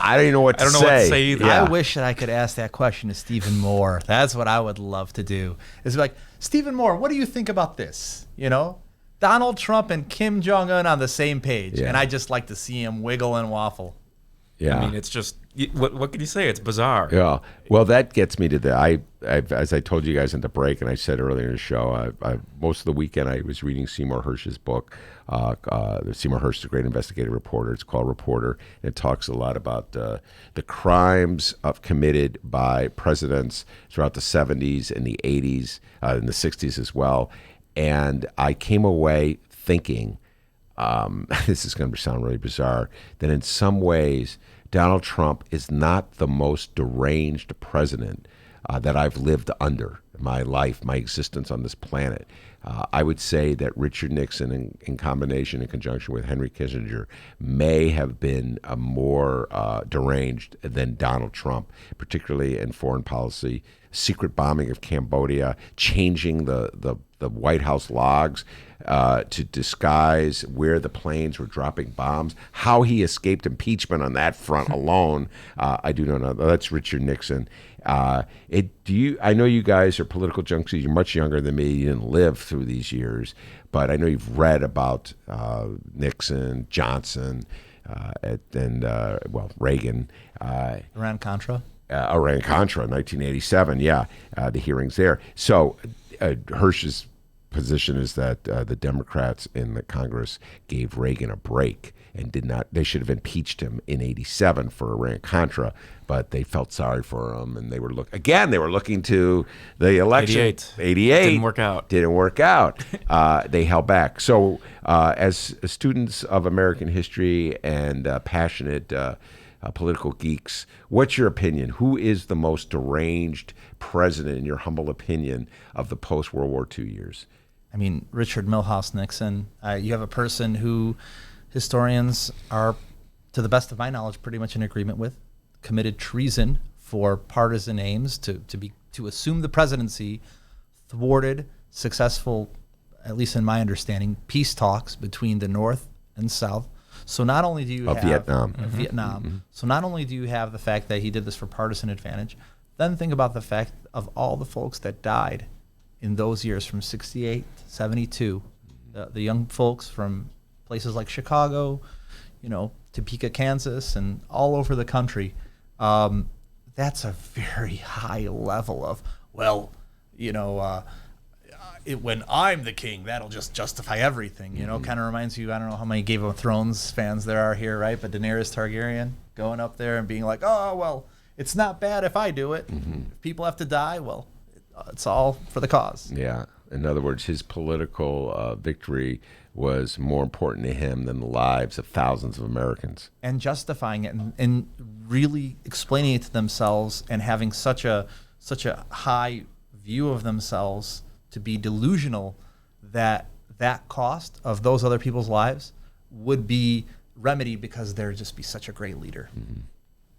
don't even know what to say. I don't know what to say either. I wish that I could ask that question to Stephen Moore. That's what I would love to do. Is like, Stephen Moore, what do you think about this? Donald Trump and Kim Jong-un on the same page. Yeah. And I just like to see him wiggle and waffle. Yeah. I mean, it's just, what can you say? It's bizarre. Yeah. Well, that gets me to the, as I told you guys in the break, and I said earlier in the show, most of the weekend I was reading Seymour Hersh's book. Seymour Hersh is a great investigative reporter. It's called Reporter. And it talks a lot about the crimes committed by presidents throughout the 70s and the 80s, and the 60s as well. And I came away thinking, this is going to sound really bizarre, that in some ways Donald Trump is not the most deranged president that I've lived under my life, my existence on this planet. I would say that Richard Nixon, in conjunction with Henry Kissinger, may have been more deranged than Donald Trump, particularly in foreign policy. Secret bombing of Cambodia, changing the White House logs to disguise where the planes were dropping bombs. How he escaped impeachment on that front alone, I do not know. That's Richard Nixon. I know you guys are political junkies. You're much younger than me. You didn't live through these years, but I know you've read about Nixon, Johnson, and Reagan. Iran-Contra. Iran-Contra, 1987. Yeah, the hearings there. So Hersh's position is that the Democrats in the Congress gave Reagan a break and did not. They should have impeached him in '87 for Iran-Contra, but they felt sorry for him, and they were looking to the election. 88 Didn't work out. They held back. So, as students of American history and passionate political geeks, what's your opinion? Who is the most deranged president, in your humble opinion, of the post-World War II years? I mean, Richard Milhous Nixon. You have a person who historians are, to the best of my knowledge, pretty much in agreement with, committed treason for partisan aims to assume the presidency, thwarted successful, at least in my understanding, peace talks between the North and South. So not only do you have Vietnam. Mm-hmm. So not only do you have the fact that he did this for partisan advantage, then think about the fact of all the folks that died in those years from 68 to 72, the young folks from places like Chicago, Topeka, Kansas, and all over the country. That's a very high level of, when I'm the king, that'll just justify everything. Kind of reminds you, I don't know how many Game of Thrones fans there are here, right? But Daenerys Targaryen going up there and being like, oh, well, it's not bad if I do it. Mm-hmm. If people have to die, well, it's all for the cause. Yeah. In other words, his political victory was more important to him than the lives of thousands of Americans. And justifying it and really explaining it to themselves and having such a high view of themselves to be delusional that cost of those other people's lives would be remedied because there'd just be such a great leader. Mm-hmm.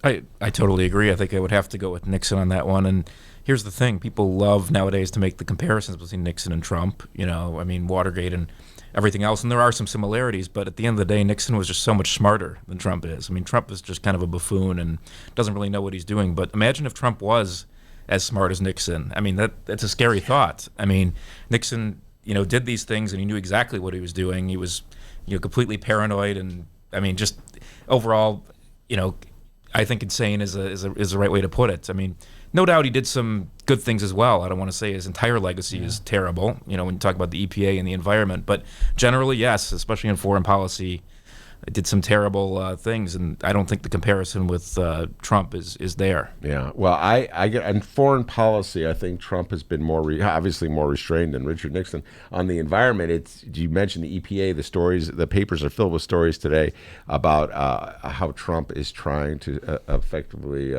I totally agree. I think I would have to go with Nixon on that one. And here's the thing. People love nowadays to make the comparisons between Nixon and Trump, Watergate and everything else. And there are some similarities, but at the end of the day, Nixon was just so much smarter than Trump is. I mean, Trump is just kind of a buffoon and doesn't really know what he's doing. But imagine if Trump was as smart as Nixon. I mean, that's a scary thought. I mean, Nixon, did these things and he knew exactly what he was doing. He was, completely paranoid and, I mean, just overall, I think insane is the right way to put it. I mean, no doubt he did some good things as well. I don't want to say his entire legacy is terrible, when you talk about the EPA and the environment. But generally, yes, especially in foreign policy, did some terrible things, and I don't think the comparison with Trump is there. Yeah, well, I get in foreign policy. I think Trump has been obviously more restrained than Richard Nixon. On the environment, you mentioned the EPA. The papers are filled with stories today about how Trump is trying to effectively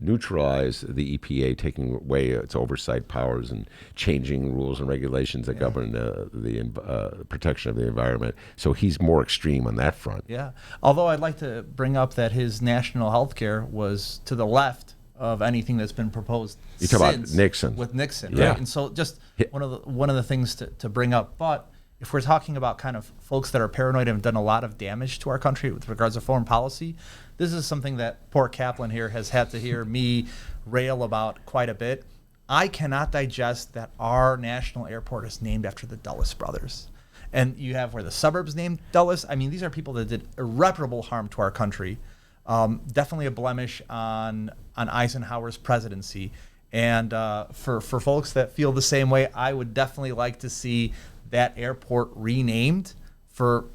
neutralize the EPA, taking away its oversight powers and changing rules and regulations that govern the protection of the environment. So he's more extreme on that front. Yeah. Although I'd like to bring up that his national health care was to the left of anything that's been proposed. You talk about Nixon. With Nixon, yeah. right? And so just one of the things to bring up. But if we're talking about kind of folks that are paranoid and have done a lot of damage to our country with regards to foreign policy, this is something that poor Kaplan here has had to hear me rail about quite a bit. I cannot digest that our national airport is named after the Dulles brothers. And you have where the suburbs named Dulles. I mean, these are people that did irreparable harm to our country. Definitely a blemish on Eisenhower's presidency. And for folks that feel the same way, I would definitely like to see that airport renamed for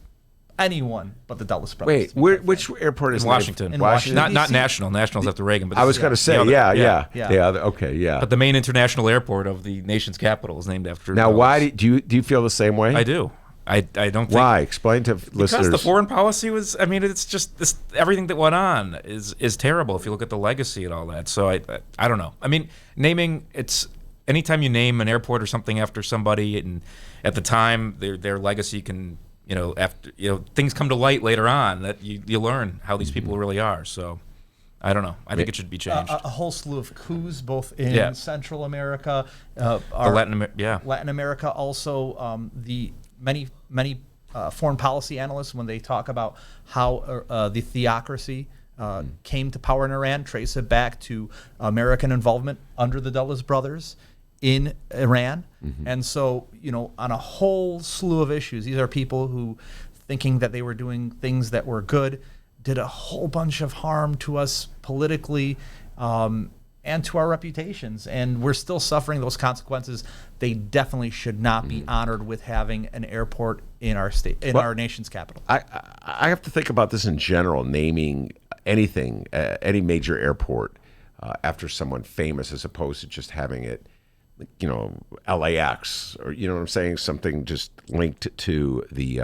anyone but the Dulles brothers. Wait, which airport is in Washington? In Washington. Not national. National's after Reagan. But I was going to say, yeah. Okay, yeah. But the main international airport of the nation's capital is named after. Now, Dulles. why do you feel the same way? I do. I don't think. Why? Explain to listeners. Because the foreign policy was. I mean, it's just everything that went on is terrible if you look at the legacy and all that. So I don't know. I mean, naming it's. Anytime you name an airport or something after somebody, and at the time their legacy can, after things come to light later on that you learn how these people really are. So I don't know. I think it should be changed. A whole slew of coups, both in Central America, Latin America, also the many foreign policy analysts, when they talk about how the theocracy came to power in Iran, trace it back to American involvement under the Dulles brothers in Iran. And so, on a whole slew of issues, these are people who, thinking that they were doing things that were good, did a whole bunch of harm to us politically and to our reputations. And we're still suffering those consequences. They definitely should not be honored with having an airport in our state, our nation's capital. I have to think about this in general, naming anything, any major airport after someone famous, as opposed to just having it, LAX, or what I'm saying, something just linked to the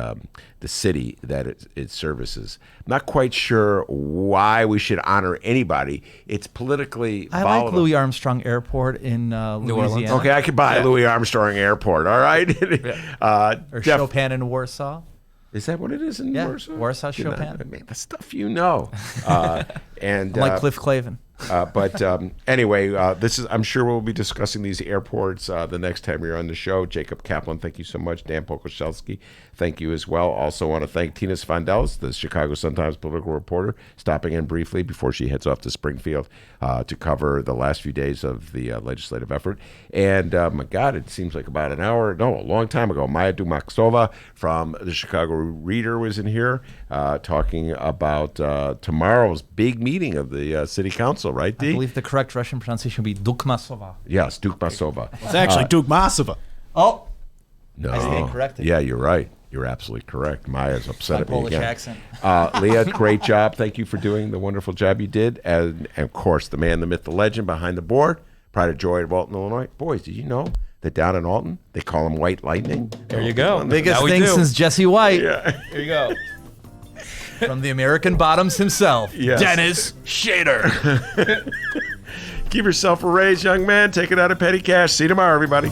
city that it services. I'm not quite sure why we should honor anybody. It's politically volatile. Like Louis Armstrong Airport in Louisiana. Okay, I could buy Louis Armstrong Airport. All right, or Chopin in Warsaw. Is that what it is in Warsaw? Warsaw Chopin. Man, the stuff and I'm like Cliff Clavin. But anyway, I'm sure we'll be discussing these airports the next time you're on the show. Jacob Kaplan, thank you so much. Dan Pogorzelski, thank you as well. Also want to thank Tina Sfondeles, the Chicago Sun-Times political reporter, stopping in briefly before she heads off to Springfield to cover the last few days of the legislative effort. And my God, it seems like about a long time ago, Maya Dukmasova from the Chicago Reader was in here talking about tomorrow's big meeting of the city council. Right, D? I believe the correct Russian pronunciation would be Dukmasova. Yes, Dukmasova. It's actually Dukmasova. Oh, no. I stand corrected. Yeah, you're right. You're absolutely correct. Maya's upset at me Polish again. accent. Leah, great job. Thank you for doing the wonderful job you did. And of course, the man, the myth, the legend behind the board, Pride of Joy of Alton, Illinois. Boys, did you know that down in Alton, they call him White Lightning? There you go. Biggest thing since Jesse White. Yeah. There you go. From the American Bottoms himself, yes. Dennis Shader. Give yourself a raise, young man. Take it out of petty cash. See you tomorrow, everybody.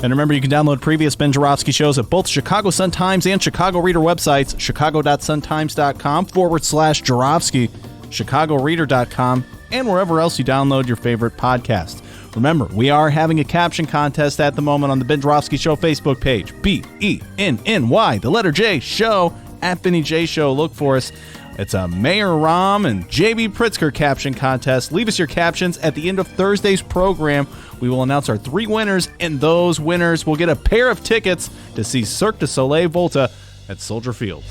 And remember, you can download previous Ben Joravsky shows at both Chicago Sun-Times and Chicago Reader websites, chicago.suntimes.com/Joravsky, chicagoreader.com, and wherever else you download your favorite podcast. Remember, we are having a caption contest at the moment on the Ben Joravsky Show Facebook page. BENNY, the letter J, show, at Benny J Show. Look for us. It's a Mayor Rahm and JB Pritzker caption contest. Leave us your captions at the end of Thursday's program. We will announce our 3 winners, and those winners will get a pair of tickets to see Cirque du Soleil Volta at Soldier Field.